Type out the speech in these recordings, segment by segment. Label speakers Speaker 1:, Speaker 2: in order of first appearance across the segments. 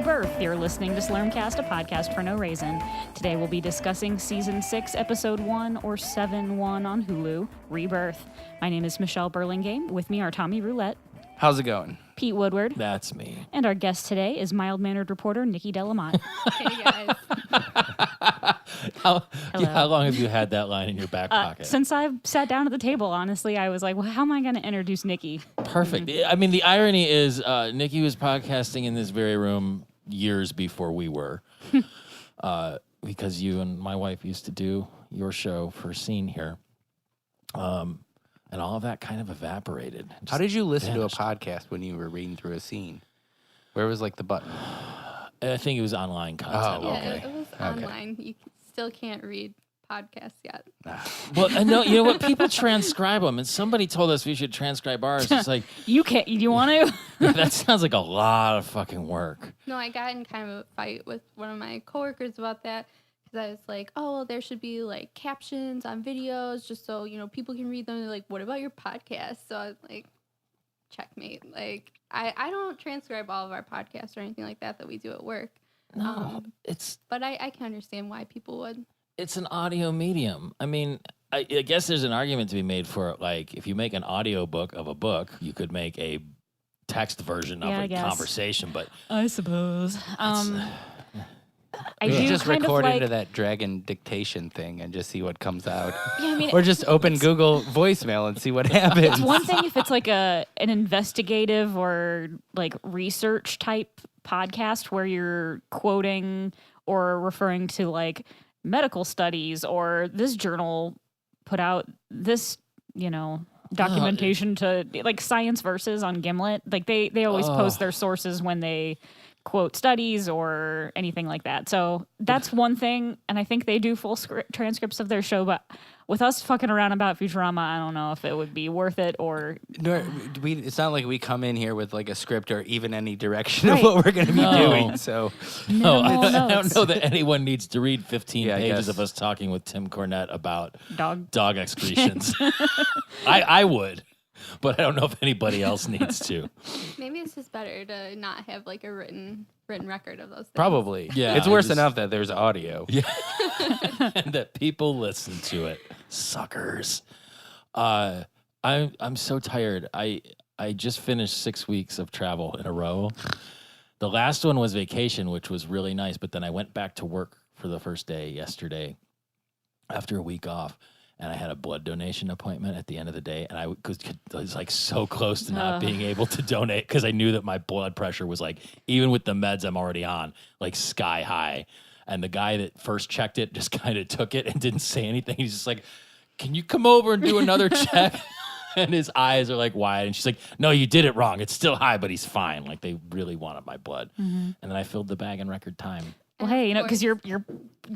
Speaker 1: Rebirth. You're listening to Slurmcast, a podcast for no reason. Today we'll be discussing Season 6, Episode 1, or 7-1 on Hulu, Rebirth. My name is Michelle Burlingame. With me are Tommy Roulette.
Speaker 2: How's it going?
Speaker 1: Pete Woodward.
Speaker 3: That's me.
Speaker 1: And our guest today is mild-mannered reporter Nikki Delamotte.
Speaker 4: Hey, guys.
Speaker 3: How long have you had that line in your back pocket?
Speaker 1: Since I sat down at the table, honestly, I was like, well, how am I going to introduce Nikki?
Speaker 3: Perfect. I mean, the irony is Nikki was podcasting in this very room years before we were. Because you and my wife used to do your show for Scene here. And all of that kind of evaporated.
Speaker 2: How did you listen
Speaker 3: vanished.
Speaker 2: to a podcast when you were reading through a scene? Where was like the button?
Speaker 3: I think it was online content.
Speaker 2: Oh,
Speaker 4: Yeah,
Speaker 2: okay.
Speaker 4: it was online. You still can't read podcasts yet.
Speaker 3: Well, no, you know what? People transcribe them, and somebody told us we should transcribe ours. It's like,
Speaker 1: You can't. You want to?
Speaker 3: that sounds like a lot of fucking work.
Speaker 4: No, I got in kind of a fight with one of my coworkers about that. Because I was like, oh, well, there should be like captions on videos just so, people can read them. They're like, what about your podcast? So I was like, checkmate. Like, I don't transcribe all of our podcasts or anything like that we do at work.
Speaker 3: No,
Speaker 4: But I can understand why people would.
Speaker 3: it's an audio medium. I mean, I guess there's an argument to be made for, like, if you make an audio book of a book, you could make a text version of a conversation, but
Speaker 1: I suppose. I
Speaker 2: You
Speaker 1: do
Speaker 2: should just
Speaker 1: kind
Speaker 2: record
Speaker 1: of like,
Speaker 2: into that dragon dictation thing and just see what comes out.
Speaker 1: Yeah, I mean,
Speaker 2: Or just open Google voicemail and see what happens.
Speaker 1: it's one thing if it's like an investigative or like research type podcast where you're quoting or referring to like medical studies or this journal put out this, documentation to like Science Versus on Gimlet. Like they always post their sources when they quote studies or anything like that. So that's one thing. And I think they do full transcripts of their show, but with us fucking around about Futurama, I don't know if it would be worth it or...
Speaker 2: It's not like we come in here with like a script or even any direction
Speaker 1: Right.
Speaker 2: of what we're going to be doing. So
Speaker 3: no, I
Speaker 1: Minimal
Speaker 3: don't
Speaker 1: notes.
Speaker 3: know that anyone needs to read 15
Speaker 2: Yeah, I
Speaker 3: pages
Speaker 2: guess.
Speaker 3: of us talking with Tim Cornette about
Speaker 1: Dog.
Speaker 3: excretions. I would, but I don't know if anybody else needs to.
Speaker 4: Maybe it's just better to not have like a written record of those things.
Speaker 2: probably.
Speaker 3: Yeah,
Speaker 2: It's
Speaker 3: I
Speaker 2: worse
Speaker 3: just-
Speaker 2: enough that there's audio.
Speaker 3: Yeah. And that people listen to it. Suckers. I'm so tired. I just finished 6 weeks of travel in a row. The last one was vacation, which was really nice, but then I went back to work for the first day yesterday after a week off. And I had a blood donation appointment at the end of the day, and I was like so close to not being able to donate because I knew that my blood pressure was like, even with the meds I'm already on, like sky high. And the guy that first checked it just kind of took it and didn't say anything. He's just like, "Can you come over and do another check?" And his eyes are like wide, and she's like, "No, you did it wrong. It's still high, but he's fine." Like they really wanted my blood, and then I filled the bag in record time.
Speaker 1: Well, hey, because you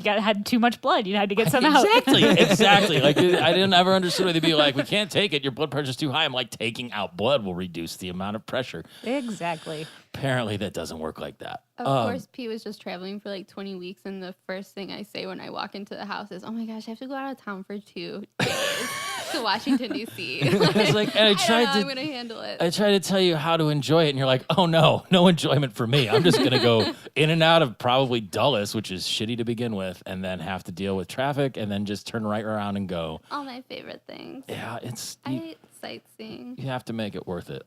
Speaker 1: had too much blood. You had to get some out.
Speaker 3: Exactly. Like I didn't ever understand why they'd be like, "We can't take it. Your blood pressure's too high." I'm like, taking out blood will reduce the amount of pressure.
Speaker 1: Exactly.
Speaker 3: Apparently, that doesn't work like that.
Speaker 4: Of course, Pete was just traveling for like 20 weeks, and the first thing I say when I walk into the house is, "Oh my gosh, I have to go out of town for 2 days to Washington D.C."
Speaker 3: It's like, and I
Speaker 4: I don't
Speaker 3: tried
Speaker 4: know,
Speaker 3: to.
Speaker 4: I'm gonna handle it.
Speaker 3: I try to tell you how to enjoy it, and you're like, "Oh no enjoyment for me. I'm just gonna go in and out of probably Dulles, which is shitty to begin with, and then have to deal with traffic, and then just turn right around and go."
Speaker 4: All my favorite things.
Speaker 3: Yeah,
Speaker 4: I hate sightseeing.
Speaker 3: you have to make it worth it.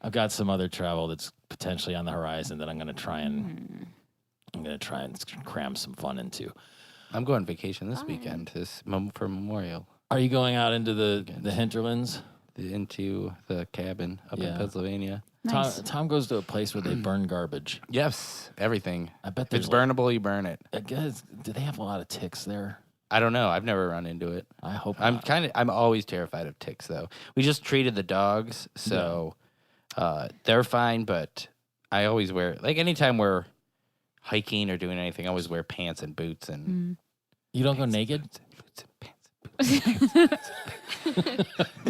Speaker 3: I've got some other travel that's potentially on the horizon that I'm gonna try and cram some fun into.
Speaker 2: I'm going vacation this weekend for Memorial.
Speaker 3: Are you going out into the hinterlands?
Speaker 2: Into the cabin up in
Speaker 3: Yeah.
Speaker 2: Pennsylvania.
Speaker 1: Nice.
Speaker 3: Tom goes to a place where they burn garbage.
Speaker 2: Yes, everything.
Speaker 3: I bet
Speaker 2: If it's
Speaker 3: there's
Speaker 2: burnable, you burn it.
Speaker 3: I guess, do they have a lot of ticks there?
Speaker 2: I don't know. I've never run into it.
Speaker 3: I hope
Speaker 2: I'm
Speaker 3: not.
Speaker 2: I'm always terrified of ticks though. We just treated the dogs, so they're fine, but I always wear, like, anytime we're hiking or doing anything, I always wear pants and boots and
Speaker 3: You don't go naked?
Speaker 2: boots and pants.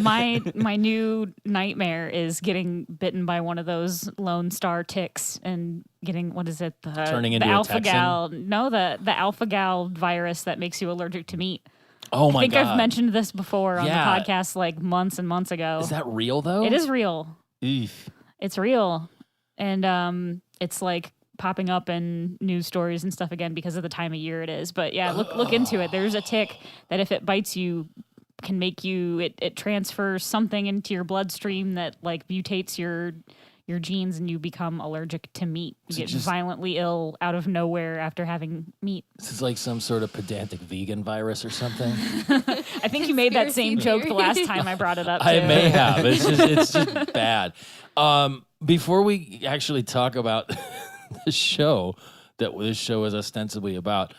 Speaker 1: My new nightmare is getting bitten by one of those Lone Star ticks and getting, what is it?
Speaker 3: Turning
Speaker 1: the
Speaker 3: into a
Speaker 1: alpha
Speaker 3: Texan?
Speaker 1: gal. No, the alpha gal virus that makes you allergic to meat.
Speaker 3: Oh my
Speaker 1: I think
Speaker 3: God.
Speaker 1: I've mentioned this before on
Speaker 3: Yeah.
Speaker 1: the podcast like months and months ago.
Speaker 3: Is that real though?
Speaker 1: It is real.
Speaker 3: Eef.
Speaker 1: It's real. And it's like popping up in news stories and stuff again because of the time of year it is. But yeah, look into it. There's a tick that if it bites you can make you it transfers something into your bloodstream that like mutates your genes and you become allergic to meat. You get violently ill out of nowhere after having meat.
Speaker 3: This is like some sort of pedantic vegan virus or something.
Speaker 1: I think you made that same joke the last time I brought it up.
Speaker 3: I
Speaker 1: too.
Speaker 3: may have. It's just bad. Before we actually talk about the show that this show is ostensibly about,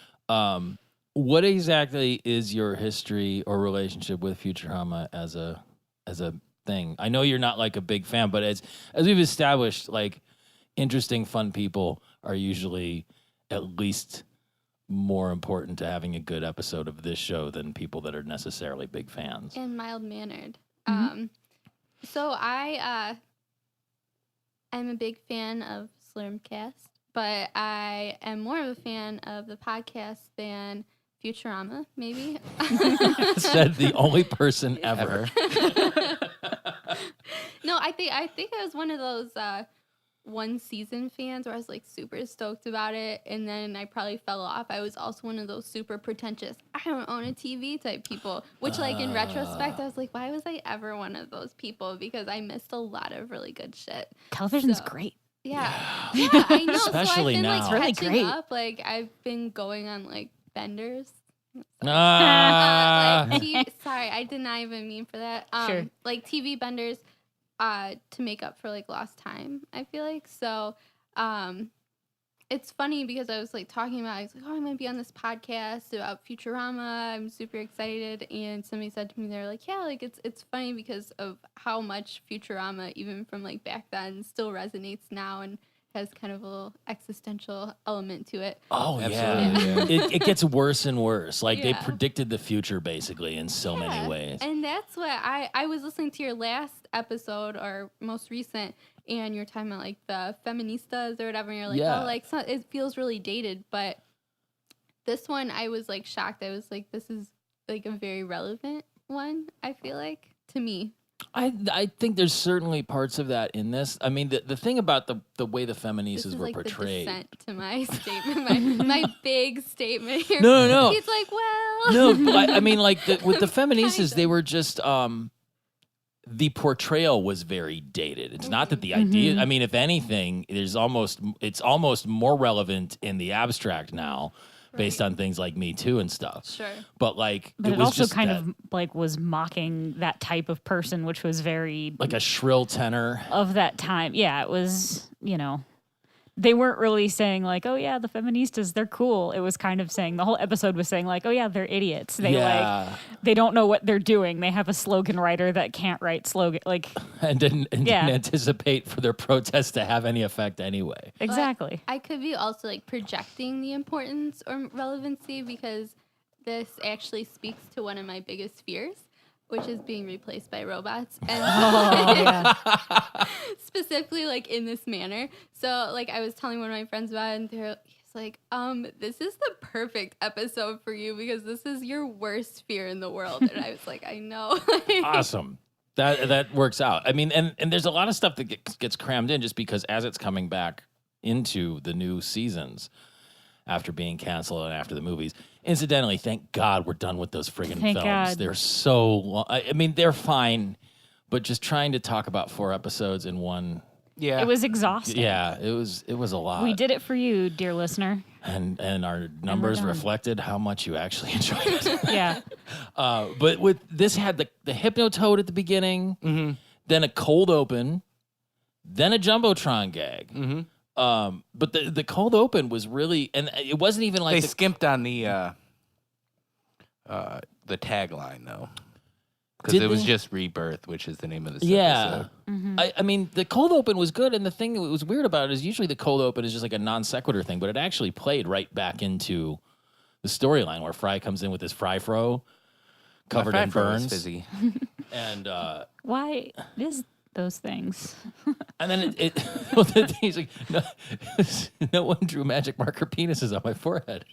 Speaker 3: what exactly is your history or relationship with Futurama as a thing? I know you're not like a big fan, but as we've established, like interesting, fun people are usually at least more important to having a good episode of this show than people that are necessarily big fans.
Speaker 4: And mild-mannered.
Speaker 1: Mm-hmm.
Speaker 4: So I'm a big fan of Slurmcast, but I am more of a fan of the podcast than Futurama, maybe.
Speaker 3: Said the only person ever.
Speaker 4: No, I think I was one of those one season fans where I was like super stoked about it, and then I probably fell off. I was also one of those super pretentious, I don't own a TV type people, which like in retrospect, I was like, why was I ever one of those people? Because I missed a lot of really good shit.
Speaker 1: Television's great.
Speaker 4: Yeah, I know.
Speaker 3: Especially
Speaker 4: so I've been
Speaker 3: now.
Speaker 4: like
Speaker 1: It's really
Speaker 4: catching
Speaker 1: great.
Speaker 4: up. Like I've been going on like benders. Sorry, I did not even mean for that.
Speaker 1: Sure.
Speaker 4: Like TV benders, to make up for like lost time. I feel like so. It's funny because I was like talking about. I was like, oh, I'm gonna be on this podcast about Futurama. I'm super excited, and somebody said to me, they're like, yeah, like it's funny because of how much Futurama, even from like back then, still resonates now and has kind of a little existential element to it.
Speaker 3: Oh,
Speaker 2: Absolutely,
Speaker 3: yeah. It gets worse and worse. Like, they
Speaker 4: Yeah.
Speaker 3: predicted the future, basically, in so many ways.
Speaker 4: And that's what I was listening to your last episode or most recent, and you're talking about like the feministas or whatever, and you're like,
Speaker 3: Yeah.
Speaker 4: oh, like it feels really dated. But this one, I was like shocked. I was like, this is like a very relevant one, I feel like, to me.
Speaker 3: I think there's certainly parts of that in this. I mean, the thing about the way the
Speaker 4: This
Speaker 3: feministas
Speaker 4: is
Speaker 3: were
Speaker 4: like
Speaker 3: portrayed.
Speaker 4: the dissent to my statement, my big statement here.
Speaker 3: No.
Speaker 4: He's like, well.
Speaker 3: No, but I mean, like with the feministas, they were just the portrayal was very dated. It's not that the idea. I mean, if anything, it's almost more relevant in the abstract now, based on things like Me Too and stuff.
Speaker 4: Sure.
Speaker 3: But like,
Speaker 1: But it
Speaker 3: was
Speaker 1: also
Speaker 3: just
Speaker 1: kind
Speaker 3: that,
Speaker 1: of like was mocking that type of person, which was very
Speaker 3: like a shrill tenor.
Speaker 1: of that time. Yeah, it was, they weren't really saying like, oh yeah, the feministas, they're cool. It was kind of saying, the whole episode was saying like, oh yeah, they're idiots. They they don't know what they're doing. They have a slogan writer that can't write slogan. Like,
Speaker 3: and didn't
Speaker 1: Yeah.
Speaker 3: anticipate for their protest to have any effect anyway.
Speaker 1: exactly.
Speaker 4: I could be also like projecting the importance or relevancy because this actually speaks to one of my biggest fears, which is being replaced by robots. And specifically like in this manner. So like I was telling one of my friends about it, and he's like, this is the perfect episode for you because this is your worst fear in the world. And I was like, I know.
Speaker 3: Awesome. That works out. I mean, and there's a lot of stuff that gets crammed in just because as it's coming back into the new seasons after being canceled and after the movies. Incidentally, thank God we're done with those friggin'
Speaker 1: Thank
Speaker 3: films.
Speaker 1: God.
Speaker 3: They're so long. I mean, they're fine, but just trying to talk about 4 episodes in one.
Speaker 2: Yeah.
Speaker 1: It was exhausting.
Speaker 3: Yeah, it was a lot.
Speaker 1: We did it for you, dear listener.
Speaker 3: And our numbers
Speaker 1: done.
Speaker 3: reflected how much you actually enjoyed it.
Speaker 1: Yeah.
Speaker 3: But with this had the Hypnotoad at the beginning, then a cold open, then a Jumbotron gag. But the cold open was really, and it wasn't even like
Speaker 2: they skimped on the tagline though, because
Speaker 3: Did
Speaker 2: it was
Speaker 3: they?
Speaker 2: just Rebirth, which is the name of this
Speaker 3: yeah.
Speaker 2: episode.
Speaker 3: I mean, the cold open was good, and the thing that was weird about it is usually the cold open is just like a non sequitur thing, but it actually played right back into the storyline where Fry comes in with his fry fro covered
Speaker 2: My
Speaker 3: in
Speaker 2: fry fro was
Speaker 3: burns,
Speaker 2: fizzy.
Speaker 3: and
Speaker 1: Why is those things?
Speaker 3: and then he's like, no one drew magic marker penises on my forehead.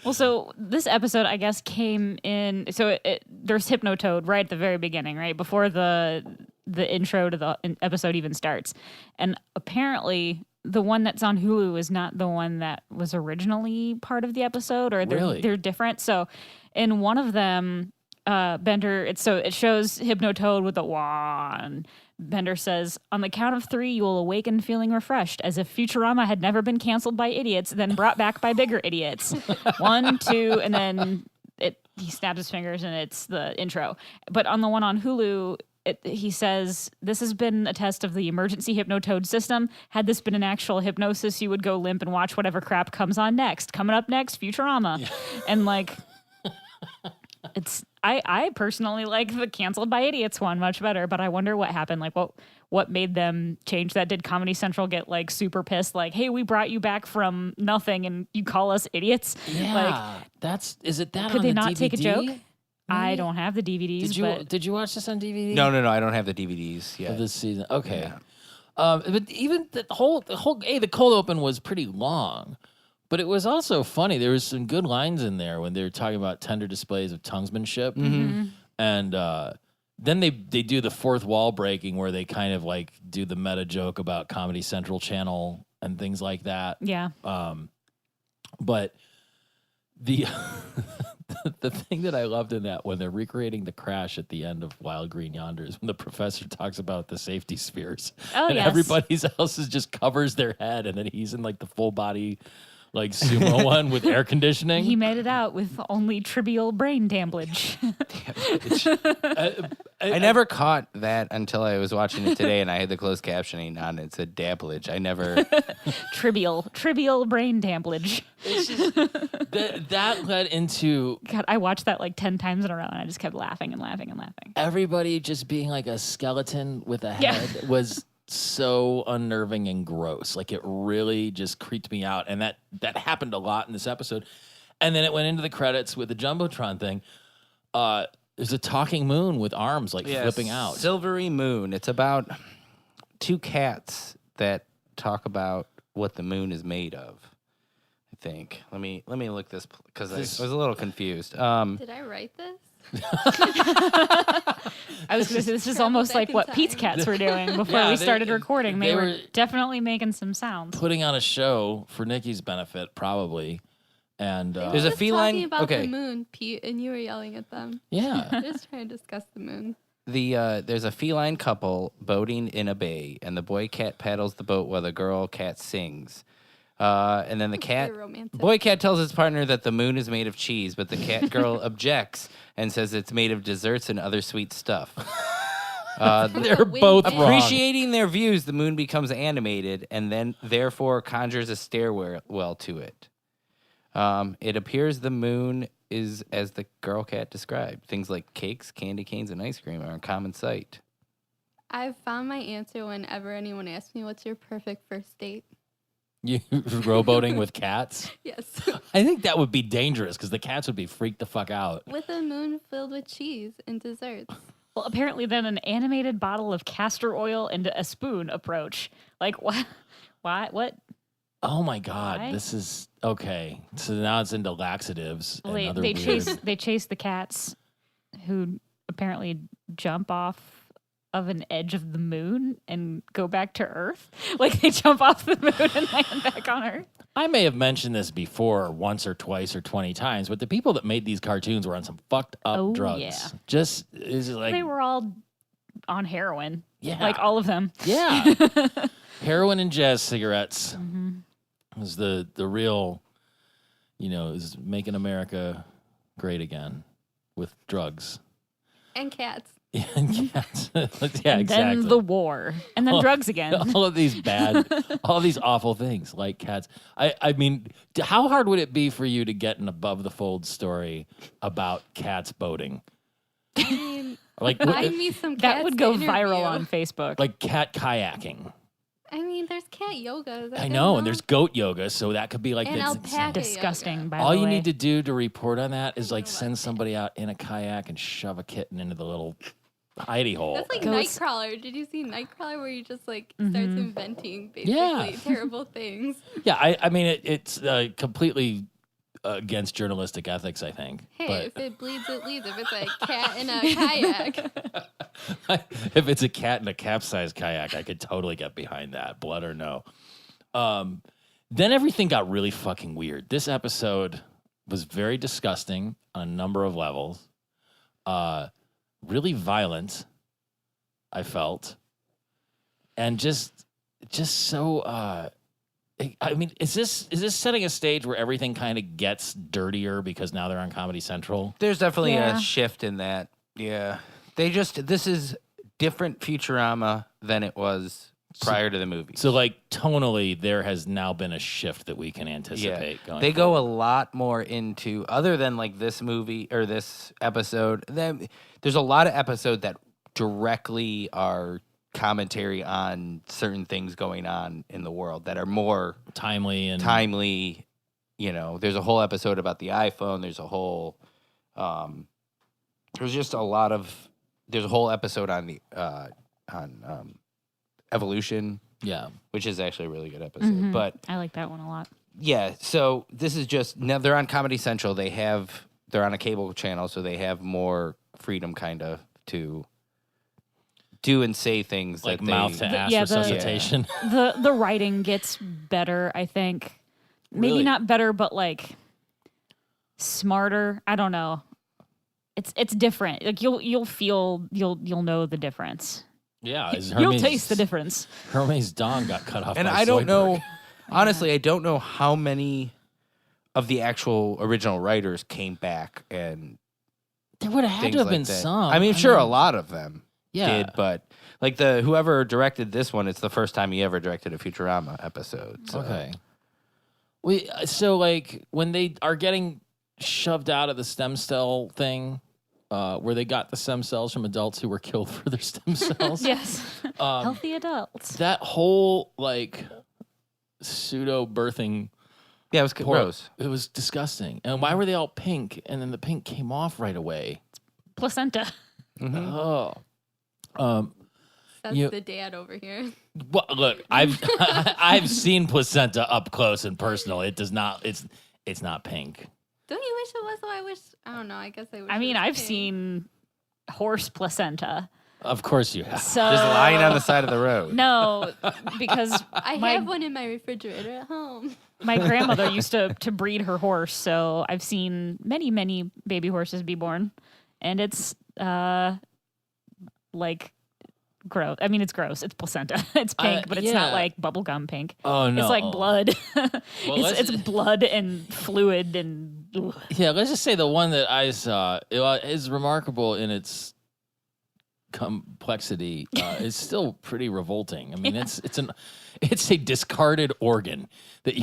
Speaker 1: Well, so this episode, I guess, came in. So there's Hypnotoad right at the very beginning, right before the intro to the episode even starts, and apparently the one that's on Hulu is not the one that was originally part of the episode, or
Speaker 3: Really?
Speaker 1: they're different. So in one of them, Bender, it shows Hypnotoad with a wah, and Bender says, "On the count of 3, you will awaken feeling refreshed, as if Futurama had never been canceled by idiots, then brought back by bigger idiots." 1, 2, and then he snaps his fingers, and it's the intro. But on the one on Hulu, he says, "This has been a test of the emergency Hypnotoad system. Had this been an actual hypnosis, you would go limp and watch whatever crap comes on next. Coming up next, Futurama." Yeah. And like, I personally like the canceled by idiots one much better, but I wonder what happened. Like, what made them change that? Did Comedy Central get like super pissed? Like, hey, we brought you back from nothing and you call us idiots?
Speaker 3: Yeah,
Speaker 1: like,
Speaker 3: is it that?
Speaker 1: Could
Speaker 3: on
Speaker 1: they
Speaker 3: the
Speaker 1: not
Speaker 3: DVD?
Speaker 1: take a joke?
Speaker 3: Maybe?
Speaker 1: I don't have the DVDs.
Speaker 3: Did you watch this on DVD?
Speaker 2: No, I don't have the DVDs yet.
Speaker 3: Of this season. Okay.
Speaker 2: Yeah.
Speaker 3: But even the cold open was pretty long, but it was also funny. There was some good lines in there when they were talking about tender displays of tonguesmanship, and then they do the fourth wall breaking where they kind of like do the meta joke about Comedy Central channel and things like that.
Speaker 1: Yeah.
Speaker 3: But the the thing that I loved in that when they're recreating the crash at the end of Wild Green Yonder is when the professor talks about the safety spheres.
Speaker 1: Oh,
Speaker 3: and
Speaker 1: yes.
Speaker 3: everybody else just covers their head, and then he's in like the full body like sumo one with air conditioning.
Speaker 1: He made it out with only trivial brain damage.
Speaker 2: I never caught that until I was watching it today, and I had the closed captioning on. It said "dabblage." I never
Speaker 1: trivial brain damage.
Speaker 3: It's just, that led into
Speaker 1: God, I watched that like 10 times in a row, and I just kept laughing and laughing and laughing.
Speaker 3: everybody just being like a skeleton with a head was so unnerving and gross. Like it really just creeped me out, and that happened a lot in this episode. And then it went into the credits with the Jumbotron thing. There's a talking moon with arms like flipping out.
Speaker 2: Silvery Moon. It's about 2 cats that talk about what the moon is made of. I think. Let me look this because I was a little confused.
Speaker 4: Did I write this?
Speaker 1: I was going to say, this is almost like what Pete's Cats were doing before we started recording. They were definitely making some sounds.
Speaker 3: Putting on a show for Nikki's benefit, probably. And
Speaker 2: There's a feline.
Speaker 4: Talking about
Speaker 2: Okay.
Speaker 4: the moon, Pete, and you were yelling at them.
Speaker 3: yeah.
Speaker 4: Just trying to discuss the moon.
Speaker 2: There's a feline couple boating in a bay, and the boy cat paddles the boat while the girl cat sings. And then the
Speaker 4: Very romantic.
Speaker 2: boy cat tells his partner that the moon is made of cheese, but the cat girl objects and says it's made of desserts and other sweet stuff.
Speaker 3: They're both wrong.
Speaker 2: Appreciating their views, the moon becomes animated and then therefore conjures a stairwell to it. It appears the moon is as the girl cat described. Things like cakes, candy canes, and ice cream are in common sight.
Speaker 4: I've found my answer whenever anyone asks me, what's your perfect first date?
Speaker 3: You rowboating with cats?
Speaker 4: Yes.
Speaker 3: I think that would be dangerous because the cats would be freaked the fuck out.
Speaker 4: With a moon filled with cheese and desserts.
Speaker 1: Well, apparently then an animated bottle of castor oil and a spoon approach. Like, what? Why? What?
Speaker 3: Oh my God,
Speaker 1: Why?
Speaker 3: this is okay. So now it's into laxatives.
Speaker 1: Well,
Speaker 3: and other
Speaker 1: they
Speaker 3: weird...
Speaker 1: chase the cats who apparently jump off of an edge of the moon and go back to Earth. Like they jump off the moon and land back on Earth.
Speaker 3: I may have mentioned this before once or twice or 20 times, but the people that made these cartoons were on some fucked up drugs.
Speaker 1: Yeah.
Speaker 3: Just is like
Speaker 1: They were all on heroin.
Speaker 3: Yeah.
Speaker 1: Like all of them.
Speaker 3: Yeah. Heroin and jazz cigarettes
Speaker 1: Mm-hmm.
Speaker 3: was the real, is making America great again with drugs.
Speaker 4: And cats.
Speaker 3: And cats. Yeah,
Speaker 1: And
Speaker 3: exactly.
Speaker 1: then the war. And then drugs again.
Speaker 3: All of these all these awful things like cats. I mean, how hard would it be for you to get an above the fold story about cats boating?
Speaker 4: I mean,
Speaker 3: Like
Speaker 4: find me some cats
Speaker 1: That would go
Speaker 4: to
Speaker 1: viral
Speaker 4: interview.
Speaker 1: on Facebook.
Speaker 3: like cat kayaking.
Speaker 4: I mean, there's cat yoga.
Speaker 3: I know, and there's goat yoga, so that could be like
Speaker 4: And
Speaker 3: the-
Speaker 4: alpaca
Speaker 1: disgusting,
Speaker 4: yoga.
Speaker 1: by
Speaker 3: all
Speaker 1: the
Speaker 3: you
Speaker 1: way.
Speaker 3: need to do to report on that is like
Speaker 4: know
Speaker 3: send
Speaker 4: about
Speaker 3: somebody out in a kayak and shove a kitten into the little hidey hole.
Speaker 4: That's like
Speaker 1: Goats.
Speaker 4: Nightcrawler. Did you see Nightcrawler where he just like
Speaker 1: Mm-hmm.
Speaker 4: starts inventing basically
Speaker 3: Yeah.
Speaker 4: terrible things?
Speaker 3: Yeah, I mean it's completely against journalistic ethics, I think.
Speaker 4: Hey,
Speaker 3: But
Speaker 4: if it bleeds, it leads. If it's a cat in a kayak,
Speaker 3: if it's a cat in a capsized kayak, I could totally get behind that, blood or no. Then everything got really fucking weird. This episode was very disgusting on a number of levels. Really violent, I felt. And just so I mean, is this setting a stage where everything kind of gets dirtier because now they're on Comedy Central?
Speaker 2: There's definitely
Speaker 1: Yeah.
Speaker 2: a shift in that. Yeah. This is different Futurama than it was prior to the movie.
Speaker 3: So, like, tonally, there has now been a shift that we can anticipate. Going
Speaker 2: they go a lot more into, other than like this movie or this episode, there's a lot of episodes that directly are commentary on certain things going on in the world that are more
Speaker 3: timely.
Speaker 2: You know, there's a whole episode about the iPhone. There's a whole, there's a whole episode on the evolution.
Speaker 3: Yeah.
Speaker 2: Which is actually a really good episode.
Speaker 1: Mhm.
Speaker 2: But
Speaker 1: I like that one a lot.
Speaker 2: yeah, so this is just, now they're on Comedy Central. They're on a cable channel, so they have more freedom kind of to do and say things
Speaker 3: Like
Speaker 2: that
Speaker 3: mouth to ass
Speaker 1: Yeah,
Speaker 3: resuscitation.
Speaker 1: The writing gets better, I think. Maybe
Speaker 3: Really?
Speaker 1: not better, but like smarter. I don't know. It's different. Like you'll feel you'll know the difference.
Speaker 3: Yeah.
Speaker 1: You'll taste the difference.
Speaker 3: Hermes' dong got cut off
Speaker 2: And
Speaker 3: by
Speaker 2: I don't
Speaker 3: Zoidberg.
Speaker 2: know, honestly, I don't know how many of the actual original writers came back and
Speaker 3: There would have had
Speaker 2: things
Speaker 3: to have
Speaker 2: like
Speaker 3: been
Speaker 2: that.
Speaker 3: some.
Speaker 2: I mean, sure, a lot of them
Speaker 3: Yeah.
Speaker 2: did, but like whoever directed this one, it's the first time he ever directed a Futurama episode. So.
Speaker 3: Okay. So like when they are getting shoved out of the stem cell thing, where they got the stem cells from adults who were killed for their stem cells.
Speaker 1: Yes. Healthy adults.
Speaker 3: That whole like pseudo birthing,
Speaker 2: Yeah, it was gross.
Speaker 3: it was disgusting. And why were they all pink? And then the pink came off right away.
Speaker 1: Placenta.
Speaker 3: Oh.
Speaker 4: That's
Speaker 3: You-
Speaker 4: the dad over here.
Speaker 3: Well, look, I've seen placenta up close and personal. It does not. It's not pink.
Speaker 4: Don't you wish it was? I don't know. I guess I wish.
Speaker 1: I
Speaker 4: it
Speaker 1: mean,
Speaker 4: was
Speaker 1: I've
Speaker 4: pink.
Speaker 1: seen horse placenta.
Speaker 3: Of course you have.
Speaker 1: So
Speaker 2: Just lying on the side of the road.
Speaker 1: No, because
Speaker 4: I
Speaker 1: my
Speaker 4: have one in my refrigerator at home.
Speaker 1: my grandmother used to breed her horse, so I've seen many baby horses be born, and it's like gross. I mean, it's gross. It's placenta. It's pink, but it's not
Speaker 3: yeah.
Speaker 1: like bubblegum pink.
Speaker 3: Oh no,
Speaker 1: It's like blood.
Speaker 3: let's-
Speaker 1: it's blood and fluid and ugh.
Speaker 3: Yeah, let's just say the one that I saw is remarkable in its complexity. It's still pretty revolting. I mean, it's a discarded organ that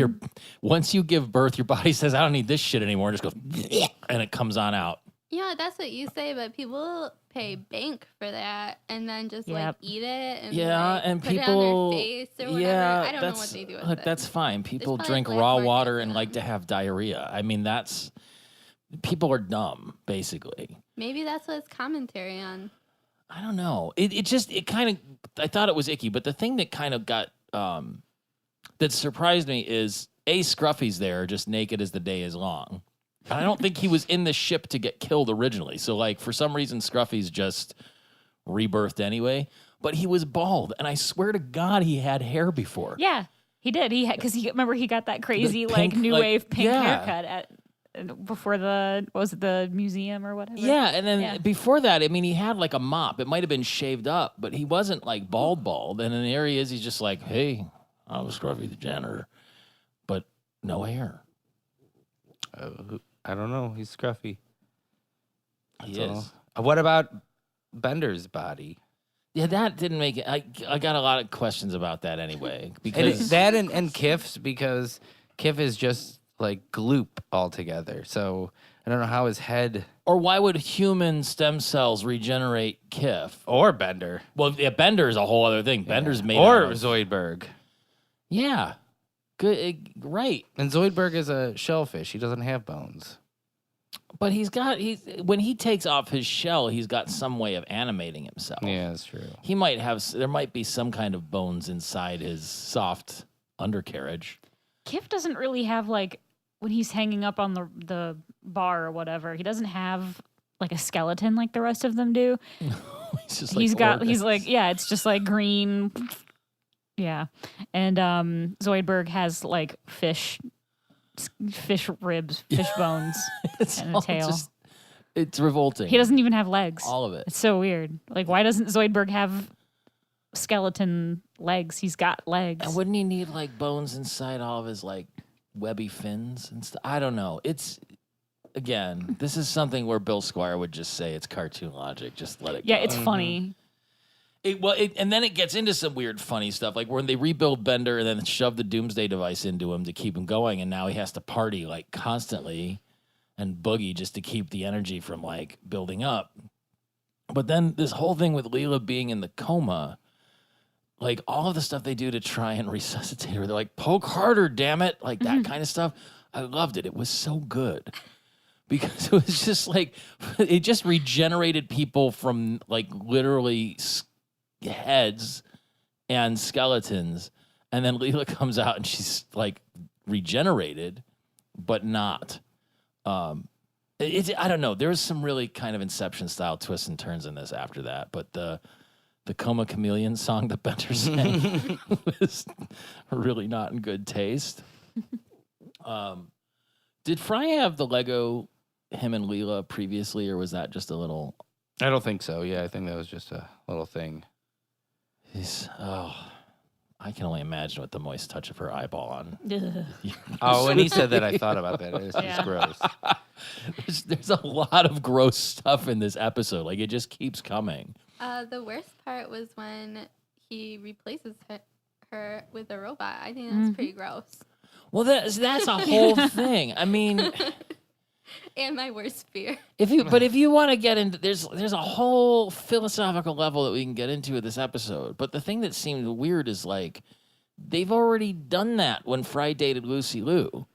Speaker 3: once you give birth, your body says, "I don't need this shit anymore," and just goes, and it comes on out.
Speaker 4: Yeah, that's what you say, but people pay bank for that and then just like
Speaker 1: Yep.
Speaker 4: eat it and
Speaker 3: Yeah,
Speaker 4: like,
Speaker 3: and
Speaker 4: put it
Speaker 3: people,
Speaker 4: on their face or whatever.
Speaker 3: yeah,
Speaker 4: I don't know what they do with
Speaker 3: look,
Speaker 4: it.
Speaker 3: that's fine. People
Speaker 4: probably
Speaker 3: drink
Speaker 4: black
Speaker 3: raw
Speaker 4: market
Speaker 3: water
Speaker 4: for
Speaker 3: and
Speaker 4: them.
Speaker 3: like to have diarrhea. I mean, people are dumb, basically.
Speaker 4: Maybe that's what it's commentary on.
Speaker 3: I don't know. It kind of, I thought it was icky, but the thing that kind of got, that surprised me is Scruffy's there just naked as the day is long. And I don't think he was in the ship to get killed originally. So like for some reason, Scruffy's just rebirthed anyway, but he was bald. And I swear to God, he had hair before.
Speaker 1: yeah, he did. He because remember he got that crazy
Speaker 3: pink,
Speaker 1: like new
Speaker 3: like-
Speaker 1: wave pink
Speaker 3: yeah.
Speaker 1: haircut before the museum or whatever.
Speaker 3: Yeah, and then
Speaker 1: Yeah.
Speaker 3: before that, I mean, he had like a mop. It might have been shaved up, but he wasn't like bald. And then there he is. He's just like, hey, I was Scruffy the janitor, but no hair.
Speaker 2: I don't know. He's scruffy.
Speaker 3: He
Speaker 2: That's
Speaker 3: is.
Speaker 2: all. What about Bender's body?
Speaker 3: Yeah, that didn't make it. I got a lot of questions about that anyway.
Speaker 2: And
Speaker 3: Because
Speaker 2: that and Kiff's, because Kiff is just like gloop altogether. So I don't know how his head
Speaker 3: or why would human stem cells regenerate Kiff?
Speaker 2: or Bender
Speaker 3: Well, yeah, Bender is a whole other thing. Bender's made
Speaker 2: or
Speaker 3: out of,
Speaker 2: Zoidberg.
Speaker 3: yeah, good, right.
Speaker 2: And Zoidberg is a shellfish. He doesn't have bones.
Speaker 3: But when he takes off his shell, he's got some way of animating himself.
Speaker 2: Yeah, that's true.
Speaker 3: He there might be some kind of bones inside his soft undercarriage.
Speaker 1: Kif doesn't really have like when he's hanging up on the bar or whatever. He doesn't have like a skeleton like the rest of them do.
Speaker 3: He's just like
Speaker 1: He's like yeah, it's just like green Yeah. And Zoidberg has like fish ribs, fish bones,
Speaker 3: It's
Speaker 1: and a
Speaker 3: all
Speaker 1: tail.
Speaker 3: it's revolting.
Speaker 1: He doesn't even have legs.
Speaker 3: all of it.
Speaker 1: It's so weird. Like, why doesn't Zoidberg have skeleton legs? He's got legs.
Speaker 3: And wouldn't he need like bones inside all of his like webby fins and stuff? I don't know. It's again, this is something where Bill Squire would just say it's cartoon logic. Just let it go.
Speaker 1: Yeah, it's funny.
Speaker 3: And then it gets into some weird, funny stuff, like when they rebuild Bender and then shove the Doomsday device into him to keep him going, and now he has to party like constantly and boogie just to keep the energy from like building up. But then this whole thing with Leela being in the coma, like all of the stuff they do to try and resuscitate her, they're like, poke harder, damn it, like that kind of stuff. I loved it. It was so good. Because it was just like, it just regenerated people from like literally heads and skeletons, and then Leela comes out and she's like regenerated, but not. I don't know. There's some really kind of Inception style twists and turns in this after that, but the Coma Chameleon song that Bender sang was really not in good taste. Did Fry have the Lego him and Leela previously, or was that just a little?
Speaker 2: I don't think so. Yeah, I think that was just a little thing.
Speaker 3: I can only imagine with the moist touch of her eyeball on.
Speaker 1: Ugh.
Speaker 2: Oh, when he said that, I thought about that. It's just
Speaker 1: Yeah.
Speaker 2: gross.
Speaker 3: There's a lot of gross stuff in this episode. Like, it just keeps coming.
Speaker 4: The worst part was when he replaces her with a robot. I think that's pretty gross.
Speaker 3: Well, that's a whole thing. I mean,
Speaker 4: And my worst fear.
Speaker 3: if you want to get into, there's a whole philosophical level that we can get into with this episode. But the thing that seemed weird is like they've already done that when Fry dated Lucy Liu.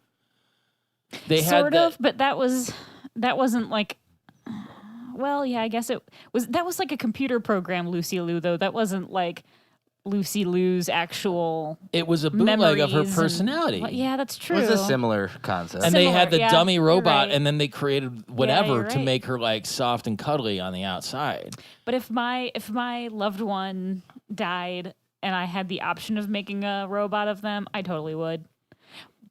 Speaker 3: They
Speaker 1: Sort
Speaker 3: had
Speaker 1: of, but that wasn't like. Well, yeah, I guess it was. That was like a computer program, Lucy Liu, though. That wasn't like Lucy Liu's actual.
Speaker 3: It was a bootleg of her
Speaker 1: memories
Speaker 3: personality.
Speaker 1: Well, yeah, that's true.
Speaker 2: It was a similar concept.
Speaker 3: And they had the
Speaker 1: Similar, yeah,
Speaker 3: dummy
Speaker 1: you're
Speaker 3: robot,
Speaker 1: right.
Speaker 3: and then they created whatever
Speaker 1: you're
Speaker 3: to
Speaker 1: right.
Speaker 3: make her like soft and cuddly on the outside.
Speaker 1: But if my loved one died and I had the option of making a robot of them, I totally would.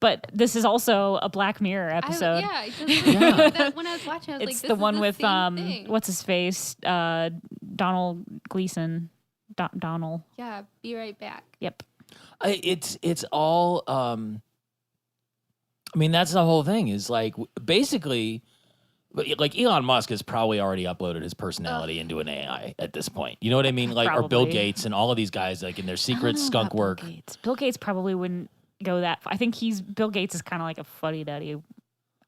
Speaker 1: But this is also a Black Mirror episode.
Speaker 4: I just that when I was watching, I was
Speaker 1: It's
Speaker 4: like, this
Speaker 1: the
Speaker 4: is
Speaker 1: one
Speaker 4: the
Speaker 1: with
Speaker 4: same thing.
Speaker 1: what's his face? Donald Gleason. Donald.
Speaker 4: Yeah, be right back.
Speaker 1: Yep.
Speaker 3: It's all. I mean, that's the whole thing. Is like basically, like Elon Musk has probably already uploaded his personality into an AI at this point. You know what I mean? Like, or Bill
Speaker 1: Probably.
Speaker 3: Gates and all of these guys, like in their
Speaker 1: I
Speaker 3: secret
Speaker 1: don't know
Speaker 3: skunk
Speaker 1: about
Speaker 3: work.
Speaker 1: Bill Gates. Bill Gates probably wouldn't go that far. I think Bill Gates is kind of like a fuddy duddy.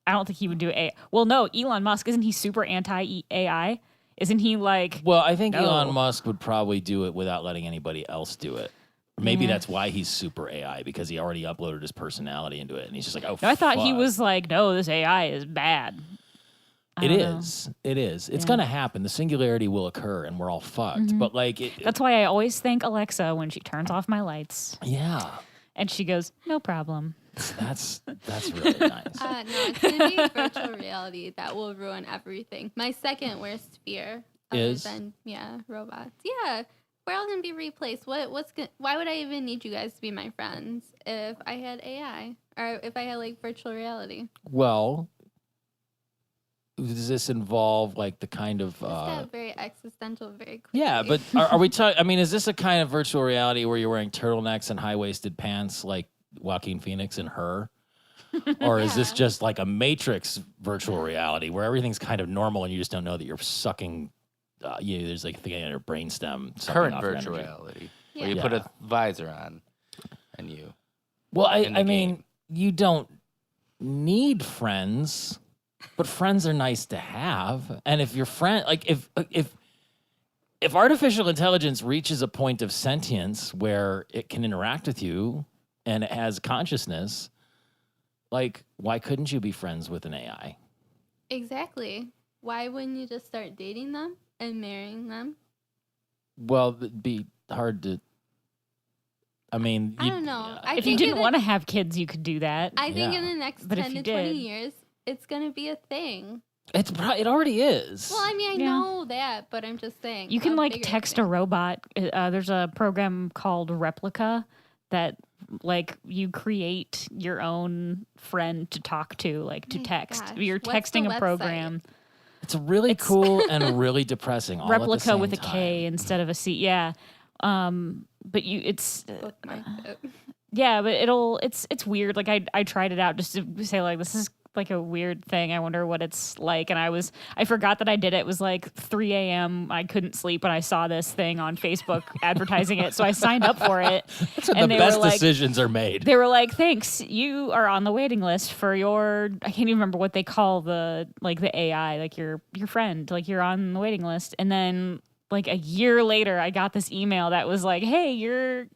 Speaker 1: I don't think he would do AI. Well, no, Elon Musk, isn't he super anti AI? Isn't he like?
Speaker 3: Well, I think
Speaker 1: No.
Speaker 3: Elon Musk would probably do it without letting anybody else do it. Maybe
Speaker 1: Yeah.
Speaker 3: that's why he's super AI, because he already uploaded his personality into it, and he's just like, oh.
Speaker 1: No, I thought he
Speaker 3: fuck.
Speaker 1: was like, no, this AI is bad. I
Speaker 3: It
Speaker 1: don't know.
Speaker 3: is. It is. It's
Speaker 1: Yeah.
Speaker 3: going to happen. The singularity will occur, and we're all fucked. But like,
Speaker 1: That's why I always thank Alexa when she turns off my lights,
Speaker 3: yeah,
Speaker 1: and she goes, "No problem."
Speaker 3: that's really nice.
Speaker 4: No, it's gonna be virtual reality that will ruin everything. My second worst fear
Speaker 3: Is?
Speaker 4: other than robots. Yeah, we're all gonna be replaced. Why would I even need you guys to be my friends if I had AI or if I had like virtual reality?
Speaker 3: Well, does this involve like the kind of?
Speaker 4: This got very existential very quickly.
Speaker 3: Yeah, but are we talking? I mean, is this a kind of virtual reality where you're wearing turtlenecks and high waisted pants like Joaquin Phoenix and Her? Or is this
Speaker 4: Yeah.
Speaker 3: just like a Matrix virtual reality where everything's kind of normal and you just don't know that you're sucking? There's like a thing in your brainstem. sucking
Speaker 2: Current
Speaker 3: off your
Speaker 2: virtual
Speaker 3: energy.
Speaker 2: reality,
Speaker 4: Yeah.
Speaker 2: where you put a visor on, and you.
Speaker 3: Well,
Speaker 2: in the
Speaker 3: I mean,
Speaker 2: game.
Speaker 3: you don't need friends, but friends are nice to have. And if your friend, like, if artificial intelligence reaches a point of sentience where it can interact with you and it has consciousness, like, why couldn't you be friends with an AI?
Speaker 4: Exactly. Why wouldn't you just start dating them and marrying them?
Speaker 3: Well, it'd be hard to. I mean,
Speaker 4: I don't know. I
Speaker 1: If you
Speaker 4: think
Speaker 1: didn't
Speaker 4: in the-
Speaker 1: want to have kids, you could do that.
Speaker 4: I think
Speaker 3: Yeah.
Speaker 4: in the next
Speaker 1: But if
Speaker 4: 10
Speaker 1: you
Speaker 4: to 20
Speaker 1: did-
Speaker 4: years, it's gonna be a thing.
Speaker 3: It already is.
Speaker 4: Well, I mean, I
Speaker 1: Yeah.
Speaker 4: know that, but I'm just saying.
Speaker 1: You can
Speaker 4: a
Speaker 1: like
Speaker 4: bigger
Speaker 1: text
Speaker 4: thing.
Speaker 1: a robot. There's a program called Replica that like you create your own friend to talk to, like to
Speaker 4: My
Speaker 1: text.
Speaker 4: gosh.
Speaker 1: You're
Speaker 4: What's the
Speaker 1: texting a
Speaker 4: website?
Speaker 1: program.
Speaker 3: It's really cool and really depressing. All at the
Speaker 1: Replica
Speaker 3: same
Speaker 1: with a
Speaker 3: time.
Speaker 1: K instead of a C. Yeah. But it's
Speaker 4: Bookmarked it.
Speaker 1: yeah, but it's weird. Like I tried it out just to say like this is like a weird thing. I wonder what it's like. And I forgot that I did it. It was like 3 a.m. I couldn't sleep and I saw this thing on Facebook advertising it. So I signed up for it.
Speaker 3: That's when
Speaker 1: And
Speaker 3: the
Speaker 1: they
Speaker 3: best
Speaker 1: were like-
Speaker 3: decisions are made.
Speaker 1: They were like, "Thanks, you are on the waiting list for your." I can't even remember what they call the AI, like your friend, like you're on the waiting list. And then like a year later, I got this email that was like, "Hey, you're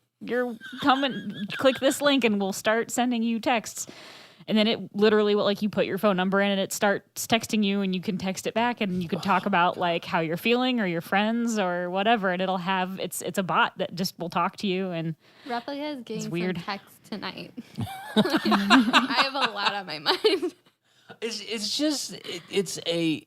Speaker 1: coming. Click this link, and we'll start sending you texts." And then it literally like you put your phone number in, and it starts texting you, and you can text it back, and you can talk about like how you're feeling or your friends or whatever, and it'll have it's a bot that just will talk to you and.
Speaker 4: Replica is getting some
Speaker 1: weird.
Speaker 4: text tonight. I have a lot on my mind.
Speaker 3: It's just it's a.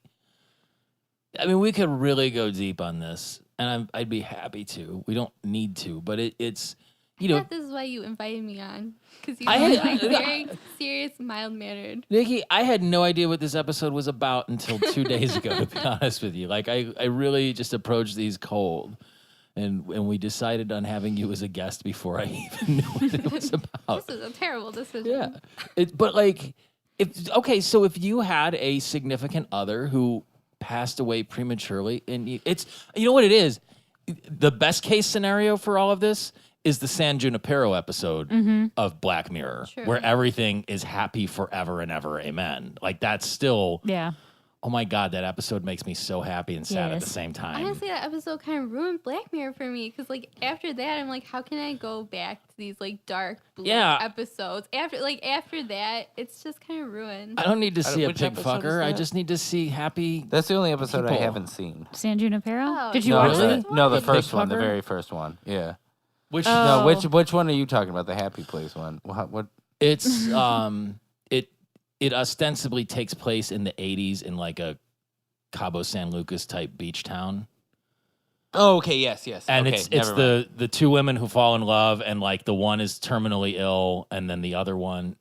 Speaker 3: I mean, we could really go deep on this, and I'd be happy to. We don't need to, but it's you
Speaker 4: I
Speaker 3: know,
Speaker 4: thought this is why you invited me on, because you
Speaker 3: I
Speaker 4: are
Speaker 3: had-
Speaker 4: like very serious, mild mannered.
Speaker 3: Nikki, I had no idea what this episode was about until 2 days ago. To be honest with you, like I really just approached these cold, and we decided on having you as a guest before I even knew what it was about.
Speaker 4: This is a terrible decision.
Speaker 3: Yeah, but like, so if you had a significant other who passed away prematurely, and it's you know what it is, the best case scenario for all of this is the San Junipero episode of Black Mirror,
Speaker 4: True.
Speaker 3: where everything is happy forever and ever, amen. Like that's still,
Speaker 1: Yeah.
Speaker 3: oh my God, that episode makes me so happy and sad at the
Speaker 1: Yes.
Speaker 3: same time.
Speaker 4: Honestly, that episode kind of ruined Black Mirror for me, because like after that, I'm like, how can I go back to these like dark blue
Speaker 3: Yeah.
Speaker 4: episodes? After that, it's just kind of ruined.
Speaker 3: I don't need to see a
Speaker 2: which
Speaker 3: pig
Speaker 2: episode is
Speaker 3: fucker. I
Speaker 2: that?
Speaker 3: just need to see happy.
Speaker 2: That's the only episode I
Speaker 3: People.
Speaker 2: haven't seen.
Speaker 1: San Junipero?
Speaker 4: Oh,
Speaker 1: Did you
Speaker 2: no,
Speaker 1: watch
Speaker 3: really?
Speaker 1: it?
Speaker 2: No, the
Speaker 3: The
Speaker 2: first
Speaker 3: big
Speaker 2: one, the
Speaker 3: fucker?
Speaker 2: very first one. Yeah.
Speaker 3: Which
Speaker 1: Oh.
Speaker 2: No, which one are you talking about? The Happy Place one? What?
Speaker 3: it's it ostensibly takes place in the 80s in like a Cabo San Lucas type beach town.
Speaker 2: Oh, okay. Yes.
Speaker 3: And
Speaker 2: okay,
Speaker 3: it's
Speaker 2: never mind.
Speaker 3: the two women who fall in love, and like the one is terminally ill, and then the other one.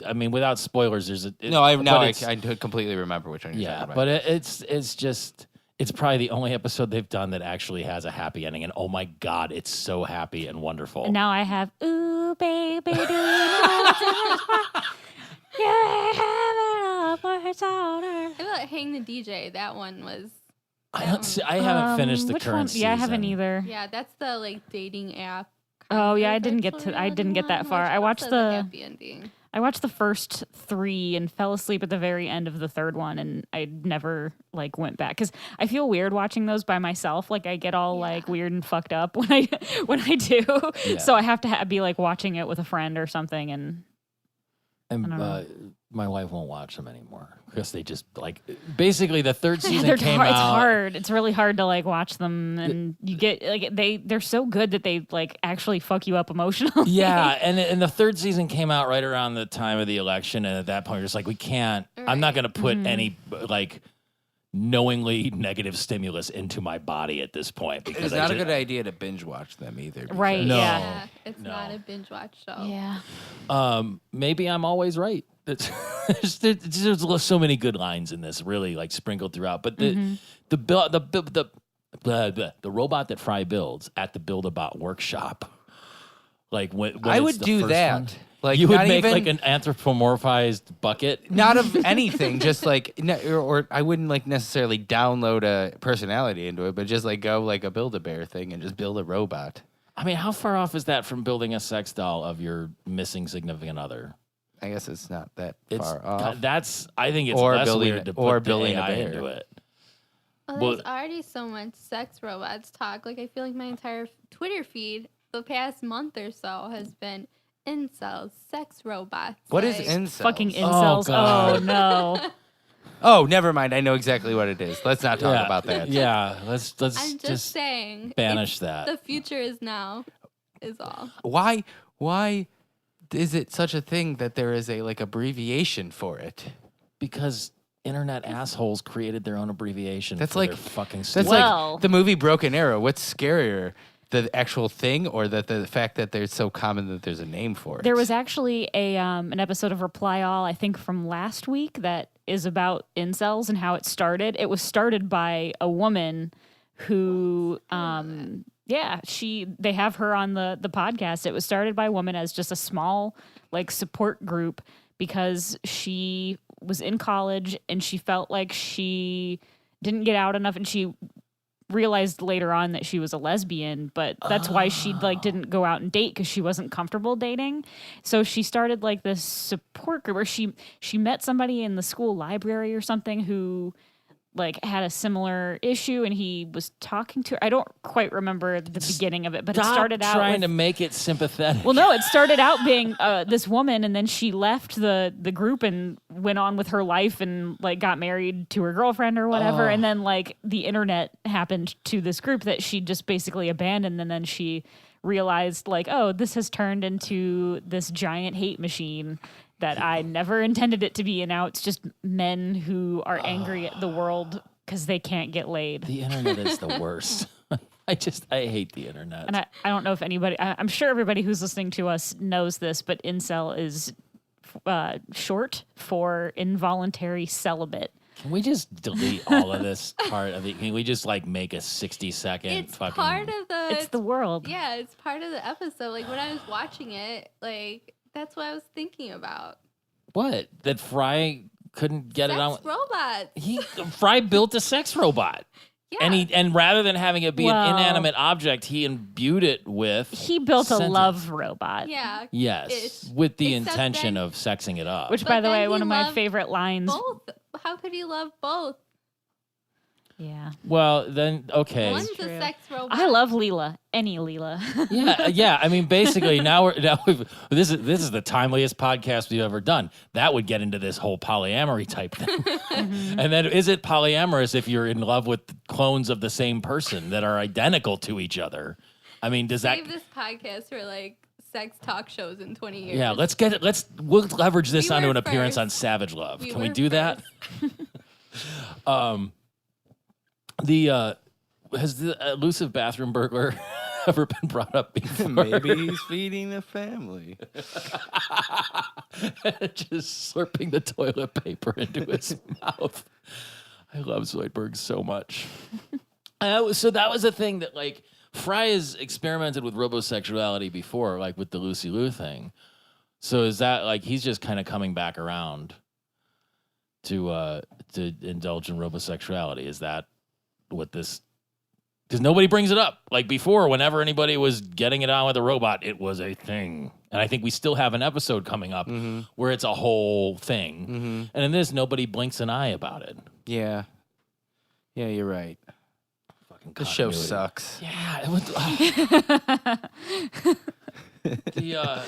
Speaker 3: I mean, without spoilers, there's a
Speaker 2: No, I
Speaker 3: but
Speaker 2: completely remember which one you're
Speaker 3: yeah,
Speaker 2: talking about.
Speaker 3: but it's just it's probably the only episode they've done that actually has a happy ending, and oh my God, it's so happy and wonderful.
Speaker 1: And now I have, ooh, baby, do you know what's in this part? You're having a birth's order.
Speaker 4: I feel like Hang the DJ. That one was.
Speaker 3: I haven't finished the
Speaker 1: Which
Speaker 3: current
Speaker 1: one?
Speaker 3: season.
Speaker 1: Yeah, I haven't either.
Speaker 4: Yeah, that's the like dating app.
Speaker 1: Oh, yeah,
Speaker 4: kind
Speaker 1: I
Speaker 4: of
Speaker 1: didn't get
Speaker 4: virtual
Speaker 1: to- I didn't get that
Speaker 4: reality
Speaker 1: far.
Speaker 4: one,
Speaker 1: I
Speaker 4: which
Speaker 1: watched
Speaker 4: also has a
Speaker 1: the-
Speaker 4: happy ending.
Speaker 1: I watched the first 3 and fell asleep at the very end of the third one, and I never like went back because I feel weird watching those by myself. Like I get all like weird and fucked up when I do.
Speaker 3: Yeah.
Speaker 1: So I have to be like watching it with a friend or something. And
Speaker 3: And
Speaker 1: I don't know.
Speaker 3: my wife won't watch them anymore because they just like basically the third season
Speaker 1: they're
Speaker 3: came
Speaker 1: hard,
Speaker 3: out.
Speaker 1: it's hard. It's really hard to like watch them, and you get like they're so good that they like actually fuck you up emotionally.
Speaker 3: Yeah, and the third season came out right around the time of the election, and at that point, you're just like, we can't. I'm not
Speaker 4: Right.
Speaker 3: going to put any like knowingly negative stimulus into my body at this point because
Speaker 2: It's not a good idea to binge watch them either.
Speaker 1: Right,
Speaker 2: because-
Speaker 3: No.
Speaker 1: yeah.
Speaker 4: It's
Speaker 3: no.
Speaker 4: not a binge watch show.
Speaker 1: Yeah.
Speaker 3: Maybe I'm always right. There's so many good lines in this, really, like sprinkled throughout. But the robot that Fry builds at the Build-A-Bot workshop, like when
Speaker 2: I
Speaker 3: it's
Speaker 2: would
Speaker 3: the
Speaker 2: do
Speaker 3: first
Speaker 2: that.
Speaker 3: one,
Speaker 2: Like
Speaker 3: you would
Speaker 2: not
Speaker 3: make
Speaker 2: even,
Speaker 3: like an anthropomorphized bucket.
Speaker 2: not of anything, just like or I wouldn't like necessarily download a personality into it, but just like go like a Build-A-Bear thing and just build a robot.
Speaker 3: I mean, how far off is that from building a sex doll of your missing significant other?
Speaker 2: I guess it's not that
Speaker 3: It's
Speaker 2: far off.
Speaker 3: that's I think it's
Speaker 2: Or
Speaker 3: less
Speaker 2: building
Speaker 3: weird to
Speaker 2: a-
Speaker 3: put
Speaker 2: or
Speaker 3: the
Speaker 2: building a
Speaker 3: AI
Speaker 2: bear.
Speaker 3: into it.
Speaker 4: Well,
Speaker 3: Well-
Speaker 4: there's already so much sex robots talk. Like I feel like my entire Twitter feed the past month or so has been incels, sex robots.
Speaker 2: What is
Speaker 4: like,
Speaker 2: incels?
Speaker 1: Fucking incels.
Speaker 3: God.
Speaker 1: Oh no.
Speaker 2: Oh, never mind. I know exactly what it is. Let's not talk
Speaker 3: Yeah.
Speaker 2: about that.
Speaker 3: Yeah, let's
Speaker 4: I'm just saying.
Speaker 3: banish
Speaker 4: it's-
Speaker 3: that.
Speaker 4: The future is now. Is all.
Speaker 2: Why is it such a thing that there is a like abbreviation for it?
Speaker 3: because internet assholes created their own abbreviation.
Speaker 2: That's
Speaker 3: for
Speaker 2: like
Speaker 3: their fucking
Speaker 2: That's
Speaker 3: stupid.
Speaker 1: Well-
Speaker 2: like the movie Broken Arrow. What's scarier, the actual thing, or that the fact that they're so common that there's a name for it?
Speaker 1: There was actually an episode of Reply All, I think from last week, that is about incels and how it started. It was started by a woman who, they have her on the podcast. It was started by a woman as just a small like support group because she was in college and she felt like she didn't get out enough, and she realized later on that she was a lesbian, but that's why she like didn't go out and date, because she wasn't comfortable dating. So she started like this support group where she met somebody in the school library or something who like had a similar issue, and he was talking to her. I don't quite remember the beginning of it, but it started out
Speaker 3: trying
Speaker 1: with,
Speaker 3: to make it sympathetic.
Speaker 1: well, no, it started out being this woman, and then she left the group and went on with her life and like got married to her girlfriend or whatever. And then like the internet happened to this group that she just basically abandoned, and then she realized like, oh, this has turned into this giant hate machine that I never intended it to be, and now it's just men who are angry at the world because they can't get laid.
Speaker 3: The internet is the worst. I hate the internet.
Speaker 1: And I don't know if anybody, I'm sure everybody who's listening to us knows this, but incel is short for involuntary celibate.
Speaker 3: Can we just delete all of this part of it? Can we just like make a 60-second
Speaker 4: It's
Speaker 3: fucking...
Speaker 4: part of the.
Speaker 1: It's the world.
Speaker 4: Yeah, it's part of the episode. Like when I was watching it, like that's what I was thinking about.
Speaker 3: What? That Fry couldn't get it on...
Speaker 4: Sex robots.
Speaker 3: Fry built a sex robot.
Speaker 4: Yeah.
Speaker 3: And rather than having it be
Speaker 1: Well-
Speaker 3: an inanimate object, he imbued it with...
Speaker 1: He built a
Speaker 3: sentence.
Speaker 1: love robot.
Speaker 4: Yeah.
Speaker 3: Yes,
Speaker 4: Ish.
Speaker 3: with the
Speaker 4: Except
Speaker 3: intention
Speaker 4: then-
Speaker 3: of sexing it up.
Speaker 1: Which,
Speaker 4: But
Speaker 1: by the
Speaker 4: then
Speaker 1: way,
Speaker 4: he
Speaker 1: one of my
Speaker 4: loved
Speaker 1: favorite lines.
Speaker 4: Both. How could he love both?
Speaker 1: Yeah.
Speaker 3: Well, then, okay.
Speaker 4: One's
Speaker 1: true.
Speaker 4: a sex robot.
Speaker 1: I love Leela. Any Leela.
Speaker 3: Yeah. I mean, basically, this is the timeliest podcast we've ever done. That would get into this whole polyamory type thing. And then, is it polyamorous if you're in love with clones of the same person that are identical to each other? I mean, does that?
Speaker 4: Save this podcast for like sex talk shows in 20 years.
Speaker 3: Yeah, we'll leverage this
Speaker 4: We
Speaker 3: onto
Speaker 4: were
Speaker 3: an appearance
Speaker 4: first.
Speaker 3: on Savage Love.
Speaker 4: We
Speaker 3: Can we
Speaker 4: were
Speaker 3: do that? Has the elusive bathroom burglar ever been brought up before?
Speaker 2: Maybe he's feeding the family.
Speaker 3: Just slurping the toilet paper into his mouth. I love Zoidberg so much. So that was a thing that, like, Fry has experimented with robosexuality before, like with the Lucy Liu thing. So is that like he's just kind of coming back around to indulge in robosexuality? Is that what this? Because nobody brings it up. Like before, whenever anybody was getting it on with a robot, it was a thing. And I think we still have an episode coming up where it's a whole thing. And in this, nobody blinks an eye about it.
Speaker 2: Yeah. Yeah, you're right.
Speaker 3: Fucking
Speaker 2: The show
Speaker 3: continuity.
Speaker 2: sucks.
Speaker 3: Yeah.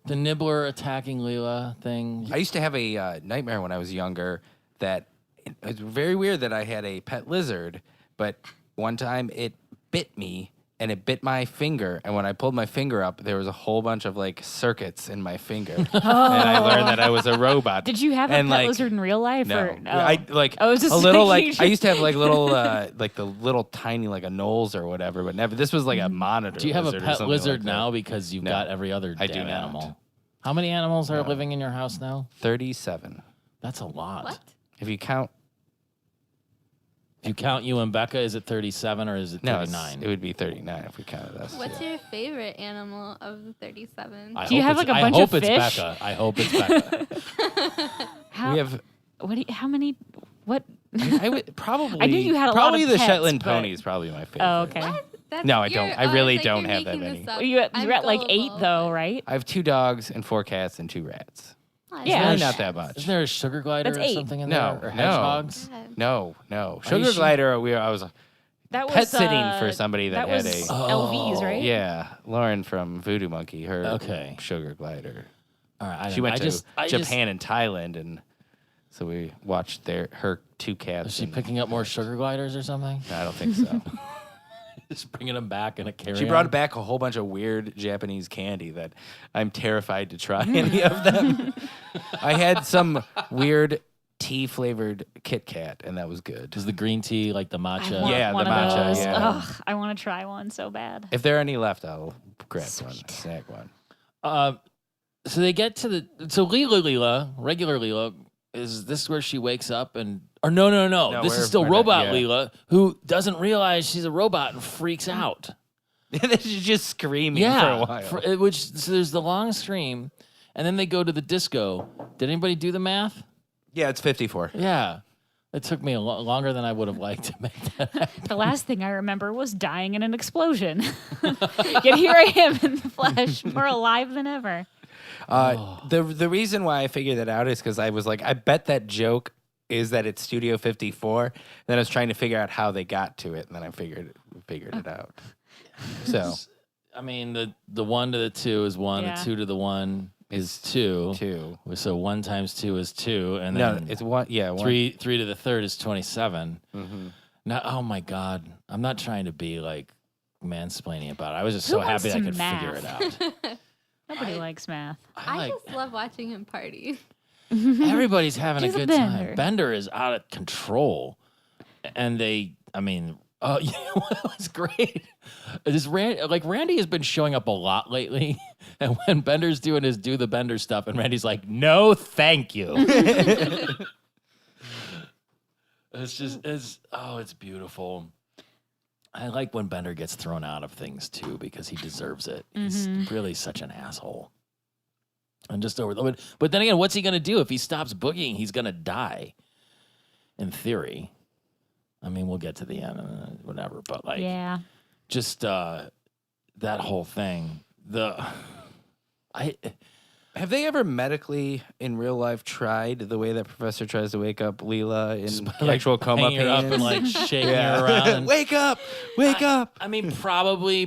Speaker 3: The Nibbler attacking Leela thing.
Speaker 2: I used to have a nightmare when I was younger that it was very weird that I had a pet lizard, but one time it bit me and it bit my finger. And when I pulled my finger up, there was a whole bunch of like circuits in my finger. And I learned that I was a robot.
Speaker 1: Did you have a
Speaker 2: And,
Speaker 1: pet
Speaker 2: like,
Speaker 1: lizard in real life?
Speaker 2: No,
Speaker 1: Or, no.
Speaker 2: I like
Speaker 1: I was just
Speaker 2: a little
Speaker 1: thinking
Speaker 2: like I used to have like little like the little tiny like a Knowles or whatever, but never. This was like a monitor.
Speaker 3: Do you have a
Speaker 2: lizard or
Speaker 3: pet
Speaker 2: something
Speaker 3: lizard
Speaker 2: like that.
Speaker 3: now because you've
Speaker 2: No,
Speaker 3: got every other
Speaker 2: I
Speaker 3: damn
Speaker 2: do not.
Speaker 3: animal? How many animals are
Speaker 2: No.
Speaker 3: living in your house now?
Speaker 2: 37.
Speaker 3: That's a lot.
Speaker 4: What?
Speaker 2: If you count,
Speaker 3: If you count you and Becca, is it 37 or is it
Speaker 2: no,
Speaker 3: 39?
Speaker 2: it would be 39 if we counted us.
Speaker 4: What's your favorite animal of the 37?
Speaker 3: I
Speaker 1: Do you
Speaker 3: hope
Speaker 1: have,
Speaker 3: it's-
Speaker 1: like, a bunch
Speaker 3: I
Speaker 1: of
Speaker 3: hope it's
Speaker 1: fish?
Speaker 3: Becca. I hope it's Becca.
Speaker 1: How,
Speaker 2: We have.
Speaker 1: how many? What?
Speaker 2: I would probably.
Speaker 1: I knew you had a lot
Speaker 2: probably
Speaker 1: of
Speaker 2: the
Speaker 1: pets,
Speaker 2: Shetland
Speaker 1: but-
Speaker 2: pony is probably my favorite.
Speaker 1: Oh, okay.
Speaker 4: What? That's,
Speaker 2: No, I
Speaker 4: you're-
Speaker 2: don't. I
Speaker 4: oh,
Speaker 2: really
Speaker 4: it's like
Speaker 2: don't
Speaker 4: you're
Speaker 2: have that
Speaker 4: making
Speaker 2: many.
Speaker 4: this up.
Speaker 1: You're
Speaker 4: I'm
Speaker 1: at like 8
Speaker 4: gullible,
Speaker 1: though,
Speaker 4: but-
Speaker 1: right?
Speaker 2: I have 2 dogs and 4 cats and 2 rats.
Speaker 4: Oh,
Speaker 1: Yeah.
Speaker 2: Really
Speaker 1: Sh-
Speaker 2: not that much.
Speaker 3: Isn't there a sugar glider
Speaker 1: That's
Speaker 3: or
Speaker 1: 8.
Speaker 3: something in
Speaker 2: No,
Speaker 3: there? Or
Speaker 2: no.
Speaker 3: hedgehogs?
Speaker 4: God.
Speaker 2: No.
Speaker 3: Are you
Speaker 2: Sugar
Speaker 3: sure?
Speaker 2: glider. I was
Speaker 1: That was
Speaker 2: pet sitting for somebody that had
Speaker 1: was
Speaker 2: a.
Speaker 1: LVs, right?
Speaker 2: Yeah, Lauren from Voodoo Monkey. Her
Speaker 3: Okay.
Speaker 2: sugar glider.
Speaker 3: All right.
Speaker 2: She went to
Speaker 3: I
Speaker 2: Japan and Thailand, and so we watched her 2 cats.
Speaker 3: Is she
Speaker 2: and-
Speaker 3: picking up more sugar gliders or something?
Speaker 2: I don't think so.
Speaker 3: Just bringing them back in a carry-on?
Speaker 2: She brought back a whole bunch of weird Japanese candy that I'm terrified to try any of them. I had some weird tea flavored Kit Kat, and that was good.
Speaker 3: Is the green tea like the
Speaker 1: I
Speaker 3: matcha?
Speaker 1: want
Speaker 2: Yeah,
Speaker 1: one
Speaker 2: the
Speaker 1: of
Speaker 2: matcha,
Speaker 1: those.
Speaker 2: yeah.
Speaker 1: Ugh, I want to try one so bad.
Speaker 2: If there are any left, I'll grab one,
Speaker 1: Sweet.
Speaker 2: snag one.
Speaker 3: So they get to Leela, regular Leela, is this where she wakes up and... Or no. This is still
Speaker 2: we're not-
Speaker 3: robot
Speaker 2: yeah.
Speaker 3: Leela, who doesn't realize she's a robot and freaks out.
Speaker 2: She's just screaming for a while.
Speaker 3: So there's the long stream, and then they go to the disco. Did anybody do the math?
Speaker 2: Yeah, it's 54.
Speaker 3: Yeah. It took me longer than I would have liked to make that happen.
Speaker 1: The last thing I remember was dying in an explosion. Yet here I am in the flesh, more alive than ever.
Speaker 2: The reason why I figured that out is because I was like, I bet that joke is that it's Studio 54. Then I was trying to figure out how they got to it, and then I figured it out. So,
Speaker 3: I mean, the 1 to the 2 is 1,
Speaker 1: Yeah.
Speaker 3: the 2 to the 1 is 2.
Speaker 2: 2.
Speaker 3: So 1 times 2 is 2, and
Speaker 2: No,
Speaker 3: then
Speaker 2: it's 1. Yeah, 1.
Speaker 3: 3 to the 3rd is 27.
Speaker 2: Mm-hmm.
Speaker 3: Now, oh my God, I'm not trying to be like mansplaining about it. I was just
Speaker 1: Who
Speaker 3: so
Speaker 1: wants
Speaker 3: happy I
Speaker 1: to
Speaker 3: could figure it
Speaker 1: math?
Speaker 3: out.
Speaker 1: Nobody likes math.
Speaker 4: I just love watching him party.
Speaker 3: Everybody's having a
Speaker 1: She's a
Speaker 3: good
Speaker 1: bender.
Speaker 3: time. Bender is out of control, and you know what was great? Randy has been showing up a lot lately, and when Bender's doing his do the Bender stuff, and Randy's like, "No, thank you." It's beautiful. I like when Bender gets thrown out of things too because he deserves it. He's really such an asshole. And just but then again, what's he gonna do if he stops boogieing? He's gonna die. In theory, I mean, we'll get to the end, whatever. But
Speaker 1: Yeah.
Speaker 3: just that whole thing.
Speaker 2: Have they ever medically in real life tried the way that Professor tries to wake up Leela in actual coma
Speaker 3: hanging her up
Speaker 2: pains?
Speaker 3: and like shaking her around.
Speaker 2: Wake up! Wake up!
Speaker 3: I mean, probably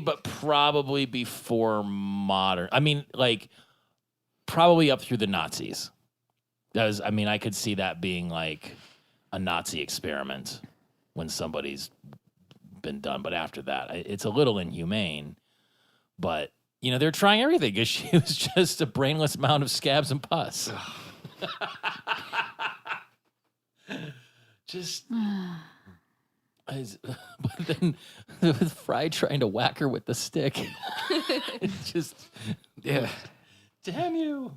Speaker 3: before modern. I mean, like probably up through the Nazis. I could see that being like a Nazi experiment when somebody's been done. But after that, it's a little inhumane. But, you know, they're trying everything because she was just a brainless mound of scabs and pus. But then with Fry trying to whack her with the stick.
Speaker 2: Yeah.
Speaker 3: Damn you.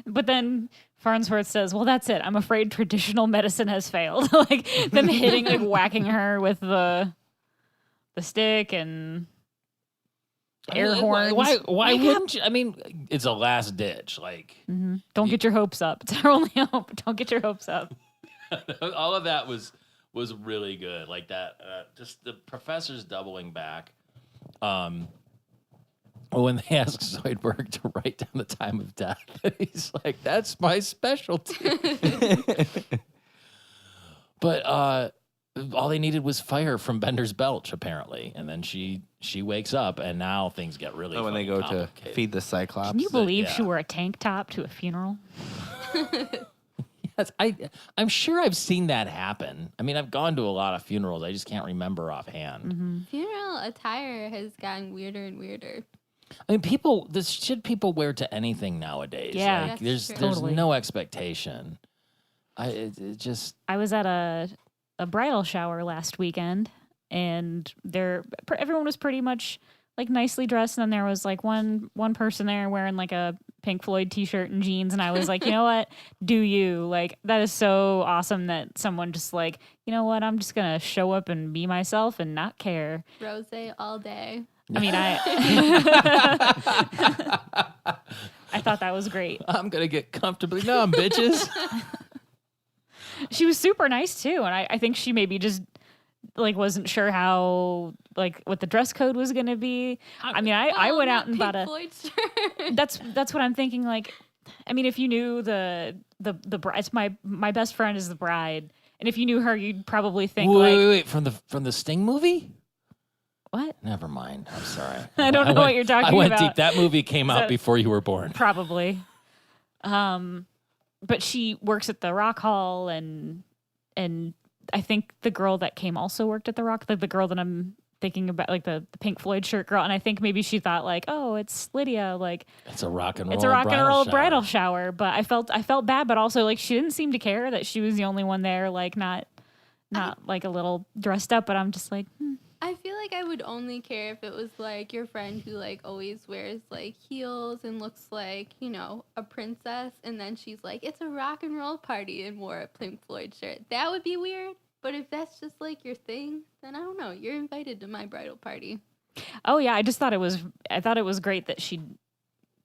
Speaker 1: But then Farnsworth says, well, that's it. I'm afraid traditional medicine has failed. Like them hitting, like whacking her with the stick and air horns.
Speaker 3: Why wouldn't you? I mean, it's a last ditch. Like,
Speaker 1: Don't get your hopes up. It's our only hope. Don't get your hopes up.
Speaker 3: all of that was really good. Like that, just the professor's doubling back. When they ask Zoidberg to write down the time of death, he's like, "That's my specialty." But all they needed was fire from Bender's belch, apparently, and then she wakes up, and now things get really.
Speaker 2: When they go to
Speaker 3: complicated.
Speaker 2: feed the Cyclops.
Speaker 1: Can you believe she
Speaker 3: yeah.
Speaker 1: wore a tank top to a funeral?
Speaker 3: Yes, I'm sure I've seen that happen. I mean, I've gone to a lot of funerals. I just can't remember offhand.
Speaker 4: Funeral attire has gotten weirder and weirder.
Speaker 3: I mean, this shit people wear to anything nowadays.
Speaker 1: Yeah.
Speaker 3: Like,
Speaker 4: That's
Speaker 3: there's
Speaker 4: true.
Speaker 1: Totally.
Speaker 3: no expectation. It just
Speaker 1: I was at a bridal shower last weekend, and everyone was pretty much like nicely dressed, and then there was like one person there wearing like a Pink Floyd t-shirt and jeans, and I was like, you know what, do you, like, that is so awesome that someone just like, you know what, I'm just gonna show up and be myself and not care.
Speaker 4: Rose all day.
Speaker 1: I mean, I thought that was great.
Speaker 3: I'm gonna get comfortably numb, bitches.
Speaker 1: She was super nice too, and I think she maybe just like wasn't sure how, like, what the dress code was gonna be. I mean, I went out and bought a. That's what I'm thinking. Like, I mean, if you knew the bride, it's my best friend is the bride, and if you knew her, you'd probably think
Speaker 3: wait, from the Sting movie?
Speaker 1: What?
Speaker 3: Never mind. I'm sorry.
Speaker 1: I don't know what you're talking
Speaker 3: I went
Speaker 1: about.
Speaker 3: deep. That movie came out
Speaker 1: that-
Speaker 3: before you were born.
Speaker 1: Probably. But she works at the Rock Hall, and I think the girl that came also worked at the Rock. The girl that I'm thinking about like the Pink Floyd shirt girl, and I think maybe she thought like, oh, it's Lydia, like
Speaker 3: It's a rock and roll.
Speaker 1: it's a rock and roll bridal
Speaker 3: shower.
Speaker 1: shower. But I felt bad, but also like she didn't seem to care that she was the only one there, like not like a little dressed up. But I'm just like,
Speaker 4: I feel like I would only care if it was like your friend who like always wears like heels and looks like, you know, a princess, and then she's like, it's a rock and roll party and wore a Pink Floyd shirt. That would be weird. But if that's just like your thing, then I don't know. You're invited to my bridal party.
Speaker 1: oh yeah, I thought it was great that she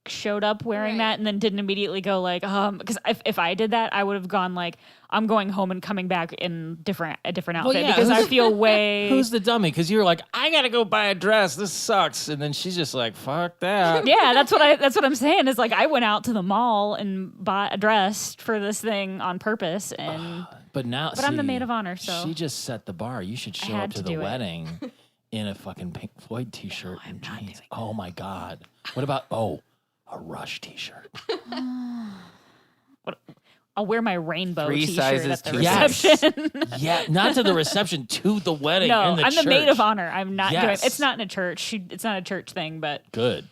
Speaker 1: showed up wearing
Speaker 4: Right.
Speaker 1: that and then didn't immediately go like because if I did that I would have gone like I'm going home and coming back in a different outfit
Speaker 3: yeah,
Speaker 1: because I feel way
Speaker 3: Who's the dummy? Because you were like, I gotta go buy a dress. This sucks. And then she's just like, fuck that.
Speaker 1: yeah, that's what I'm saying is like I went out to the mall and bought a dress for this thing on purpose and
Speaker 3: But
Speaker 1: I'm the maid of honor, so
Speaker 3: she just set the bar. You should show up
Speaker 1: had
Speaker 3: to
Speaker 1: to
Speaker 3: the
Speaker 1: do it.
Speaker 3: wedding in a fucking Pink Floyd t-shirt and
Speaker 1: not
Speaker 3: jeans.
Speaker 1: doing
Speaker 3: Oh my God. What about a Rush t-shirt?
Speaker 1: I'll wear my rainbow
Speaker 2: 3
Speaker 1: t-shirt
Speaker 2: sizes
Speaker 1: at the
Speaker 2: too
Speaker 1: reception.
Speaker 3: Yeah, not to the reception, to the wedding.
Speaker 1: No,
Speaker 3: in the
Speaker 1: I'm the maid
Speaker 3: church.
Speaker 1: of honor. I'm not doing
Speaker 3: Yes.
Speaker 1: it's not in a church. It's not a church thing, but
Speaker 3: Good,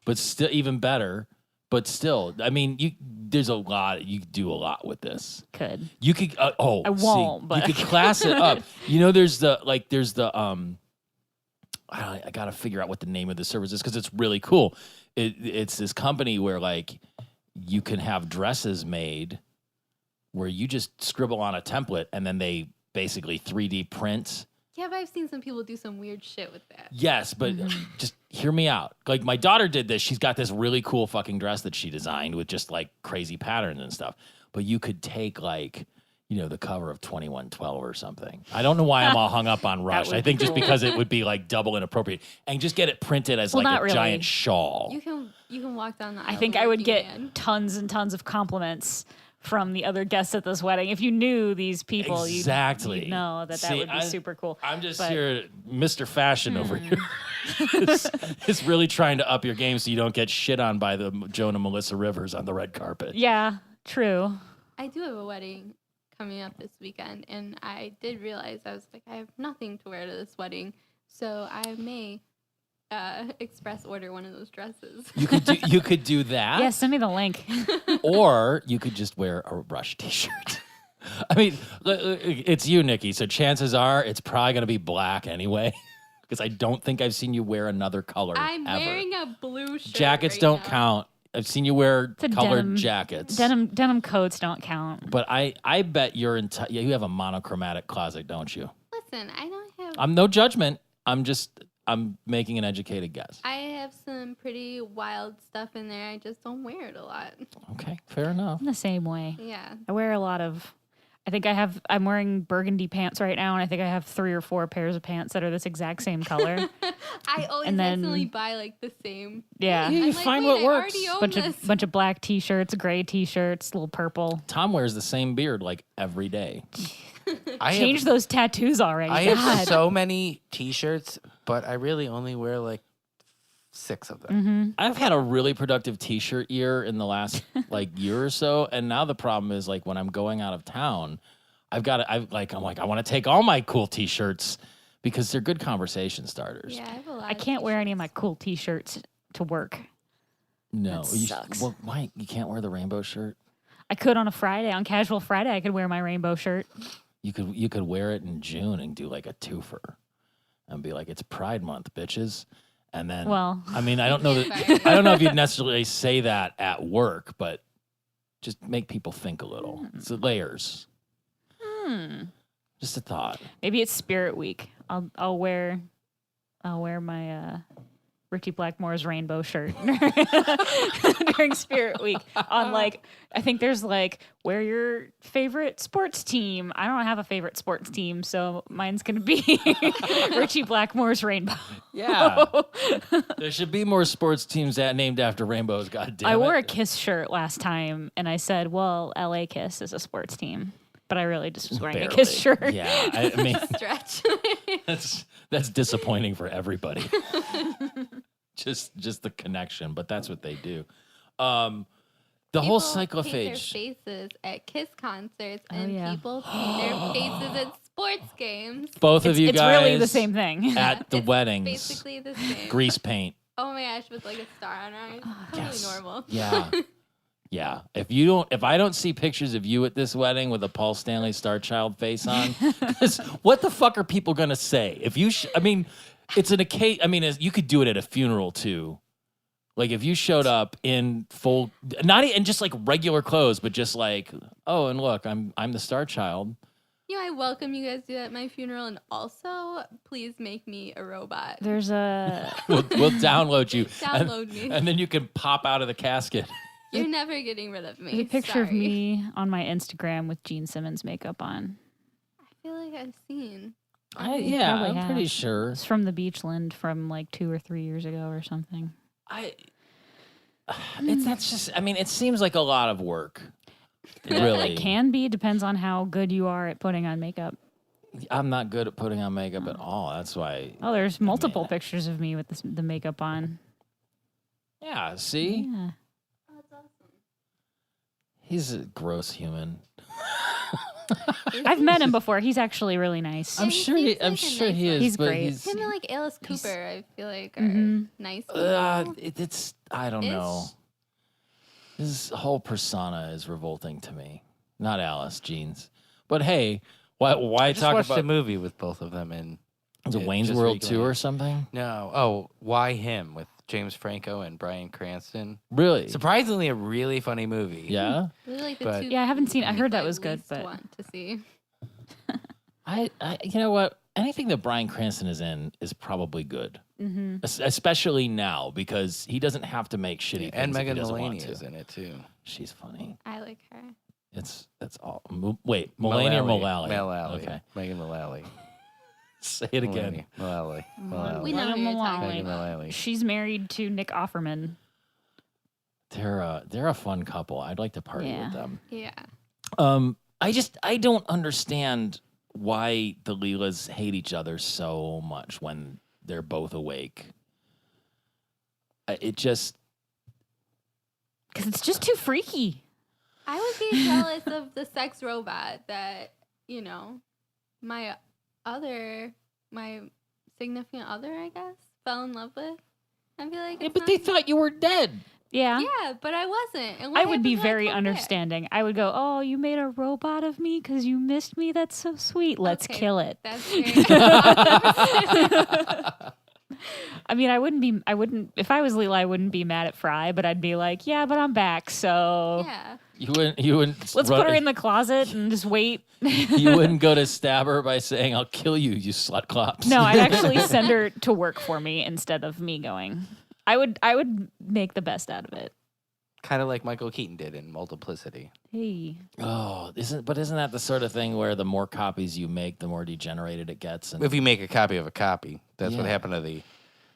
Speaker 3: but still even better. But still, I mean, there's a lot. You do a lot with this.
Speaker 1: could.
Speaker 3: You could.
Speaker 1: I won't, but
Speaker 3: you could class it up. You know, there's the I gotta figure out what the name of the service is because it's really cool. It's this company where like you can have dresses made where you just scribble on a template and then they basically 3D print.
Speaker 4: Yeah, but I've seen some people do some weird shit with that.
Speaker 3: Yes, but just hear me out. Like my daughter did this. She's got this really cool fucking dress that she designed with just like crazy patterns and stuff. But you could take like, you know, the cover of 2112 or something. I don't know why I'm all hung up on Rush.
Speaker 1: would
Speaker 3: I think
Speaker 1: be
Speaker 3: just
Speaker 1: cool.
Speaker 3: because it would be like double inappropriate and just get it printed as
Speaker 1: Well,
Speaker 3: like
Speaker 1: not
Speaker 3: a
Speaker 1: really.
Speaker 3: giant shawl.
Speaker 4: You can walk down the aisle.
Speaker 1: I think
Speaker 4: and
Speaker 1: I
Speaker 4: look
Speaker 1: would
Speaker 4: you
Speaker 1: get
Speaker 4: man.
Speaker 1: tons and tons of compliments from the other guests at this wedding. If you knew these people,
Speaker 3: Exactly.
Speaker 1: you'd know that
Speaker 3: See,
Speaker 1: would be super cool.
Speaker 3: I'm just
Speaker 1: But-
Speaker 3: here, Mr. Fashion over here. is really trying to up your game so you don't get shit on by the Jonah Melissa Rivers on the red carpet.
Speaker 1: Yeah, true.
Speaker 4: I do have a wedding coming up this weekend, and I did realize I was like, I have nothing to wear to this wedding, so I may express order one of those dresses.
Speaker 3: You could do that.
Speaker 1: Yeah, send me the link.
Speaker 3: Or you could just wear a Rush t-shirt. I mean, it's you, Nikki, so chances are it's probably going to be black anyway, because I don't think I've seen you wear another color
Speaker 4: I'm
Speaker 3: ever.
Speaker 4: wearing a blue shirt.
Speaker 3: Jackets
Speaker 4: right
Speaker 3: don't
Speaker 4: now.
Speaker 3: count. I've seen you wear
Speaker 1: It's a
Speaker 3: colored
Speaker 1: denim-
Speaker 3: jackets.
Speaker 1: Denim coats don't count.
Speaker 3: But I bet you have a monochromatic closet, don't you?
Speaker 4: Listen, I don't have.
Speaker 3: I'm no judgment. I'm making an educated guess.
Speaker 4: I have some pretty wild stuff in there. I just don't wear it a lot.
Speaker 3: Okay, fair enough.
Speaker 1: I'm the same way.
Speaker 4: Yeah.
Speaker 1: I wear a lot of. I'm wearing burgundy pants right now, and I think I have 3 or 4 pairs of pants that are this exact same color.
Speaker 4: I always
Speaker 1: And then-
Speaker 4: accidentally buy like the same.
Speaker 1: Yeah.
Speaker 3: You
Speaker 4: I'm
Speaker 3: find
Speaker 4: wait,
Speaker 3: what
Speaker 4: I
Speaker 3: works.
Speaker 4: already own
Speaker 1: bunch
Speaker 4: this.
Speaker 1: of bunch of black t-shirts, gray t-shirts, a little purple.
Speaker 3: Tom wears the same beard like every day.
Speaker 1: Change those tattoos already.
Speaker 2: I have
Speaker 1: God.
Speaker 2: so many T-shirts, but I really only wear like 6 of them.
Speaker 3: I've had a really productive t-shirt year in the last like year or so, and now the problem is like when I'm going out of town, I'm like I want to take all my cool t-shirts because they're good conversation starters.
Speaker 4: Yeah, I have a lot.
Speaker 1: I can't wear any of my cool t-shirts to work.
Speaker 3: No,
Speaker 1: That sucks.
Speaker 3: Well, why you can't wear the rainbow shirt?
Speaker 1: I could on a Friday, on casual Friday, I could wear my rainbow shirt.
Speaker 3: You could wear it in June and do like a twofer, and be like, it's Pride Month, bitches. And then,
Speaker 1: Well-
Speaker 3: I mean, I don't know that
Speaker 4: Right.
Speaker 3: I don't know if you'd necessarily say that at work, but just make people think a little. It's the layers. Just a thought.
Speaker 1: Maybe it's Spirit Week. I'll wear my Richie Blackmore's rainbow shirt during Spirit Week. On like, I think there's like, wear your favorite sports team. I don't have a favorite sports team, so mine's gonna be Richie Blackmore's rainbow.
Speaker 3: Yeah, there should be more sports teams named after rainbows. God damn it!
Speaker 1: I wore a Kiss shirt last time, and I said, "Well, LA Kiss is a sports team," but I really just was wearing a
Speaker 3: Barely.
Speaker 1: Kiss shirt.
Speaker 3: Yeah, I mean
Speaker 4: Stretch.
Speaker 3: that's disappointing for everybody. just the connection, but that's what they do. The whole
Speaker 4: People paint their
Speaker 3: cyclophage.
Speaker 4: faces at Kiss concerts,
Speaker 1: Oh,
Speaker 4: and
Speaker 1: yeah.
Speaker 4: people paint their faces at sports games.
Speaker 3: Both of you
Speaker 1: It's
Speaker 3: guys
Speaker 1: really the same thing.
Speaker 3: at the
Speaker 4: It's
Speaker 3: weddings.
Speaker 4: basically the same.
Speaker 3: Grease paint.
Speaker 4: Oh my gosh, with like a star on our eyes. Totally
Speaker 3: Yes.
Speaker 4: normal.
Speaker 3: Yeah. Yeah. If I don't see pictures of you at this wedding with a Paul Stanley Star Child face on, 'cause what the fuck are people gonna say? If you, I mean, it's an occasion. I mean, you could do it at a funeral too. Like if you showed up in full, not in just like regular clothes, but just like, oh, and look, I'm the Star Child.
Speaker 4: You know, I welcome you guys to do that at my funeral, and also, please make me a robot.
Speaker 1: There's a
Speaker 3: We'll download you.
Speaker 4: Download me.
Speaker 3: And then you can pop out of the casket.
Speaker 4: You're never getting rid of me.
Speaker 1: there's a picture of
Speaker 4: Sorry.
Speaker 1: me on my Instagram with Gene Simmons makeup on.
Speaker 4: I feel like I've seen.
Speaker 3: Yeah,
Speaker 1: probably
Speaker 3: I'm
Speaker 1: have.
Speaker 3: pretty sure.
Speaker 1: It's from the Beachland from like 2 or 3 years ago or something.
Speaker 3: That's just. I mean, it seems like a lot of work. Really,
Speaker 1: It can be, depends on how good you are at putting on makeup.
Speaker 3: I'm not good at putting on makeup at all. That's why.
Speaker 1: Oh, there's multiple pictures of me with the makeup on.
Speaker 3: Yeah. See,
Speaker 1: Yeah.
Speaker 3: he's a gross human.
Speaker 1: I've met him before. He's actually really nice.
Speaker 3: I'm
Speaker 4: he
Speaker 3: sure.
Speaker 4: seems
Speaker 3: I'm
Speaker 4: like a
Speaker 3: sure
Speaker 4: nice
Speaker 3: he
Speaker 4: one.
Speaker 3: is.
Speaker 1: He's
Speaker 3: but
Speaker 1: great.
Speaker 3: He's,
Speaker 4: Him and like Alice Cooper, I feel like are
Speaker 1: Mhm.
Speaker 4: nice people.
Speaker 3: it's. I don't know. His whole persona is revolting to me. Not Alice, Jeans. But hey, why
Speaker 2: I just
Speaker 3: talk
Speaker 2: watched
Speaker 3: about
Speaker 2: a movie with both of them in
Speaker 3: the
Speaker 2: Yeah,
Speaker 3: Wayne's
Speaker 2: just
Speaker 3: World
Speaker 2: recently.
Speaker 3: 2 or something?
Speaker 2: No. Oh, Why Him with James Franco and Bryan Cranston.
Speaker 3: Really?
Speaker 2: Surprisingly, a really funny movie.
Speaker 3: Yeah.
Speaker 4: Really like the
Speaker 2: But-
Speaker 4: two
Speaker 1: Yeah, I haven't seen. I
Speaker 4: people
Speaker 1: heard that was good,
Speaker 4: least
Speaker 1: but
Speaker 4: want to see.
Speaker 3: I you know what? Anything that Bryan Cranston is in is probably good, especially now because he doesn't have to make shitty things
Speaker 2: And
Speaker 3: if he
Speaker 2: Megan
Speaker 3: doesn't want
Speaker 2: Mullany
Speaker 3: to.
Speaker 2: is in it too.
Speaker 3: She's funny.
Speaker 4: I like her.
Speaker 3: That's all. Wait, Mullany or Mullally?
Speaker 2: Mullally.
Speaker 3: Okay,
Speaker 2: Megan Mullally.
Speaker 3: say it again.
Speaker 2: Mullally.
Speaker 4: We
Speaker 2: Mullally.
Speaker 4: know who you're
Speaker 1: Mullally.
Speaker 4: talking
Speaker 2: Megan
Speaker 4: about.
Speaker 2: Mullally.
Speaker 1: she's married to Nick Offerman.
Speaker 3: They're a fun couple. I'd like to party
Speaker 1: Yeah.
Speaker 3: with them.
Speaker 4: Yeah.
Speaker 3: I don't understand why the Leelas hate each other so much when they're both awake. It just
Speaker 1: Because it's just too freaky.
Speaker 4: I would be jealous of the sex robot that, you know, my significant other, I guess, fell in love with. I feel like
Speaker 3: yeah,
Speaker 4: it's
Speaker 3: but
Speaker 4: not-
Speaker 3: they thought you were dead.
Speaker 1: Yeah.
Speaker 4: Yeah, but I wasn't. And what
Speaker 1: I would be
Speaker 4: happens when I
Speaker 1: very
Speaker 4: come back?
Speaker 1: understanding. I would go, "Oh, you made a robot of me because you missed me. That's so sweet. Let's
Speaker 4: Okay,
Speaker 1: kill it."
Speaker 4: That's very
Speaker 1: I mean, I wouldn't. If I was Leela, I wouldn't be mad at Fry, but I'd be like, "Yeah, but I'm back, so
Speaker 4: yeah.
Speaker 3: You wouldn't.
Speaker 1: let's put her in the closet and just wait."
Speaker 3: You wouldn't go to stab her by saying, "I'll kill you, you slut clops."
Speaker 1: No, I'd actually send her to work for me instead of me going. I would make the best out of it.
Speaker 2: Kind of like Michael Keaton did in Multiplicity.
Speaker 1: Hey,
Speaker 3: Oh, isn't that the sort of thing where the more copies you make, the more degenerated it gets? And
Speaker 2: If you make a copy of a copy, that's what
Speaker 3: Yeah.
Speaker 2: happened to the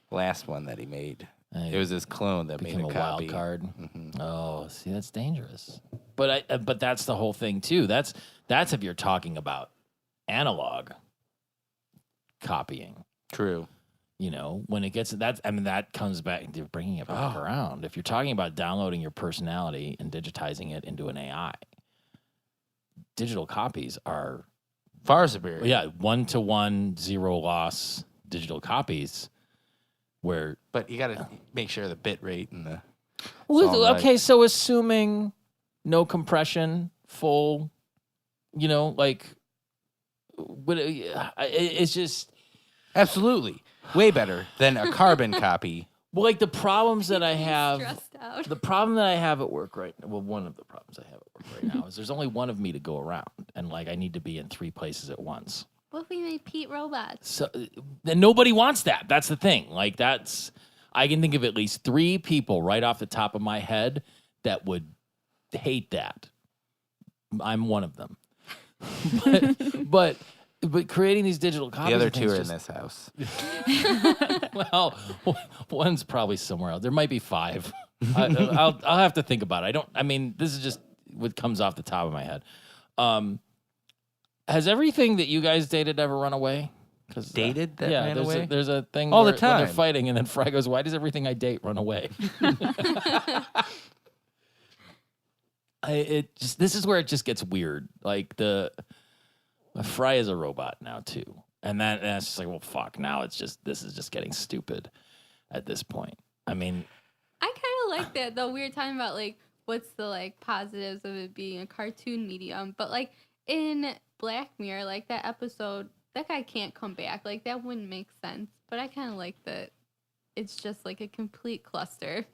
Speaker 2: last one that he made.
Speaker 3: and
Speaker 2: It was his clone that made
Speaker 3: became
Speaker 2: a
Speaker 3: a
Speaker 2: copy.
Speaker 3: wild card.
Speaker 2: Mhm.
Speaker 3: Oh, see, that's dangerous. But that's the whole thing too. That's if you're talking about analog copying.
Speaker 2: True.
Speaker 3: You know, when it gets that comes back to bringing it back around. If you're talking about downloading your personality and digitizing it into an AI, digital copies are
Speaker 2: Far superior.
Speaker 3: 1-to-1, zero loss digital copies. Where
Speaker 2: But you got to make sure the bit rate and the.
Speaker 3: okay, so assuming no compression, full, you know, like, but it's just.
Speaker 2: Absolutely. Way better than a carbon copy.
Speaker 3: Well, like the problems that I have,
Speaker 4: Stressed out.
Speaker 3: the problem that I have at work right now, well, one of the problems I have at work right now is there's only one of me to go around, and like I need to be in 3 places at once.
Speaker 4: What if we made Pete robots?
Speaker 3: So then nobody wants that. That's the thing. Like I can think of at least 3 people right off the top of my head that would hate that. I'm one of them. but creating these digital copies.
Speaker 2: The other
Speaker 3: of
Speaker 2: 2
Speaker 3: things
Speaker 2: are in
Speaker 3: just-
Speaker 2: this house.
Speaker 3: Well, one's probably somewhere else. There might be 5. I'll have to think about it. I mean, this is just what comes off the top of my head. Has everything that you guys dated ever run away?
Speaker 2: Dated that ran
Speaker 3: there's
Speaker 2: away?
Speaker 3: there's a thing
Speaker 2: All the
Speaker 3: when they're
Speaker 2: time.
Speaker 3: fighting, and then Fry goes, "Why does everything I date run away?" This is where it just gets weird. Like Fry is a robot now too, and that's just like, well, fuck. Now this is just getting stupid at this point. I mean,
Speaker 4: I kind of like that though. We were talking about like what's the like positives of it being a cartoon medium, but like in Black Mirror, like that episode, that guy can't come back. Like that wouldn't make sense. But I kind of like that. It's just like a complete cluster.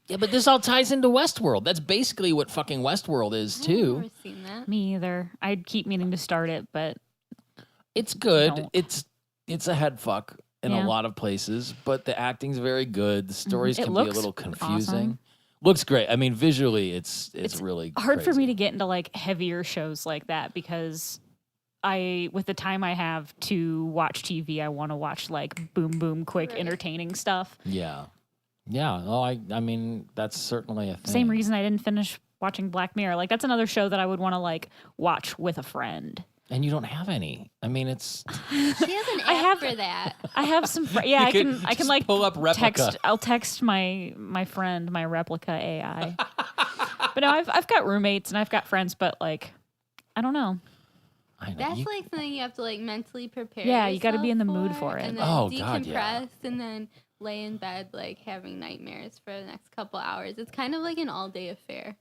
Speaker 3: Yeah, but this all ties into Westworld. That's basically what fucking Westworld is too.
Speaker 4: I've never seen that.
Speaker 1: Me either. I keep meaning to start it, but
Speaker 3: It's good.
Speaker 1: Don't.
Speaker 3: It's a head fuck in a lot of places, but the acting's very good. The stories
Speaker 1: It
Speaker 3: can be a
Speaker 1: looks
Speaker 3: little confusing.
Speaker 1: awesome.
Speaker 3: Looks great. I mean, visually, it's really
Speaker 1: hard for me
Speaker 3: crazy.
Speaker 1: to get into like heavier shows like that because with the time I have to watch TV, I want to watch like boom, boom, quick,
Speaker 4: Right.
Speaker 1: entertaining stuff.
Speaker 3: Yeah. Well, I mean, that's certainly a thing.
Speaker 1: Same reason I didn't finish watching Black Mirror. Like that's another show that I would want to like watch with a friend.
Speaker 3: And you don't have any. I mean, it's
Speaker 4: She has an app
Speaker 1: have-
Speaker 4: for that.
Speaker 1: I have some. Yeah, I can
Speaker 3: just
Speaker 1: like
Speaker 3: pull up Replica.
Speaker 1: text. I'll text my friend my replica AI. But no, I've got roommates and I've got friends, but like I don't know.
Speaker 3: I know.
Speaker 4: That's like something you have to like mentally prepare.
Speaker 1: Yeah, you gotta be in the
Speaker 4: yourself
Speaker 1: mood for it.
Speaker 4: And then
Speaker 3: Oh,
Speaker 4: decompress
Speaker 3: God, yeah.
Speaker 4: and then lay in bed like having nightmares for the next couple hours. It's kind of like an all day affair.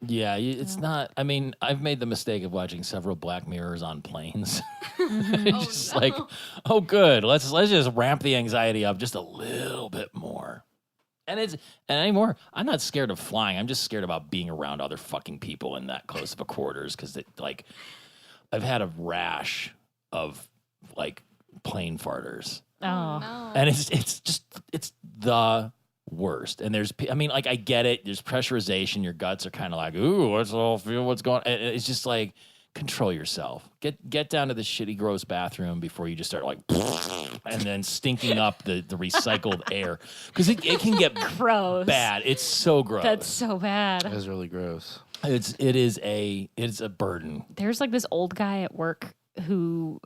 Speaker 3: Yeah, it's not. I mean, I've made the mistake of watching several Black Mirrors on planes. It's
Speaker 4: Oh,
Speaker 3: just
Speaker 4: no.
Speaker 3: like, oh, good. Let's just ramp the anxiety up just a little bit more. And anymore, I'm not scared of flying. I'm just scared about being around other fucking people in that close of a quarters because like I've had a rash of like plane farters.
Speaker 1: Oh,
Speaker 4: no.
Speaker 3: And it's the worst. And I mean, like, I get it. There's pressurization. Your guts are kind of like, ooh, let's all feel what's going on. It's just like, control yourself. Get down to the shitty, gross bathroom before you just start like, and then stinking up the recycled air. Because it can get
Speaker 1: gross.
Speaker 3: bad. It's so gross.
Speaker 1: That's so bad.
Speaker 2: That was really gross.
Speaker 3: It's a burden.
Speaker 1: There's like this old guy at work who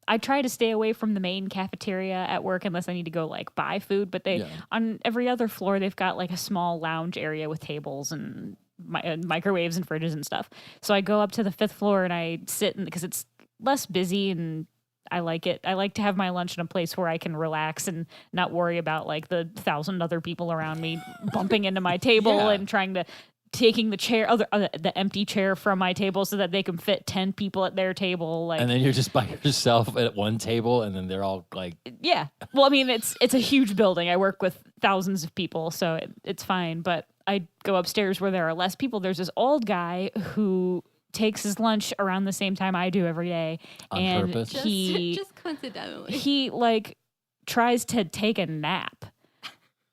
Speaker 1: I try to stay away from the main cafeteria at work unless I need to go like buy food, but on every other floor they've got like a small lounge area with tables and microwaves and fridges and stuff. So I go up to the 5th floor and I sit because it's less busy and I like it. I like to have my lunch in a place where I can relax and not worry about like the 1,000 other people around me bumping into my table
Speaker 3: Yeah.
Speaker 1: and taking the chair, the empty chair from my table so that they can fit 10 people at their table. Like,
Speaker 3: And then you're just by yourself at one table, and then they're all like,
Speaker 1: yeah. Well, I mean, it's a huge building. I work with thousands of people, so it's fine. But I go upstairs where there are less people. There's this old guy who takes his lunch around the same time I do every day,
Speaker 3: On
Speaker 1: and
Speaker 3: purpose?
Speaker 4: Just coincidentally.
Speaker 1: he like tries to take a nap.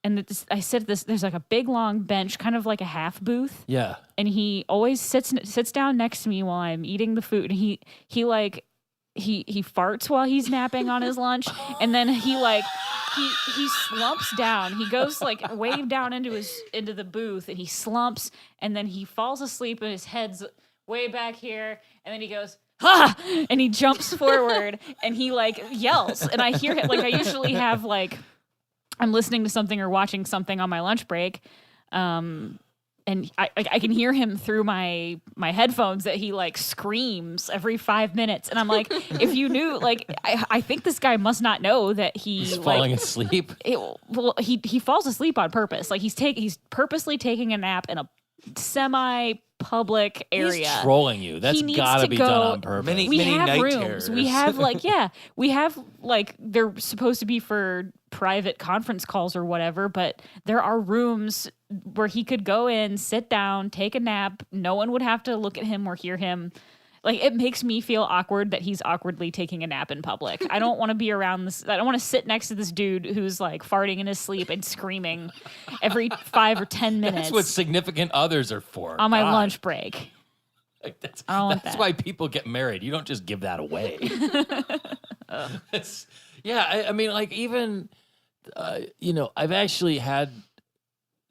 Speaker 1: And I sit at this. There's like a big long bench, kind of like a half booth.
Speaker 3: yeah.
Speaker 1: And he always sits down next to me while I'm eating the food. And he farts while he's napping on his lunch, and then he slumps down. He goes like way down into the booth, and he slumps, and then he falls asleep, and his head's way back here, and then he goes, "Ha!" and he jumps forward, and he like yells, and I hear him. Like I usually have like I'm listening to something or watching something on my lunch break. And I can hear him through my headphones that he like screams every 5 minutes, and I'm like, if you knew, like, I think this guy must not know that
Speaker 3: He's falling asleep.
Speaker 1: he falls asleep on purpose. Like he's purposely taking a nap in a semi-public area.
Speaker 3: He's trolling you. That's
Speaker 1: He needs
Speaker 3: got to
Speaker 1: to
Speaker 3: be
Speaker 1: go-
Speaker 3: done on purpose.
Speaker 2: Many
Speaker 1: We have
Speaker 2: night
Speaker 1: rooms.
Speaker 2: terrors.
Speaker 1: We have like they're supposed to be for private conference calls or whatever, but there are rooms where he could go in, sit down, take a nap. No one would have to look at him or hear him. Like, it makes me feel awkward that he's awkwardly taking a nap in public. I don't want to be around this. I don't want to sit next to this dude who's like farting in his sleep and screaming every 5 or 10 minutes
Speaker 3: That's what significant others are for.
Speaker 1: on my
Speaker 3: God.
Speaker 1: lunch break.
Speaker 3: Like, that's
Speaker 1: I don't want
Speaker 3: that's
Speaker 1: that.
Speaker 3: why people get married. You don't just give that away. I mean, like, even, I've actually had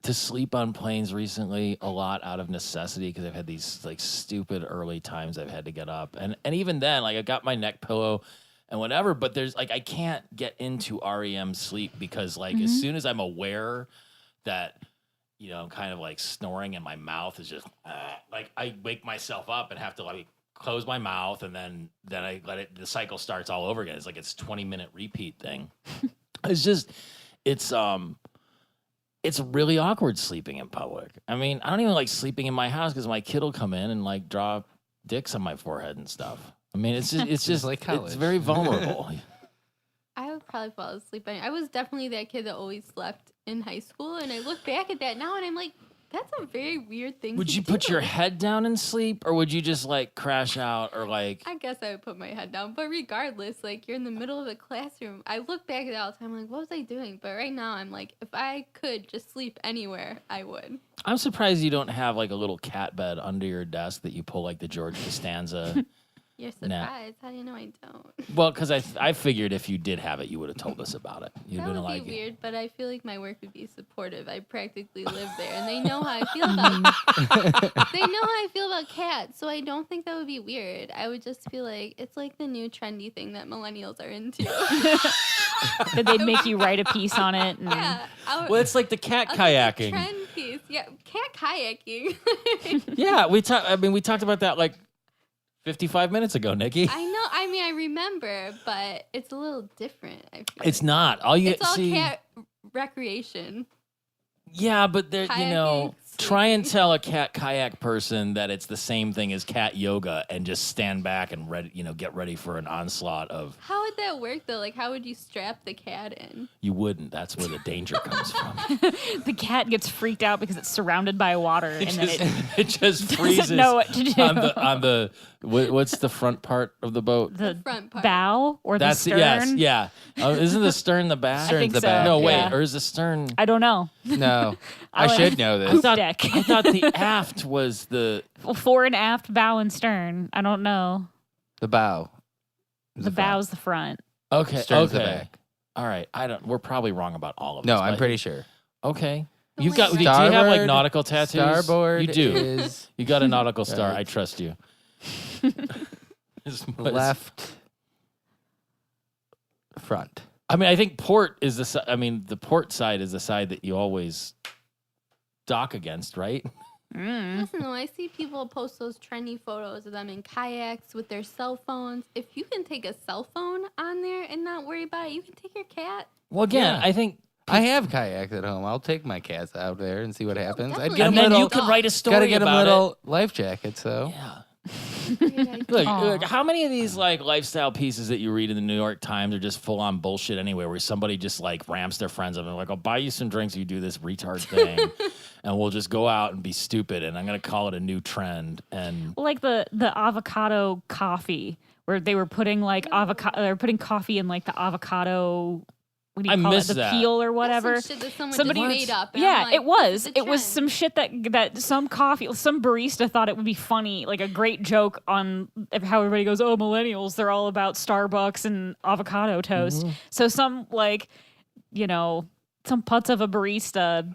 Speaker 3: to sleep on planes recently a lot out of necessity because I've had these like stupid early times I've had to get up. And even then, like, I got my neck pillow and whatever, but there's like, I can't get into REM sleep because like as soon as I'm aware that you know, kind of like snoring, and my mouth is just like I wake myself up and have to like close my mouth, and then I let it. The cycle starts all over again. It's like it's 20-minute repeat thing. It's really awkward sleeping in public. I mean, I don't even like sleeping in my house because my kid will come in and like draw dicks on my forehead and stuff. I mean, it's just
Speaker 2: like college.
Speaker 3: It's very vulnerable.
Speaker 4: I would probably fall asleep. I was definitely that kid that always slept in high school, and I look back at that now, and I'm like, that's a very weird thing.
Speaker 3: Would you put your head down and sleep, or would you just like crash out, or like?
Speaker 4: I guess I would put my head down, but regardless, like you're in the middle of a classroom. I look back at it all the time, I'm like, what was I doing? But right now, I'm like, if I could just sleep anywhere, I would.
Speaker 3: I'm surprised you don't have like a little cat bed under your desk that you pull like the George Costanza.
Speaker 4: You're surprised. How do you know I don't?
Speaker 3: Well, because I figured if you did have it, you would have told us about it. You'd
Speaker 4: That
Speaker 3: been
Speaker 4: would
Speaker 3: like,
Speaker 4: be weird, but I feel like my work would be supportive. I practically live there, and they know how I feel about they know how I feel about cats, so I don't think that would be weird. I would just feel like it's like the new trendy thing that millennials are into.
Speaker 1: That they'd make you write a piece on it. And
Speaker 4: Yeah.
Speaker 3: well, it's like the cat
Speaker 4: I'll take a
Speaker 3: kayaking.
Speaker 4: trend piece. Yeah, cat kayaking.
Speaker 3: Yeah, we talked about that like 55 minutes ago, Nikki.
Speaker 4: I know. I mean, I remember, but it's a little different. I feel
Speaker 3: It's
Speaker 4: like.
Speaker 3: not. All you
Speaker 4: It's all
Speaker 3: see.
Speaker 4: cat recreation.
Speaker 3: Yeah, but there, you know,
Speaker 4: Kayaking,
Speaker 3: try and
Speaker 4: sleeping.
Speaker 3: tell a cat kayak person that it's the same thing as cat yoga, and just stand back and get ready for an onslaught of.
Speaker 4: How would that work though? Like, how would you strap the cat in?
Speaker 3: You wouldn't. That's where the danger comes from.
Speaker 1: the cat gets freaked out because it's surrounded by water, and then
Speaker 3: It just
Speaker 1: doesn't
Speaker 3: freezes
Speaker 1: know what to do.
Speaker 3: on the what's the front part of the boat?
Speaker 1: the
Speaker 4: Front part.
Speaker 1: bow or
Speaker 3: That's
Speaker 1: the stern.
Speaker 3: yes, yeah. Isn't the stern the back?
Speaker 2: Stern's
Speaker 1: think
Speaker 2: the
Speaker 1: so.
Speaker 2: back.
Speaker 3: No, wait,
Speaker 1: Yeah.
Speaker 3: or is the stern?
Speaker 1: I don't know.
Speaker 2: No, I
Speaker 1: like-
Speaker 2: should know
Speaker 3: I
Speaker 2: this.
Speaker 3: thought,
Speaker 1: deck.
Speaker 3: I thought the aft was the.
Speaker 1: Fore and aft, bow and stern. I don't know.
Speaker 2: The bow. is
Speaker 1: The
Speaker 2: front.
Speaker 1: bow's the front.
Speaker 3: Okay,
Speaker 2: Stern's the
Speaker 3: okay.
Speaker 2: back.
Speaker 3: All right, we're probably wrong about all of
Speaker 2: No,
Speaker 3: this.
Speaker 2: I'm
Speaker 3: but-
Speaker 2: pretty sure.
Speaker 3: Okay.
Speaker 4: The
Speaker 3: You've got.
Speaker 4: way
Speaker 3: Do you have like
Speaker 2: Starboard,
Speaker 3: nautical tattoos?
Speaker 2: Starboard
Speaker 3: You do.
Speaker 2: is
Speaker 3: You got a nautical star.
Speaker 2: Right.
Speaker 3: I trust you.
Speaker 2: left front.
Speaker 3: I mean, I think port is the port side is the side that you always dock against, right?
Speaker 4: Listen, though, I see people post those trendy photos of them in kayaks with their cell phones. If you can take a cell phone on there and not worry about it, you can take your cat.
Speaker 3: Well, again,
Speaker 2: Yeah.
Speaker 3: I think,
Speaker 2: I have kayaks at home. I'll take my cats out there and see what happens. I'd
Speaker 4: definitely.
Speaker 2: get
Speaker 3: and
Speaker 2: them
Speaker 3: then
Speaker 2: little.
Speaker 3: you can write a story
Speaker 2: Gotta get them
Speaker 3: about
Speaker 2: little life jackets.
Speaker 3: it.
Speaker 2: So
Speaker 3: Yeah.
Speaker 4: Great idea.
Speaker 3: Look, how many of these like lifestyle pieces that you read in the New York Times are just full on bullshit anyway, where somebody just like ramps their friends up and like, I'll buy you some drinks if you do this retard thing, and we'll just go out and be stupid, and I'm gonna call it a new trend. And
Speaker 1: Like the avocado coffee, where they were putting like avocado, they were putting coffee in like the avocado. What do you
Speaker 3: I
Speaker 1: call it?
Speaker 3: missed
Speaker 1: The
Speaker 3: that.
Speaker 1: peel or
Speaker 4: That's
Speaker 1: whatever.
Speaker 4: some shit that someone
Speaker 1: Somebody
Speaker 4: just made up. and
Speaker 1: Yeah,
Speaker 4: I'm like,
Speaker 1: it was.
Speaker 4: this is a
Speaker 1: It was
Speaker 4: trend.
Speaker 1: some shit that some barista thought it would be funny, like a great joke on how everybody goes, oh, millennials, they're all about Starbucks and avocado toast. So some some putz of a barista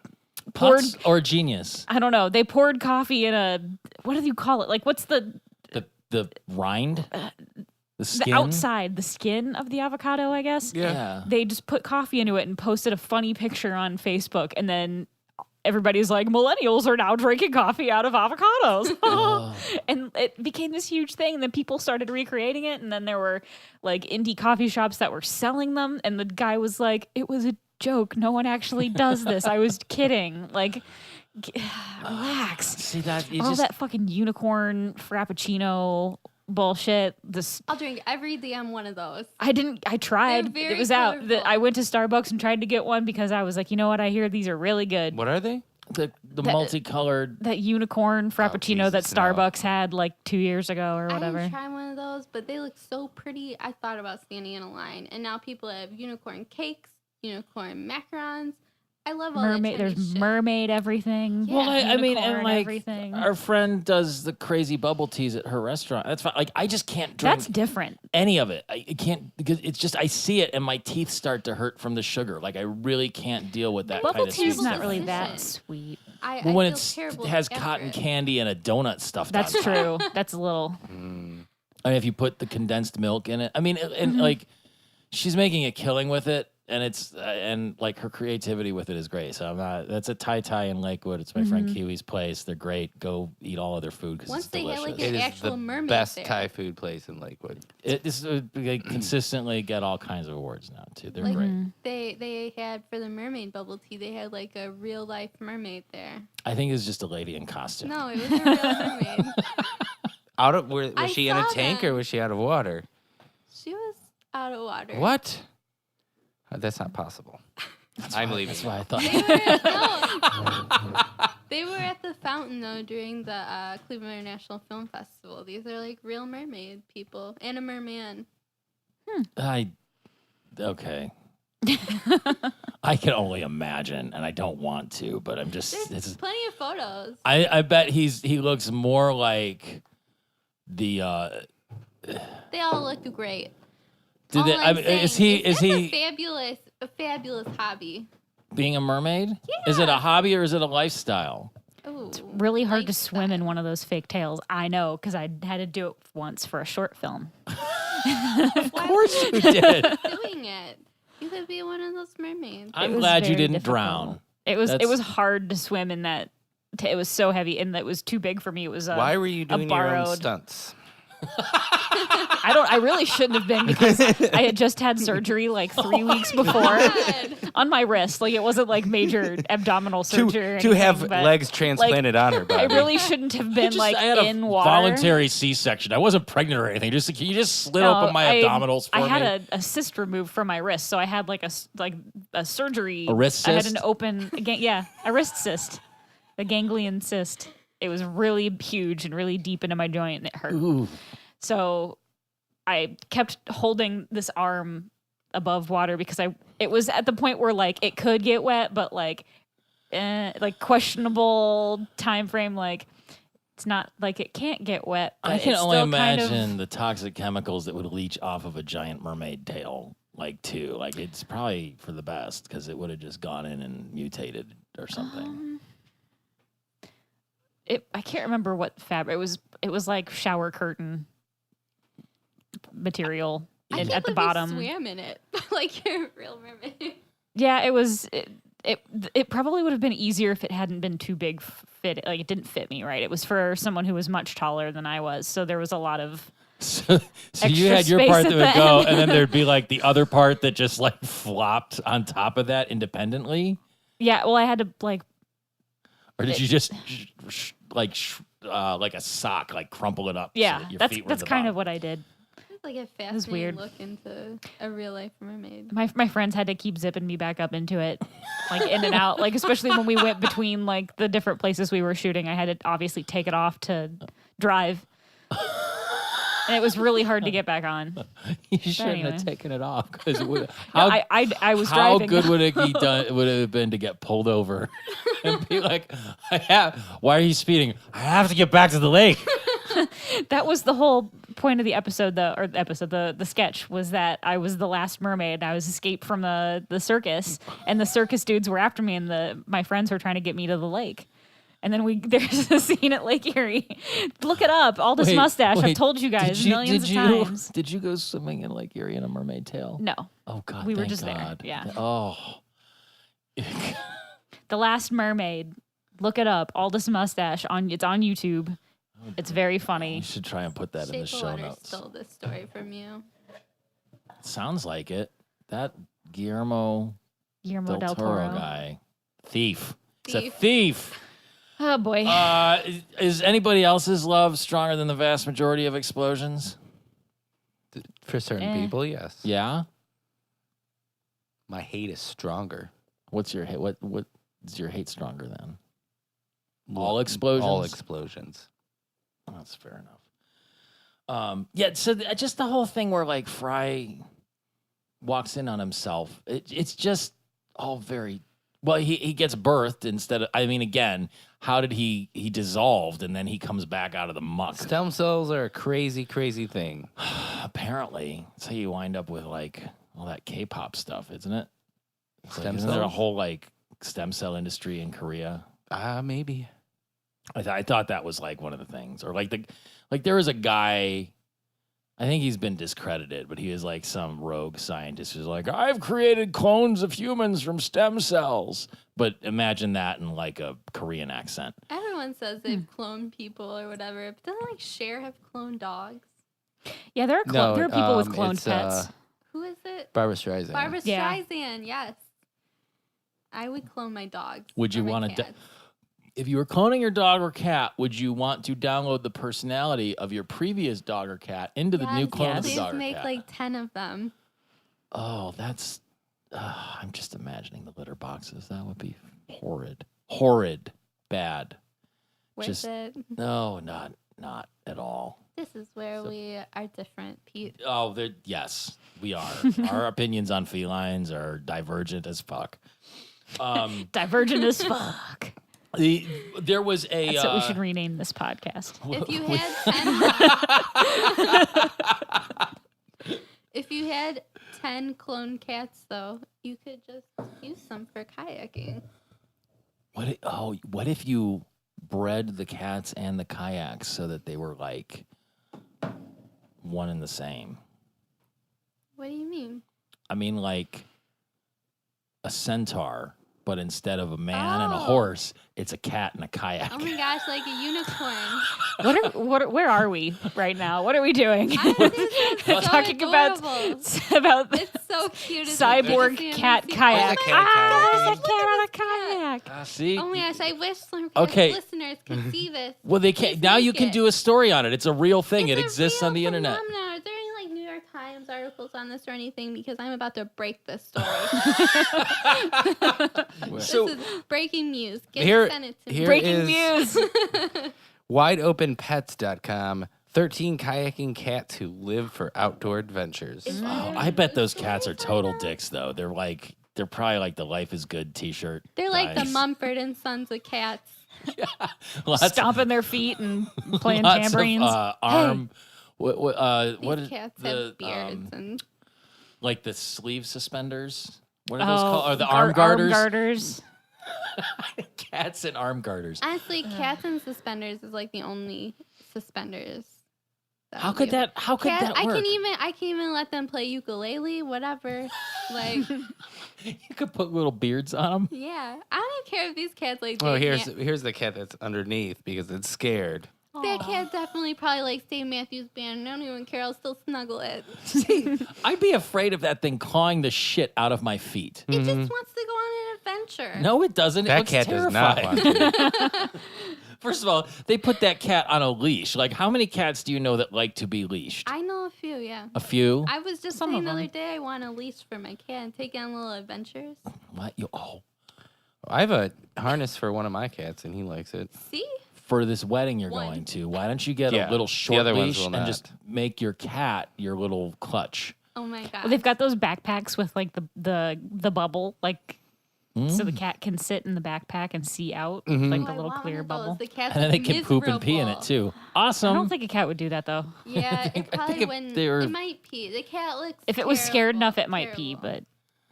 Speaker 1: poured.
Speaker 3: Putz or genius,
Speaker 1: I don't know. They poured coffee in a, what do you call it? Like, what's the
Speaker 3: the rind, the skin,
Speaker 1: outside, the skin of the avocado, I guess?
Speaker 3: Yeah.
Speaker 1: They just put coffee into it and posted a funny picture on Facebook, and then everybody's like, millennials are now drinking coffee out of avocados. And it became this huge thing, and then people started recreating it, and then there were like indie coffee shops that were selling them, and the guy was like, it was a joke, no one actually does this, I was kidding. Like, relax.
Speaker 3: See that? You
Speaker 1: All
Speaker 3: just,
Speaker 1: that fucking unicorn frappuccino bullshit.
Speaker 4: I'll drink every damn one of those.
Speaker 1: I tried.
Speaker 4: They're very
Speaker 1: It was out.
Speaker 4: colorful.
Speaker 1: I went to Starbucks and tried to get one because I was like, you know what? I hear these are really good.
Speaker 2: what are they?
Speaker 3: the multicolored.
Speaker 1: That unicorn frappuccino that
Speaker 2: Jesus, no.
Speaker 1: Starbucks had like 2 years ago or
Speaker 4: I
Speaker 1: whatever.
Speaker 4: didn't try one of those, but they look so pretty. I thought about standing in a line, and now people have unicorn cakes, unicorn macarons. I love all
Speaker 1: Mermaid.
Speaker 4: that
Speaker 1: There's
Speaker 4: trendy shit.
Speaker 1: mermaid everything.
Speaker 4: Yeah.
Speaker 3: Well, I mean,
Speaker 1: unicorn
Speaker 3: and like
Speaker 1: everything.
Speaker 3: our friend does the crazy bubble teas at her restaurant. That's fine. Like I just can't drink
Speaker 1: That's different.
Speaker 3: any of it. I can't because it's just I see it and my teeth start to hurt from the sugar. Like I really can't deal with that
Speaker 1: Bubble
Speaker 3: kind of
Speaker 1: tea's
Speaker 3: sweet
Speaker 1: not
Speaker 3: stuff.
Speaker 1: really that
Speaker 4: Position.
Speaker 1: sweet.
Speaker 4: I
Speaker 3: Well, when
Speaker 4: feel
Speaker 3: it
Speaker 4: terrible
Speaker 3: has
Speaker 4: after
Speaker 3: cotton
Speaker 4: it.
Speaker 3: candy and a donut stuffed
Speaker 1: That's
Speaker 3: on top.
Speaker 1: true. That's a little.
Speaker 3: I mean, if you put the condensed milk in it, I mean, and
Speaker 1: Mm-hmm.
Speaker 3: like she's making a killing with it. it's and like her creativity with it is great. So I'm not. That's a Thai in Lakewood. It's my friend Kiwi's place. They're great. Go eat all of their food because
Speaker 4: Once
Speaker 3: it's
Speaker 4: they
Speaker 3: delicious.
Speaker 4: had like
Speaker 2: It
Speaker 4: an
Speaker 2: is
Speaker 4: actual
Speaker 2: the
Speaker 4: mermaid
Speaker 2: best
Speaker 4: there.
Speaker 2: Thai food place in Lakewood.
Speaker 3: They consistently get all kinds of awards now too. They're
Speaker 4: Like,
Speaker 3: great.
Speaker 4: They had for the mermaid bubble tea. They had like a real life mermaid there.
Speaker 3: I think it was just a lady in costume.
Speaker 4: No, it was a real mermaid.
Speaker 2: Out of was
Speaker 4: I
Speaker 2: she in a
Speaker 4: saw
Speaker 2: tank
Speaker 4: them.
Speaker 2: or was she out of water?
Speaker 4: She was out of water.
Speaker 2: What? That's not possible. I'm leaving.
Speaker 3: That's why I thought.
Speaker 4: They were at the fountain though during the Cleveland International Film Festival. These are like real mermaid people and a merman.
Speaker 3: Okay. I can only imagine, and I don't want to, but I'm just.
Speaker 4: There's plenty of photos.
Speaker 3: I bet he looks more like the.
Speaker 4: They all look great.
Speaker 3: Do
Speaker 4: All
Speaker 3: they?
Speaker 4: I'm
Speaker 3: Is
Speaker 4: saying
Speaker 3: he? Is he
Speaker 4: a fabulous hobby?
Speaker 3: being a mermaid? Is it a
Speaker 4: Yeah.
Speaker 3: hobby or is it a lifestyle?
Speaker 4: Ooh,
Speaker 1: Really hard to swim in
Speaker 4: lifestyle.
Speaker 1: one of those fake tails. I know, because I had to do it once for a short film.
Speaker 3: Of course you did.
Speaker 4: Doing it. You could be one of those mermaids.
Speaker 3: I'm
Speaker 1: was
Speaker 3: glad you
Speaker 1: very
Speaker 3: didn't
Speaker 1: difficult.
Speaker 3: drown.
Speaker 1: It was
Speaker 3: That's-
Speaker 1: hard to swim in that. It was so heavy and it was too big for me. It was
Speaker 2: Why were you doing your own
Speaker 1: borrowed-
Speaker 2: stunts?
Speaker 1: I really shouldn't have been because I had just had surgery like 3 weeks before
Speaker 4: God.
Speaker 1: on my wrist. Like it wasn't like major abdominal surgery. or
Speaker 2: To have
Speaker 1: anything, but
Speaker 2: legs transplanted on her
Speaker 1: I
Speaker 2: body.
Speaker 1: really shouldn't have been like
Speaker 3: I had
Speaker 1: in
Speaker 3: a
Speaker 1: water.
Speaker 3: voluntary C-section. I wasn't pregnant or anything. Just can you just slit open my abdominals for
Speaker 1: I
Speaker 3: me?
Speaker 1: had a cyst removed from my wrist, so I had like a surgery.
Speaker 3: A wrist
Speaker 1: I had
Speaker 3: cyst?
Speaker 1: an open, a wrist cyst, a ganglion cyst. It was really huge and really deep into my joint, and it hurt.
Speaker 3: Ooh.
Speaker 1: So I kept holding this arm above water because it was at the point where like it could get wet, but like questionable time frame. Like it's not like it can't get wet. But
Speaker 3: I can
Speaker 1: it's
Speaker 3: only
Speaker 1: still kind of-
Speaker 3: imagine the toxic chemicals that would leach off of a giant mermaid tail. Like too, like it's probably for the best because it would have just gone in and mutated or something.
Speaker 1: I can't remember what fabric it was. It was like shower curtain material
Speaker 4: I
Speaker 1: at
Speaker 4: can't
Speaker 1: the
Speaker 4: believe
Speaker 1: bottom.
Speaker 4: you swam in it like you're a real mermaid.
Speaker 1: Yeah, it was. It probably would have been easier if it hadn't been too big. Like it didn't fit me right. It was for someone who was much taller than I was, so there was a lot of.
Speaker 3: So you
Speaker 1: Extra
Speaker 3: had your
Speaker 1: space
Speaker 3: part
Speaker 1: at
Speaker 3: that would
Speaker 1: the
Speaker 3: go,
Speaker 1: end.
Speaker 3: and then there'd be like the other part that just like flopped on top of that independently.
Speaker 1: Yeah, well, I had to like.
Speaker 3: Or did you just like a sock, like crumple it up? so
Speaker 1: Yeah,
Speaker 3: that your
Speaker 1: that's
Speaker 3: feet were at the
Speaker 1: kind
Speaker 3: bottom?
Speaker 1: of what I did.
Speaker 4: It's like a
Speaker 1: was
Speaker 4: fascinating
Speaker 1: weird.
Speaker 4: look into a real life mermaid.
Speaker 1: My friends had to keep zipping me back up into it, like in and out. Like especially when we went between like the different places we were shooting, I had to obviously take it off to drive, and it was really hard to get back on.
Speaker 3: You shouldn't
Speaker 1: anyway.
Speaker 3: have taken it off because
Speaker 1: No,
Speaker 3: how
Speaker 1: I was
Speaker 3: how
Speaker 1: driving.
Speaker 3: good would it have been to get pulled over and be like, why are you speeding? I have to get back to the lake.
Speaker 1: That was the whole point of the episode, the sketch was that I was the last mermaid. I was escaped from the circus, and the circus dudes were after me, and my friends were trying to get me to the lake. And then there's a scene at Lake Erie. Look it up. All this mustache. I've told you guys millions of times.
Speaker 3: Did you go swimming in Lake Erie in a mermaid tail?
Speaker 1: No,
Speaker 3: Oh God,
Speaker 1: we were
Speaker 3: thank
Speaker 1: just there.
Speaker 3: God.
Speaker 1: Yeah.
Speaker 3: Oh.
Speaker 1: The Last Mermaid. Look it up. All this mustache it's on YouTube. It's very
Speaker 3: You
Speaker 1: funny.
Speaker 3: should try and put that in the
Speaker 4: Shape of
Speaker 3: show
Speaker 4: Water
Speaker 3: notes.
Speaker 4: stole this story from you.
Speaker 3: Sounds like it. That Guillermo
Speaker 1: Guillermo
Speaker 3: del
Speaker 1: del
Speaker 3: Toro
Speaker 1: Toro.
Speaker 3: guy. Thief. It's a
Speaker 4: Thief.
Speaker 3: thief.
Speaker 1: Oh boy.
Speaker 3: Is anybody else's love stronger than the vast majority of explosions?
Speaker 2: For certain
Speaker 1: Eh.
Speaker 2: people, yes.
Speaker 3: Yeah.
Speaker 2: My hate is stronger.
Speaker 3: What's your hate? What is your hate stronger than? All explosions?
Speaker 2: All explosions.
Speaker 3: Oh, that's fair enough. Yeah. So just the whole thing where like Fry walks in on himself. It's just all very. Well, he gets birthed instead of. I mean, again, how did he dissolved and then he comes back out of the muck?
Speaker 2: Stem cells are a crazy, crazy thing.
Speaker 3: Apparently, that's how you wind up with like all that K-pop stuff, isn't it? It's
Speaker 2: Stem
Speaker 3: isn't there a
Speaker 2: cells?
Speaker 3: whole like stem cell industry in Korea?
Speaker 2: Maybe.
Speaker 3: I thought that was like one of the things, or like there was a guy I think he's been discredited, but he is like some rogue scientist who's like, I've created clones of humans from stem cells. But imagine that in like a Korean accent.
Speaker 4: Everyone says they've cloned people or whatever. But doesn't like Cher have cloned dogs?
Speaker 1: Yeah, there are there are people with cloned
Speaker 2: it's,
Speaker 1: pets.
Speaker 4: Who is it?
Speaker 2: Barbara Streisand.
Speaker 4: Barbara
Speaker 1: Yeah.
Speaker 4: Streisand, yes. I would clone my dogs.
Speaker 3: Would you
Speaker 4: or my
Speaker 3: want to?
Speaker 4: cats.
Speaker 3: If you were cloning your dog or cat, would you want to download the personality of your previous dog or cat into the new clone of the
Speaker 4: Please
Speaker 3: dog or
Speaker 4: make
Speaker 3: cat?
Speaker 4: like 10 of them.
Speaker 3: Oh, that's. I'm just imagining the litter boxes. That would be horrid. Horrid. Bad.
Speaker 4: Worth
Speaker 3: Just-
Speaker 4: it.
Speaker 3: No, not at all.
Speaker 4: This is where we are different, Pete.
Speaker 3: Oh, yes, we are. Our opinions on felines are divergent as fuck.
Speaker 1: Divergent as fuck.
Speaker 3: There was a.
Speaker 1: That's what we should rename this podcast.
Speaker 4: If you had 10 If you had 10 clone cats though, you could just use some for kayaking.
Speaker 3: What if you bred the cats and the kayaks so that they were like one and the same?
Speaker 4: What do you mean?
Speaker 3: I mean, like a centaur, but instead of a man and a
Speaker 4: Oh.
Speaker 3: horse, it's a cat and a kayak.
Speaker 4: Oh my gosh, like a unicorn.
Speaker 1: Where are we right now? What are we doing?
Speaker 4: I think that's so
Speaker 1: Talking
Speaker 4: adorable.
Speaker 1: about the
Speaker 4: It's so cute. It's
Speaker 1: cyborg
Speaker 4: like
Speaker 1: cat
Speaker 4: fantasy.
Speaker 1: kayak.
Speaker 2: Where's the cat kayaking?
Speaker 1: There's a cat on a kayak.
Speaker 3: See?
Speaker 4: Oh my gosh, I wish some
Speaker 3: Okay.
Speaker 4: listeners could see this.
Speaker 3: Well, they can't.
Speaker 4: Please
Speaker 3: Now
Speaker 4: make
Speaker 3: you can
Speaker 4: it.
Speaker 3: do a story on it. It's a real thing.
Speaker 4: It's
Speaker 3: It
Speaker 4: a
Speaker 3: exists
Speaker 4: real
Speaker 3: on the internet.
Speaker 4: phenomenon. Are there any like New York Times articles on this or anything? Because I'm about to break this story.
Speaker 3: So
Speaker 4: This is breaking news.
Speaker 2: Here-
Speaker 4: Send it to me.
Speaker 2: here
Speaker 1: Breaking
Speaker 2: is-
Speaker 1: news.
Speaker 2: WideOpenPets.com. 13 kayaking cats who live for outdoor adventures.
Speaker 4: Is
Speaker 3: Oh,
Speaker 4: there
Speaker 3: I bet those
Speaker 4: any
Speaker 3: cats are
Speaker 4: stories on
Speaker 3: total
Speaker 4: that?
Speaker 3: dicks, though. They're probably like the Life is Good T-shirt.
Speaker 4: They're like the
Speaker 3: guys.
Speaker 4: Mumford and Sons of cats.
Speaker 3: Lots-
Speaker 1: Stomping their feet and playing
Speaker 3: lots of,
Speaker 1: tambourines.
Speaker 3: arm. What
Speaker 4: These
Speaker 3: is
Speaker 4: cats
Speaker 3: the,
Speaker 4: have beards and
Speaker 3: like the sleeve suspenders? What are those called? Or the
Speaker 1: arm
Speaker 3: arm garters?
Speaker 1: garters.
Speaker 3: Cats and arm garters.
Speaker 4: honestly, cats and suspenders is like the only suspenders.
Speaker 3: How could that? How could
Speaker 4: Cats,
Speaker 3: that work?
Speaker 4: I can even let them play ukulele, whatever. Like,
Speaker 3: You could put little beards on them.
Speaker 4: yeah, I don't care if these cats like.
Speaker 2: Oh,
Speaker 4: Dave
Speaker 2: here's the cat that's underneath because it's scared.
Speaker 4: That cat definitely probably likes Dave Matthews Band. I don't even care. I'll still snuggle it.
Speaker 3: I'd be afraid of that thing clawing the shit out of my feet.
Speaker 4: It just wants to go on an adventure.
Speaker 3: No, it doesn't.
Speaker 2: That
Speaker 3: It's
Speaker 2: cat does not
Speaker 3: terrifying.
Speaker 2: want to.
Speaker 3: First of all, they put that cat on a leash. Like, how many cats do you know that like to be leashed?
Speaker 4: I know a few, yeah.
Speaker 3: A few?
Speaker 4: I was just
Speaker 1: Some
Speaker 4: saying
Speaker 1: of
Speaker 4: the other
Speaker 1: them.
Speaker 4: day I want a leash for my cat and take on little adventures.
Speaker 3: What? Oh,
Speaker 2: I have a harness for one of my cats and he likes it.
Speaker 4: See?
Speaker 3: for this wedding you're
Speaker 4: One.
Speaker 3: going to, why don't you get
Speaker 2: Yeah,
Speaker 3: a little
Speaker 2: the
Speaker 3: short
Speaker 2: other ones
Speaker 3: leash
Speaker 2: will
Speaker 3: and just
Speaker 2: not.
Speaker 3: make your cat your little clutch?
Speaker 4: Oh my god.
Speaker 1: Well, they've got those backpacks with like the bubble, like so the
Speaker 3: Mm.
Speaker 1: cat can sit in the backpack and see out,
Speaker 2: Mhm.
Speaker 1: like
Speaker 4: Oh,
Speaker 1: the
Speaker 4: I
Speaker 1: little
Speaker 4: want
Speaker 1: clear
Speaker 4: one of those.
Speaker 1: bubble.
Speaker 4: The cat's
Speaker 3: And then they can poop and pee in it
Speaker 4: miserable.
Speaker 3: too.
Speaker 1: I
Speaker 3: Awesome.
Speaker 1: don't think a cat would do that though.
Speaker 4: Yeah,
Speaker 3: think-
Speaker 4: it
Speaker 3: I
Speaker 4: probably
Speaker 3: think if
Speaker 4: wouldn't.
Speaker 3: they were-
Speaker 4: It might pee. The cat looks.
Speaker 1: If it was scared
Speaker 4: terrible,
Speaker 1: enough, it might pee,
Speaker 4: terrible.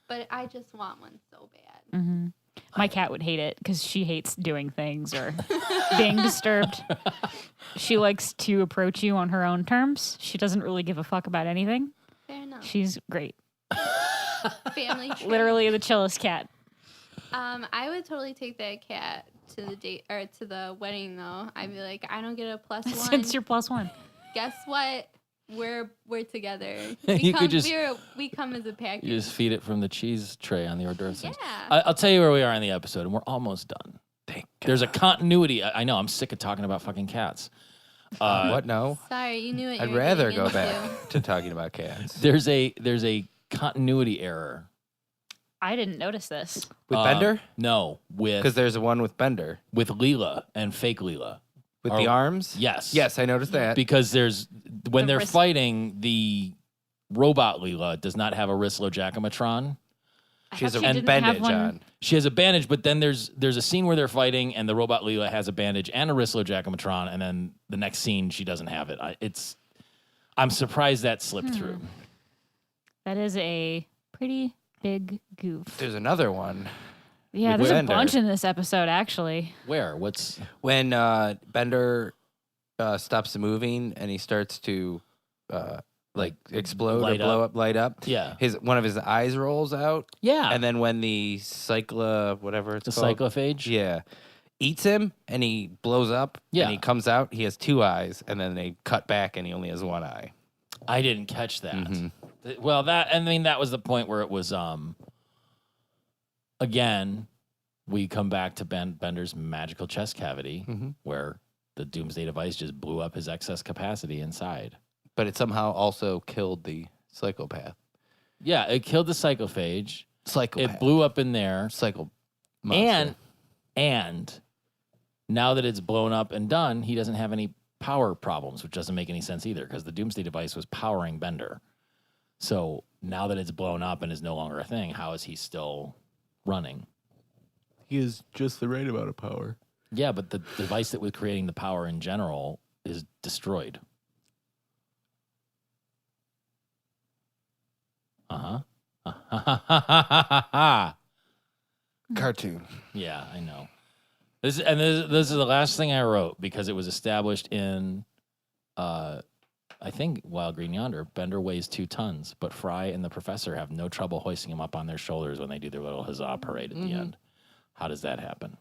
Speaker 4: But I just want one so bad.
Speaker 1: hmm my cat would hate it because she hates doing things or being disturbed. She likes to approach you on her own terms. She doesn't really give a fuck about anything.
Speaker 4: Fair enough.
Speaker 1: She's great.
Speaker 4: Family tree.
Speaker 1: Literally the chillest cat.
Speaker 4: I would totally take that cat to the date or to the wedding though. I'd be like, I don't get a plus one.
Speaker 1: Since you're +1.
Speaker 4: Guess what? We're together.
Speaker 3: You could just-
Speaker 4: we come as a package.
Speaker 3: You just feed it from the cheese tray on the hors d'oeuvres.
Speaker 4: yeah.
Speaker 3: I'll tell you where we are in the episode, and we're almost done.
Speaker 2: Thank
Speaker 3: There's a continuity. I know. I'm sick of talking about fucking cats.
Speaker 2: what? No.
Speaker 4: Sorry, you knew it.
Speaker 2: I'd rather go back to talking about cats.
Speaker 3: There's a continuity error
Speaker 1: I didn't notice this.
Speaker 2: With
Speaker 3: Uh,
Speaker 2: Bender?
Speaker 3: No,
Speaker 2: Because
Speaker 3: with
Speaker 2: there's one with Bender.
Speaker 3: Leela and fake Leela.
Speaker 2: With
Speaker 3: Or-
Speaker 2: the arms?
Speaker 3: Yes.
Speaker 2: Yes, I noticed that.
Speaker 3: Because when
Speaker 1: The
Speaker 3: they're
Speaker 1: wrist-
Speaker 3: fighting, the robot Leela does not have a wristlojacomatron.
Speaker 1: I
Speaker 2: She has
Speaker 1: thought
Speaker 2: a
Speaker 1: didn't have
Speaker 2: bandage
Speaker 1: one.
Speaker 2: on.
Speaker 3: She has a bandage, but then there's a scene where they're fighting, and the robot Leela has a bandage and a wristlojacomatron, and then the next scene she doesn't have it. I'm surprised that slipped through.
Speaker 1: That is a pretty big goof.
Speaker 2: There's another one.
Speaker 1: Yeah,
Speaker 3: With
Speaker 1: there's a
Speaker 2: Bender.
Speaker 1: bunch in this episode, actually.
Speaker 3: Where? What's
Speaker 2: When Bender stops moving and he starts to like explode
Speaker 3: light
Speaker 2: or blow
Speaker 3: up.
Speaker 2: up, light up.
Speaker 3: Yeah.
Speaker 2: One of his eyes rolls out.
Speaker 3: Yeah.
Speaker 2: And then when the whatever it's
Speaker 3: the
Speaker 2: called,
Speaker 3: cyclophage.
Speaker 2: yeah, eats him and he blows up.
Speaker 3: Yeah.
Speaker 2: And he comes out. He has 2 eyes, and then they cut back and he only has 1 eye.
Speaker 3: I didn't catch that.
Speaker 2: Mhm.
Speaker 3: Well, that was the point where it was again, we come back to Bender's magical chest cavity where the Doomsday device just blew up his excess capacity inside.
Speaker 2: But it somehow also killed the psychopath.
Speaker 3: Yeah, it killed the cyclophage.
Speaker 2: Psychopath.
Speaker 3: It blew up in there.
Speaker 2: Psycho monster.
Speaker 3: And now that it's blown up and done, he doesn't have any power problems, which doesn't make any sense either because the Doomsday device was powering Bender. So now that it's blown up and is no longer a thing, how is he still running?
Speaker 2: He has just the right amount of power.
Speaker 3: Yeah, but the device that was creating the power in general is destroyed.
Speaker 2: Cartoon.
Speaker 3: Yeah, I know. This is the last thing I wrote because it was established in, I think, Wild Green Yonder. Bender weighs 2 tons, but Fry and the Professor have no trouble hoisting him up on their shoulders when they do their little huzzah parade at the end. How does that happen?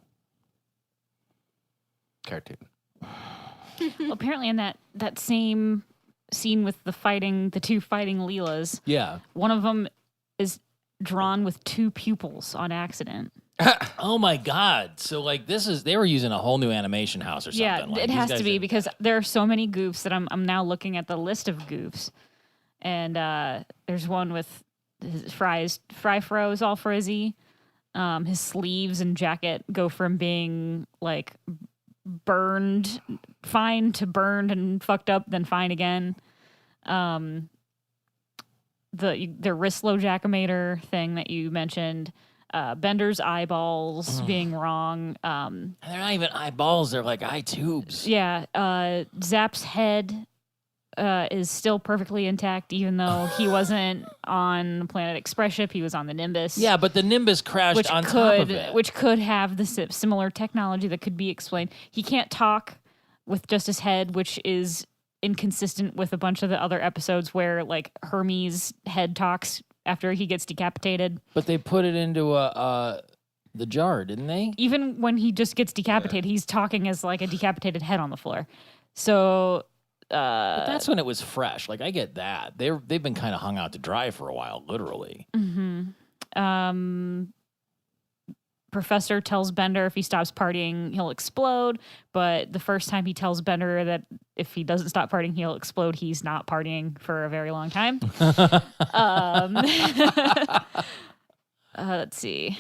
Speaker 2: Cartoon.
Speaker 1: Well, apparently in that same scene with the 2 fighting Leelas,
Speaker 3: Yeah.
Speaker 1: one of them is drawn with 2 pupils on accident.
Speaker 3: Oh my God! So like they were using a whole new animation house or something.
Speaker 1: Yeah,
Speaker 3: Like,
Speaker 1: it
Speaker 3: these
Speaker 1: has
Speaker 3: guys
Speaker 1: to be
Speaker 3: are-
Speaker 1: because there are so many goofs that I'm now looking at the list of goofs, and there's one with Fry froze all frizzy. His sleeves and jacket go from being like burned, fine to burned and fucked up, then fine again. The Rislow Jackamator thing that you mentioned. Bender's eyeballs being wrong.
Speaker 3: They're not even eyeballs; they're like eye tubes.
Speaker 1: Yeah, Zap's head is still perfectly intact, even though he wasn't on Planet Express ship. He was on the Nimbus.
Speaker 3: Yeah, but the Nimbus crashed
Speaker 1: which
Speaker 3: on
Speaker 1: could
Speaker 3: top of it.
Speaker 1: which could have the similar technology that could be explained. He can't talk with just his head, which is inconsistent with a bunch of the other episodes where like Hermes' head talks after he gets decapitated.
Speaker 3: But they put it into the jar, didn't they?
Speaker 1: Even when he just gets decapitated, he's talking as like a decapitated head on the floor. So
Speaker 3: But that's when it was fresh. Like I get that. They've been kind of hung out to dry for a while, literally.
Speaker 1: Professor tells Bender if he stops partying, he'll explode. But the first time he tells Bender that if he doesn't stop partying, he'll explode, he's not partying for a very long time. Let's see.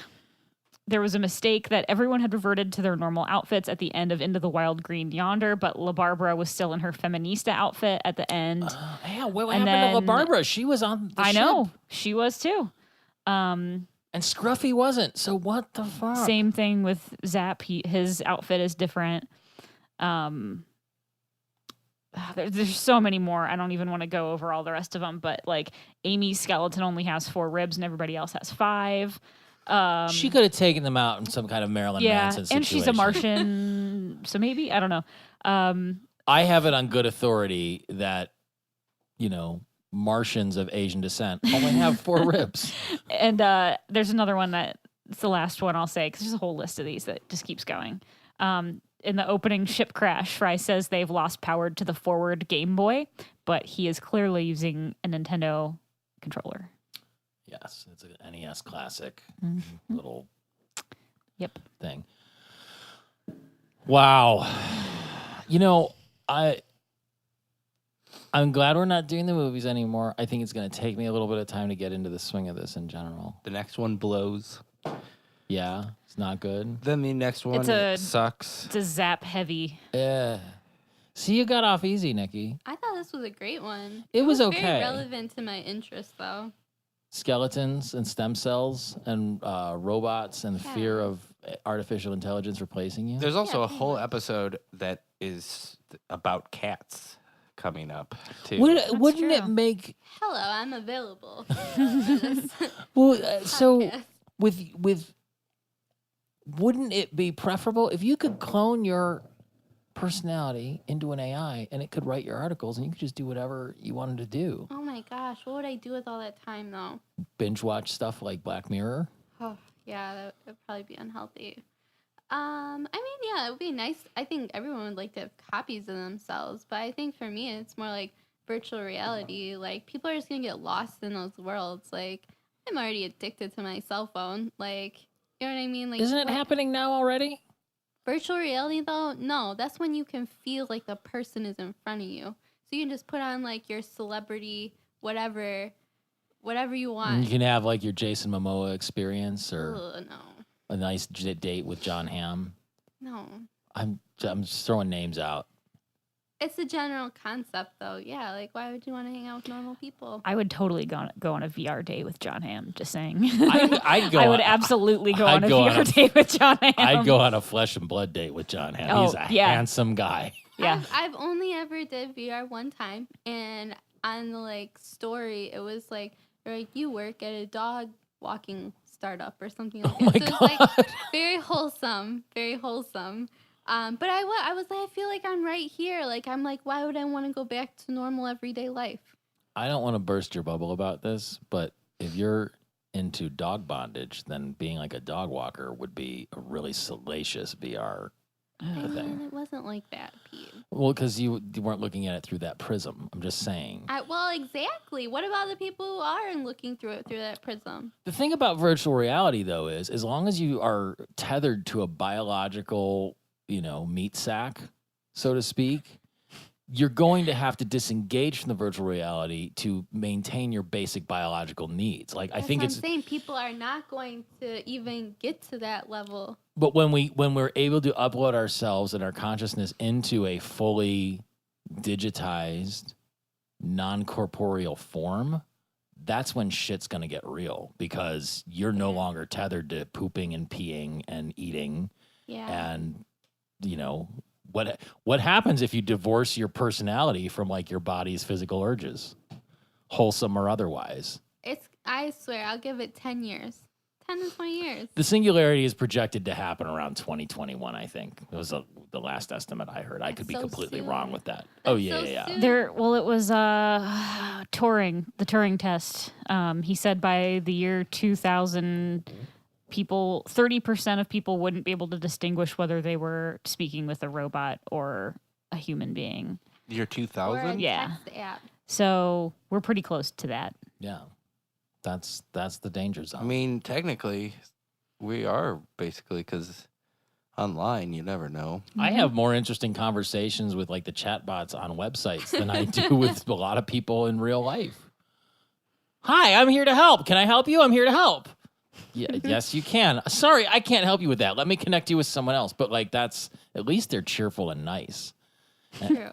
Speaker 1: There was a mistake that everyone had reverted to their normal outfits at the end of Into the Wild Green Yonder, but La Barbara was still in her feminista outfit at the end.
Speaker 3: Yeah, what
Speaker 1: And
Speaker 3: happened to La
Speaker 1: then-
Speaker 3: Barbara? She was on the
Speaker 1: I
Speaker 3: ship.
Speaker 1: know. She was too.
Speaker 3: And Scruffy wasn't. So what the fuck?
Speaker 1: Same thing with Zap. His outfit is different. There's so many more. I don't even want to go over all the rest of them. But like Amy's skeleton only has 4 ribs and everybody else has 5.
Speaker 3: She could have taken them out in some kind of Marilyn
Speaker 1: Yeah,
Speaker 3: Manson situation.
Speaker 1: and she's a Martian, so maybe I don't know.
Speaker 3: I have it on good authority that, Martians of Asian descent only have 4 ribs.
Speaker 1: And there's another one that it's the last one I'll say because there's a whole list of these that just keeps going. In the opening ship crash, Fry says they've lost power to the forward Game Boy, but he is clearly using a Nintendo controller.
Speaker 3: Yes, it's an NES classic little thing. Wow. I'm glad we're not doing the movies anymore. I think it's going to take me a little bit of time to get into the swing of this in general.
Speaker 2: The next one blows.
Speaker 3: Yeah, it's not good.
Speaker 2: Then the next one sucks.
Speaker 1: It's a Zap heavy.
Speaker 3: Yeah. See, you got off easy, Nikki.
Speaker 4: I thought this was a great one.
Speaker 3: It was
Speaker 4: Very
Speaker 3: okay.
Speaker 4: relevant to my interest, though.
Speaker 3: Skeletons and stem cells and robots and the fear of artificial intelligence replacing you.
Speaker 2: There's also
Speaker 4: Yeah,
Speaker 2: a
Speaker 4: pretty
Speaker 2: whole
Speaker 4: much.
Speaker 2: episode that is about cats coming up too.
Speaker 3: Wouldn't
Speaker 1: true.
Speaker 3: it make
Speaker 4: Hello, I'm available.
Speaker 3: so
Speaker 4: Podcast.
Speaker 3: with wouldn't it be preferable if you could clone your personality into an AI and it could write your articles and you could just do whatever you wanted to do?
Speaker 4: Oh my my gosh, what would I do with all that time though?
Speaker 3: Binge watch stuff like Black Mirror.
Speaker 4: Oh, yeah, that would probably be unhealthy. I mean, yeah, it would be nice. I think everyone would like to have copies of themselves, but I think for me, it's more like virtual reality. Like, people are just gonna get lost in those worlds. Like, I'm already addicted to my cell phone. Like, you know what I mean? Like,
Speaker 3: Isn't it happening now already?
Speaker 4: virtual reality though? No, that's when you can feel like the person is in front of you. So you can just put on like your celebrity, whatever you want.
Speaker 3: You can have like your Jason Momoa experience or
Speaker 4: Ugh, no.
Speaker 3: a nice date with John Hamm.
Speaker 4: No.
Speaker 3: I'm just throwing names out.
Speaker 4: It's a general concept, though. Yeah, like, why would you want to hang out with normal people?
Speaker 1: I would totally go on a VR date with John Hamm. Just saying.
Speaker 3: I'd go.
Speaker 1: I would absolutely go on a
Speaker 3: go on
Speaker 1: VR date with John Hamm.
Speaker 3: I'd go on a flesh and blood date with John Hamm.
Speaker 1: Oh,
Speaker 3: He's a
Speaker 1: yeah.
Speaker 3: handsome guy.
Speaker 1: Yeah.
Speaker 4: I've only ever did VR one time, and on the, like, story, it was, like, you work at a dog walking startup or something like that.
Speaker 3: my
Speaker 4: So it's, like, very wholesome, very wholesome. But I was like, I feel like I'm right here. Like, I'm like, why would I want to go back to normal everyday life?
Speaker 3: I don't want to burst your bubble about this, but if you're into dog bondage, then being like a dog walker would be a really salacious VR thing.
Speaker 4: It wasn't like that, Pete.
Speaker 3: Well, because you weren't looking at it through that prism. I'm just saying.
Speaker 4: Well, exactly. What about the people who are looking through it through that prism?
Speaker 3: The thing about virtual reality, though, is as long as you are tethered to a biological, meat sack, so to speak, you're going to have to disengage from the virtual reality to maintain your basic biological needs. Like,
Speaker 4: That's
Speaker 3: I think
Speaker 4: what I'm saying. People are not going to even get to that level.
Speaker 3: But when we're able to upload ourselves and our consciousness into a fully digitized, non-corporeal form, that's when shit's gonna get real because you're no longer tethered to pooping and peeing and eating.
Speaker 4: Yeah.
Speaker 3: And what happens if you divorce your personality from like your body's physical urges, wholesome or otherwise?
Speaker 4: I swear, I'll give it 10 years. 10 to 20 years.
Speaker 3: The singularity is projected to happen around 2021, I think. It was the last estimate I heard. I could be
Speaker 4: so
Speaker 3: completely
Speaker 4: soon.
Speaker 3: wrong with that.
Speaker 4: That's
Speaker 3: yeah.
Speaker 4: so soon.
Speaker 1: It was the Turing test. He said by the year 2000, 30% of people wouldn't be able to distinguish whether they were speaking with a robot or a human being.
Speaker 2: Year
Speaker 4: Or a
Speaker 2: 2000?
Speaker 1: Yeah.
Speaker 4: text app.
Speaker 1: So we're pretty close to that.
Speaker 3: Yeah. That's the danger zone.
Speaker 2: I mean, technically, we are basically because online, you never know.
Speaker 3: I have more interesting conversations with like the chatbots on websites than I do with a lot of people in real life. Hi, I'm here to help. Can I help you? I'm here to help. Yeah, yes, you can. Sorry, I can't help you with that. Let me connect you with someone else. But like, that's at least they're cheerful and nice.
Speaker 4: True.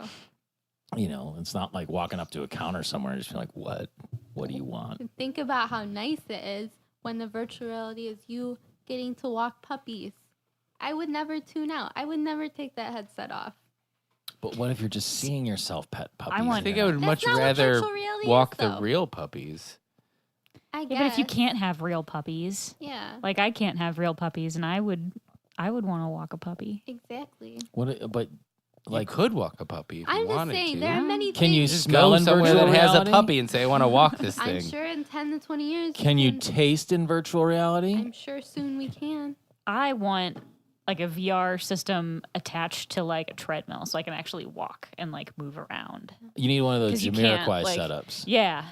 Speaker 3: It's not like walking up to a counter somewhere and just being like, what do you want?
Speaker 4: Think about how nice it is when the virtual reality is you getting to walk puppies. I would never tune out. I would never take that headset off.
Speaker 3: But what if you're just seeing yourself pet puppies?
Speaker 2: I think I would
Speaker 4: That's
Speaker 2: much
Speaker 4: not what
Speaker 2: rather
Speaker 4: virtual reality
Speaker 2: walk
Speaker 4: is,
Speaker 2: the
Speaker 4: though.
Speaker 2: real puppies.
Speaker 4: I guess.
Speaker 1: Yeah, but if you can't have real puppies,
Speaker 4: Yeah,
Speaker 1: like I can't have real puppies, and I would want to walk a puppy.
Speaker 4: exactly.
Speaker 3: But
Speaker 2: Like, you could walk a puppy if
Speaker 4: I'm
Speaker 2: you
Speaker 4: just
Speaker 2: wanted
Speaker 4: saying,
Speaker 2: to.
Speaker 4: there are many
Speaker 3: Can you
Speaker 4: things.
Speaker 2: Just
Speaker 3: smell
Speaker 2: go
Speaker 3: in
Speaker 2: somewhere
Speaker 3: virtual
Speaker 2: that has a
Speaker 3: reality?
Speaker 2: puppy and say, I want to walk this
Speaker 4: I'm
Speaker 2: thing.
Speaker 4: sure in 10 to 20 years.
Speaker 3: can you taste in virtual reality?
Speaker 4: I'm sure soon we can.
Speaker 1: I want like a VR system attached to like a treadmill so I can actually walk and like move around.
Speaker 3: You need one of those
Speaker 1: 'Cause you can't,
Speaker 3: Jamiroquai
Speaker 1: like-
Speaker 3: setups.
Speaker 1: Yeah.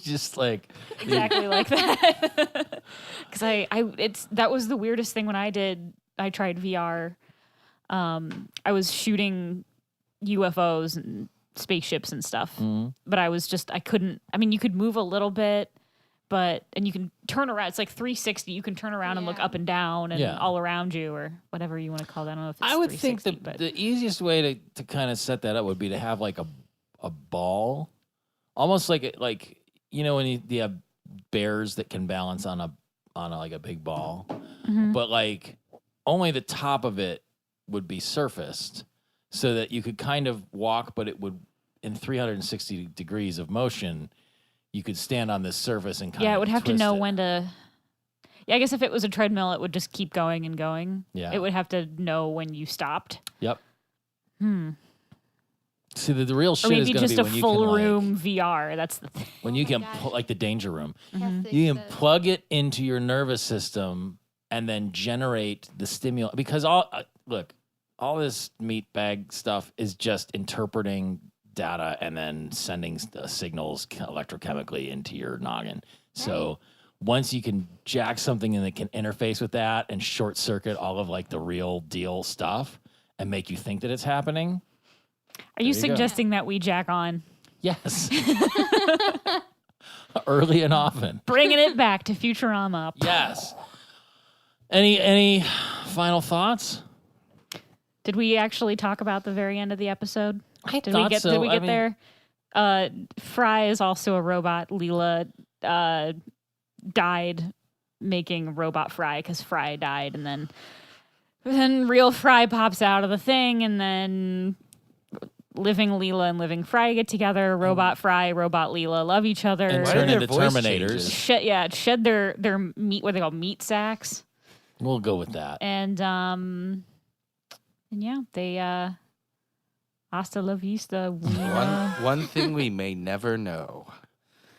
Speaker 3: Just like
Speaker 1: Exactly like that. Because that was the weirdest thing when I tried VR. I was shooting UFOs and spaceships and stuff, but I couldn't. I mean, you could move a little bit, and you can turn around. It's like 360. You can turn around and look
Speaker 4: Yeah.
Speaker 1: up and down and
Speaker 3: Yeah.
Speaker 1: all around you or whatever you want to call that. I don't know if it's
Speaker 3: I would think
Speaker 1: 360, but
Speaker 3: the easiest way to kind of set that up would be to have like a ball, almost like when you have bears that can balance on a big ball, but like only the top of it would be surfaced so that you could kind of walk, but it would in 360 degrees of motion. You could stand on this surface and kind of
Speaker 1: it would have to
Speaker 3: twist
Speaker 1: know
Speaker 3: it.
Speaker 1: when to. Yeah, I guess if it was a treadmill, it would just keep going and going.
Speaker 3: Yeah.
Speaker 1: It would have to know when you stopped.
Speaker 3: Yep. See, the real
Speaker 1: Or
Speaker 3: shit is
Speaker 1: maybe
Speaker 3: going to
Speaker 1: just
Speaker 3: be
Speaker 1: a
Speaker 3: when you
Speaker 1: full
Speaker 3: can,
Speaker 1: room VR. That's the thing.
Speaker 3: when you
Speaker 4: Oh my
Speaker 3: can
Speaker 4: gosh.
Speaker 3: pull, like the danger room.
Speaker 4: Has to
Speaker 3: You can
Speaker 4: exist.
Speaker 3: plug it into your nervous system and then generate the stimulus. Because all this meat bag stuff is just interpreting data and then sending signals electrochemically into your noggin. So once you can jack something in that can interface with that and short circuit all of like the real deal stuff and make you think that it's happening.
Speaker 1: Are you
Speaker 3: you go.
Speaker 1: suggesting that we jack on?
Speaker 3: Yes. Early and often.
Speaker 1: Bringing it back to Futurama.
Speaker 3: Yes. Any final thoughts?
Speaker 1: Did we actually talk about the very end of the episode? Did we
Speaker 3: thought
Speaker 1: get
Speaker 3: so.
Speaker 1: Did we
Speaker 3: I
Speaker 1: get
Speaker 3: mean-
Speaker 1: there? Fry is also a robot. Leela died making robot Fry because Fry died, and then real Fry pops out of the thing, and then living Leela and living Fry get together. Robot Fry, robot Leela love each other.
Speaker 3: And
Speaker 2: Why
Speaker 3: turn
Speaker 2: did their
Speaker 3: into
Speaker 2: voice
Speaker 3: Terminators.
Speaker 2: changes?
Speaker 1: Shed their meat, what they call meat sacks,
Speaker 3: We'll go with that.
Speaker 1: and yeah, they hasta la vista.
Speaker 2: One thing we may never know.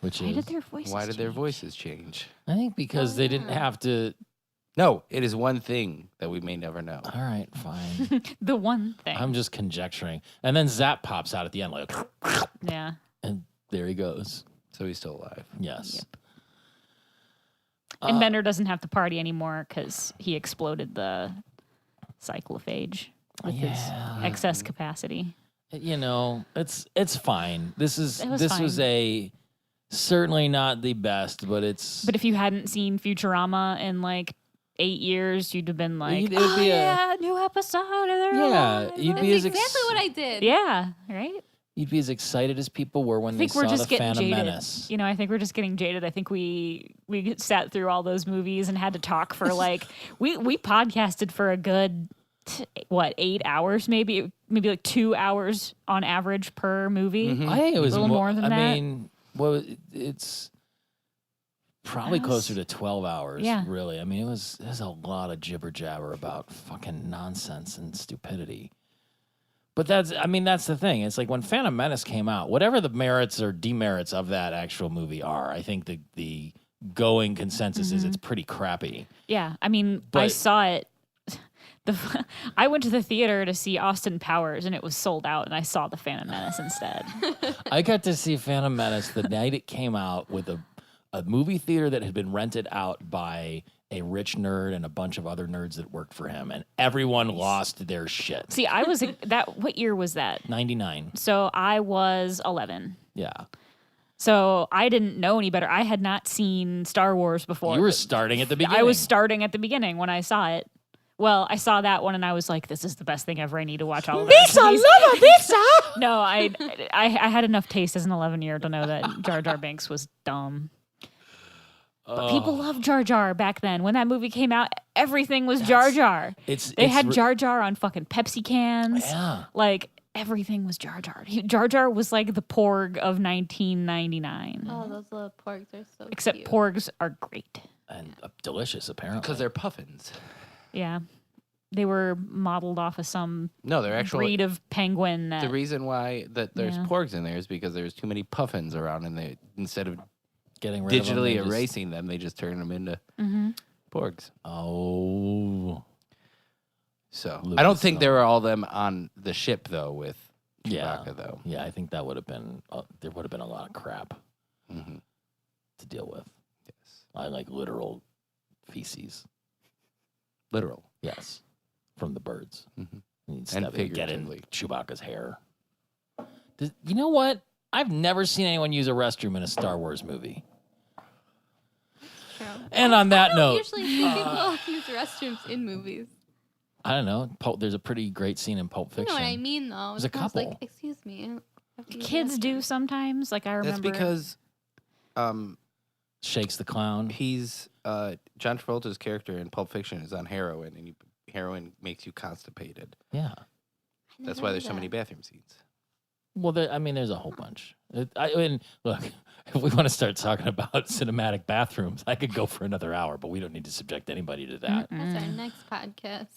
Speaker 3: Which
Speaker 1: Why
Speaker 3: is,
Speaker 1: did their voices?
Speaker 2: Why did their
Speaker 1: change?
Speaker 2: voices change?
Speaker 3: I think because they didn't have to.
Speaker 2: No, it is one thing that we may never know.
Speaker 3: All right, fine.
Speaker 1: The one thing.
Speaker 3: I'm just conjecturing. And then Zap pops out at the end, like,
Speaker 1: Yeah.
Speaker 3: and there he goes.
Speaker 2: So he's still alive.
Speaker 3: Yes.
Speaker 1: Yep. And Bender doesn't have to party anymore because he exploded the cyclophage with his excess capacity.
Speaker 3: You know, it's fine. This was
Speaker 1: fine.
Speaker 3: certainly not the best, but it's.
Speaker 1: But if you hadn't seen Futurama in like 8 years, you'd have been like,
Speaker 3: It would be
Speaker 1: new episode.
Speaker 3: Yeah, you'd be
Speaker 4: That's
Speaker 3: as
Speaker 4: exactly what I did.
Speaker 1: Yeah, right?
Speaker 3: you'd be as excited as people were when
Speaker 1: I
Speaker 3: they
Speaker 1: think
Speaker 3: saw
Speaker 1: we're just
Speaker 3: the
Speaker 1: getting
Speaker 3: Phantom
Speaker 1: jaded.
Speaker 3: Menace.
Speaker 1: You know, I think we're just getting jaded. I think we sat through all those movies and had to talk for like we podcasted for a good 8 hours, maybe like 2 hours on average per movie.
Speaker 3: I think it was
Speaker 1: A little more than
Speaker 3: I
Speaker 1: that.
Speaker 3: mean, well, it's probably
Speaker 1: That
Speaker 3: closer
Speaker 1: was-
Speaker 3: to 12 hours.
Speaker 1: Yeah.
Speaker 3: Really. I mean, there's a lot of jibber jabber about fucking nonsense and stupidity. But that's the thing. It's like when Phantom Menace came out, whatever the merits or demerits of that actual movie are, I think the going consensus is it's pretty crappy.
Speaker 1: Yeah, I mean, I
Speaker 3: But-
Speaker 1: saw it. I went to the theater to see Austin Powers, and it was sold out, and I saw the Phantom Menace instead.
Speaker 3: I got to see Phantom Menace the night it came out with a movie theater that had been rented out by a rich nerd and a bunch of other nerds that worked for him, and everyone lost their shit.
Speaker 1: See, I was what year was that?
Speaker 3: 99.
Speaker 1: So I was 11.
Speaker 3: Yeah.
Speaker 1: So I didn't know any better. I had not seen Star Wars before.
Speaker 3: You were starting at the beginning.
Speaker 1: I was starting at the beginning when I saw it. Well, I saw that one and I was like, "This is the best thing ever. I need to watch all of it."
Speaker 3: Lisa, love Lisa.
Speaker 1: No, I had enough taste as an 11-year-old to know that Jar Jar Binks was dumb. But people loved Jar Jar back then. When that movie came out, everything was Jar Jar. They had Jar Jar on fucking Pepsi cans.
Speaker 3: Yeah.
Speaker 1: Like everything was Jar Jar. Jar Jar was like the Porg of 1999.
Speaker 4: Oh, those little porgs are so
Speaker 1: Except
Speaker 4: cute.
Speaker 1: Porgs are great.
Speaker 3: And delicious, apparently.
Speaker 2: Because they're puffins.
Speaker 1: Yeah. They were modeled off of some
Speaker 2: No, they're actually
Speaker 1: breed of penguin that
Speaker 2: the reason why that there's
Speaker 1: Yeah.
Speaker 2: porgs in there is because there's too many puffins around, and they instead of
Speaker 3: getting rid of them,
Speaker 2: digitally
Speaker 3: they just-
Speaker 2: erasing them, they just turn them into porgs.
Speaker 3: Oh.
Speaker 2: So
Speaker 3: Lucas
Speaker 2: I don't think
Speaker 3: Film.
Speaker 2: there were all them on the ship though with
Speaker 3: Yeah.
Speaker 2: Chewbacca though.
Speaker 3: Yeah, I think that would have been there would have been a lot of crap
Speaker 2: Mm-hmm.
Speaker 3: to deal with.
Speaker 2: Yes,
Speaker 3: I like literal feces.
Speaker 2: literal.
Speaker 3: Yes, from the birds.
Speaker 2: Mhm.
Speaker 3: Instead
Speaker 2: And
Speaker 3: of get in
Speaker 2: figuratively.
Speaker 3: Chewbacca's hair. You know what? I've never seen anyone use a restroom in a Star Wars movie.
Speaker 4: True.
Speaker 3: And on that
Speaker 4: I don't
Speaker 3: note,
Speaker 4: usually see people use restrooms in movies.
Speaker 3: I don't know. There's a pretty great scene in Pulp
Speaker 4: You
Speaker 3: Fiction.
Speaker 4: know what I mean, though.
Speaker 3: There's a
Speaker 4: It's almost like,
Speaker 3: couple.
Speaker 4: excuse me. I have to use the
Speaker 1: kids do
Speaker 4: restroom.
Speaker 1: sometimes. Like I remember.
Speaker 2: That's because
Speaker 3: Shakes the Clown.
Speaker 2: he's John Travolta's character in Pulp Fiction is on heroin, and heroin makes you constipated.
Speaker 3: Yeah.
Speaker 4: I
Speaker 2: That's
Speaker 4: never
Speaker 2: why
Speaker 4: knew
Speaker 2: there's so many
Speaker 4: that.
Speaker 2: bathroom scenes.
Speaker 3: Well, there's a whole bunch. I mean, look, if we want to start talking about cinematic bathrooms, I could go for another hour, but we don't need to subject anybody to that.
Speaker 4: That's our next podcast.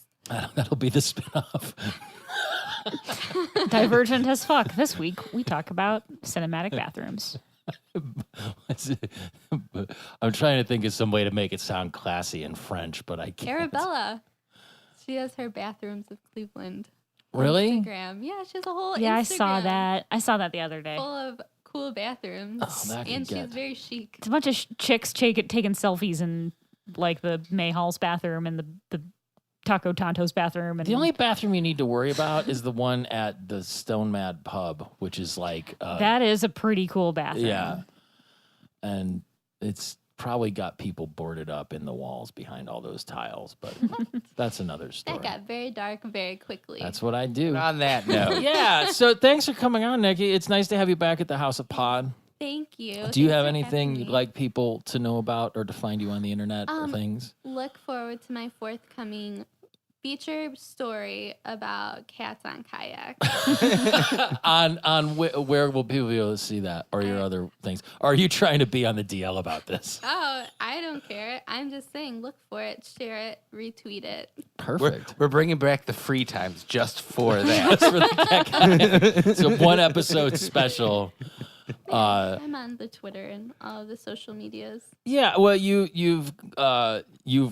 Speaker 3: That'll be the spinoff.
Speaker 1: Divergent as fuck. This week we talk about cinematic bathrooms.
Speaker 3: I'm trying to think of some way to make it sound classy in French, but I can't.
Speaker 4: Arabella. She has her bathrooms of Cleveland.
Speaker 3: Really?
Speaker 4: Instagram. Yeah, she has a whole
Speaker 1: Yeah,
Speaker 4: Instagram
Speaker 1: I saw that. I saw that the other day.
Speaker 4: full of cool bathrooms.
Speaker 3: Oh, that could
Speaker 4: and she's
Speaker 3: get-
Speaker 4: very chic.
Speaker 1: It's a bunch of chicks taking selfies in like the Mayhall's bathroom and the Taco Tonto's bathroom. And
Speaker 3: The only bathroom you need to worry about is the one at the Stone Mad Pub, which is like
Speaker 1: that is a pretty cool bathroom.
Speaker 3: yeah, and it's probably got people boarded up in the walls behind all those tiles, but that's another story.
Speaker 4: That got very dark very quickly.
Speaker 3: That's what I do.
Speaker 2: On that note,
Speaker 3: Yeah. So thanks for coming on, Nikki. It's nice to have you back at the House of Pod.
Speaker 4: Thank you.
Speaker 3: Do you
Speaker 4: Thanks
Speaker 3: have
Speaker 4: for
Speaker 3: anything
Speaker 4: having
Speaker 3: you'd
Speaker 4: me.
Speaker 3: like people to know about or to find you on the internet or things?
Speaker 4: Look forward to my forthcoming feature story about cats on kayaks.
Speaker 3: Where will people be able to see that or your other things? Or are you trying to be on the DL about this?
Speaker 4: Oh, I don't care. I'm just saying, look for it, share it, retweet it.
Speaker 3: Perfect.
Speaker 2: we're bringing back the free times just for that.
Speaker 3: That's for the cat guy. It's a one episode special.
Speaker 4: I'm on the Twitter and all of the social medias.
Speaker 3: Yeah, well, you've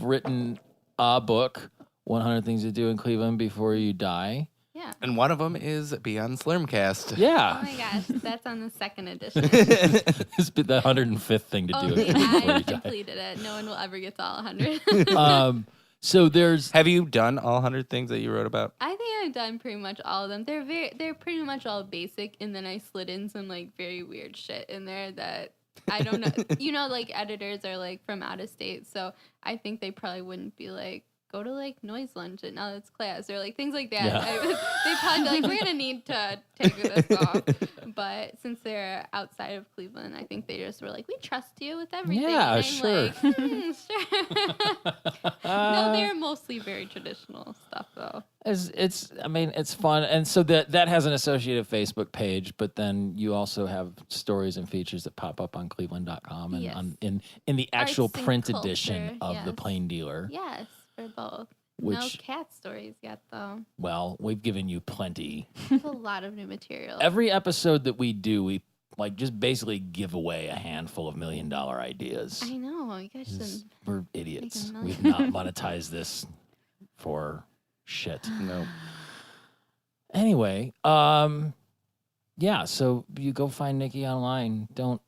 Speaker 3: written a book, 100 Things to Do in Cleveland Before You Die.
Speaker 4: Yeah.
Speaker 2: And one of them is Beyond Slurmcast.
Speaker 4: Oh
Speaker 3: Yeah,
Speaker 4: my gosh, that's on the second edition.
Speaker 3: it's been the 105th thing to do.
Speaker 4: Only
Speaker 3: before
Speaker 4: I
Speaker 3: you die.
Speaker 4: completed it. No one will ever get to all 100.
Speaker 3: So there's
Speaker 2: Have you done all 100 things that you wrote about?
Speaker 4: I think I've done pretty much all of them. They're pretty much all basic, and then I slid in some like very weird shit in there that I don't know. You know, like editors are like from out of state, so I think they probably wouldn't be like, go to like noise lunch at now that's class or like things like that.
Speaker 3: Yeah.
Speaker 4: They'd probably be like, we're gonna need to take this off. But since they're outside of Cleveland, I think they just were like, we trust you with everything.
Speaker 3: Yeah,
Speaker 4: And I'm
Speaker 3: sure.
Speaker 4: like, sure. No, they're mostly very traditional stuff though.
Speaker 3: it's fun, and so that has an associated Facebook page, but then you also have stories and features that pop up on Cleveland.com and
Speaker 4: Yes.
Speaker 3: in the actual
Speaker 4: Arts and
Speaker 3: print
Speaker 4: culture,
Speaker 3: edition of the
Speaker 4: yes.
Speaker 3: Plain Dealer.
Speaker 4: Yes, for both. No
Speaker 3: Which-
Speaker 4: cat stories yet, though.
Speaker 3: Well, we've given you plenty.
Speaker 4: There's a lot of new material.
Speaker 3: Every episode that we do, we like just basically give away a handful of $1 million ideas.
Speaker 4: I know. You guys should.
Speaker 3: 'Cause we're idiots.
Speaker 4: $1
Speaker 3: We've not monetized this for shit.
Speaker 2: No.
Speaker 3: Anyway, yeah, so you go find Nikki online. Don't,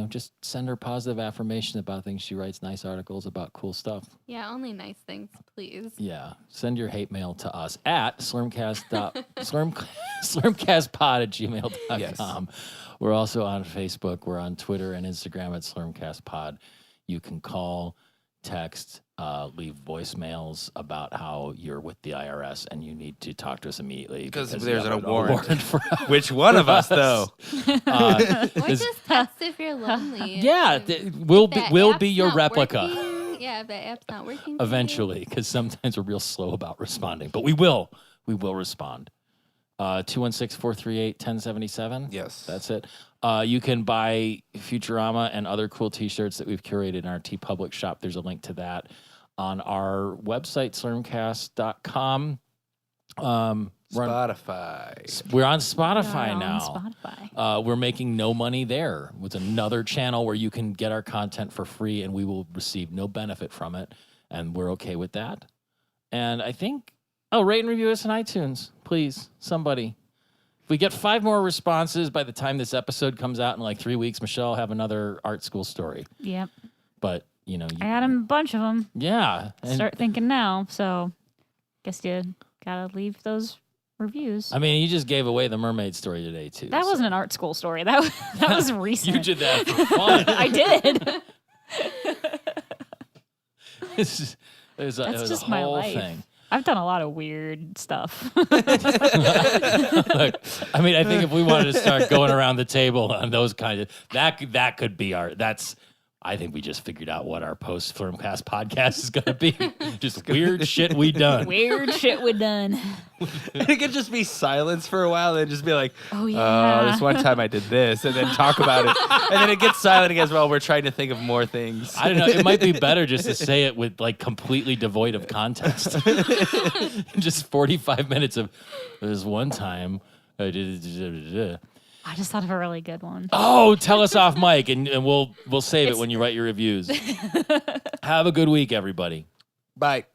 Speaker 3: just send her positive affirmation about things. She writes nice articles about cool stuff.
Speaker 4: Yeah, only nice things, please.
Speaker 3: Yeah. Send your hate mail to us at slurmcastpod@gmail.com.
Speaker 2: Yes.
Speaker 3: We're also on Facebook. We're on Twitter and Instagram at slurmcastpod. You can call, text, leave voicemails about how you're with the IRS and you need to talk to us immediately
Speaker 2: Because
Speaker 3: you
Speaker 2: there's
Speaker 3: have
Speaker 2: a warrant.
Speaker 3: for
Speaker 2: Which one of us, though?
Speaker 4: Or just text if you're lonely.
Speaker 3: yeah,
Speaker 4: And
Speaker 3: we'll
Speaker 4: if that
Speaker 3: be
Speaker 4: app's
Speaker 3: your
Speaker 4: not
Speaker 3: replica.
Speaker 4: working- yeah, if that app's not working. for you,
Speaker 3: Eventually, because sometimes we're real slow about responding, but we will respond. 216-438-1077.
Speaker 2: Yes.
Speaker 3: That's it. You can buy Futurama and other cool t-shirts that we've curated in our TeePublic shop. There's a link to that on our website, slurmcast.com.
Speaker 2: Spotify.
Speaker 3: We're on Spotify
Speaker 1: On
Speaker 3: now.
Speaker 1: Spotify.
Speaker 3: We're making no money there. It's another channel where you can get our content for free and we will receive no benefit from it. And we're okay with that. And I think, rate and review us on iTunes, please, somebody. If we get 5 more responses by the time this episode comes out in like 3 weeks, Michelle will have another art school story.
Speaker 1: Yep.
Speaker 3: But,
Speaker 1: I got a bunch of them.
Speaker 3: yeah. And,
Speaker 1: Start thinking now. So, guess you gotta leave those reviews.
Speaker 3: I mean, you just gave away the mermaid story today, too.
Speaker 1: That
Speaker 3: so-
Speaker 1: wasn't an art school story. That was recent.
Speaker 3: You did that for fun.
Speaker 1: I did.
Speaker 3: It's it was
Speaker 1: That's
Speaker 3: a
Speaker 1: just my
Speaker 3: whole
Speaker 1: life.
Speaker 3: thing.
Speaker 1: I've done a lot of weird stuff.
Speaker 3: Look, I mean, I think if we wanted to start going around the table on those kinds of that could be our I think we just figured out what our post Filmcast podcast is going to be. Just weird shit we done.
Speaker 1: Weird shit we done.
Speaker 2: It could just be silence for a while and just be like,
Speaker 1: Oh, yeah.
Speaker 2: this one time I did this, and then talk about it. And then it gets silent again as well. We're trying to think of more things.
Speaker 3: I don't know. It might be better just to say it with like completely devoid of context. Just 45 minutes of this one time.
Speaker 1: I just thought of a really good one.
Speaker 3: Oh, tell us off mic, and we'll save it when you write your reviews. Have a good week, everybody.
Speaker 2: Bye.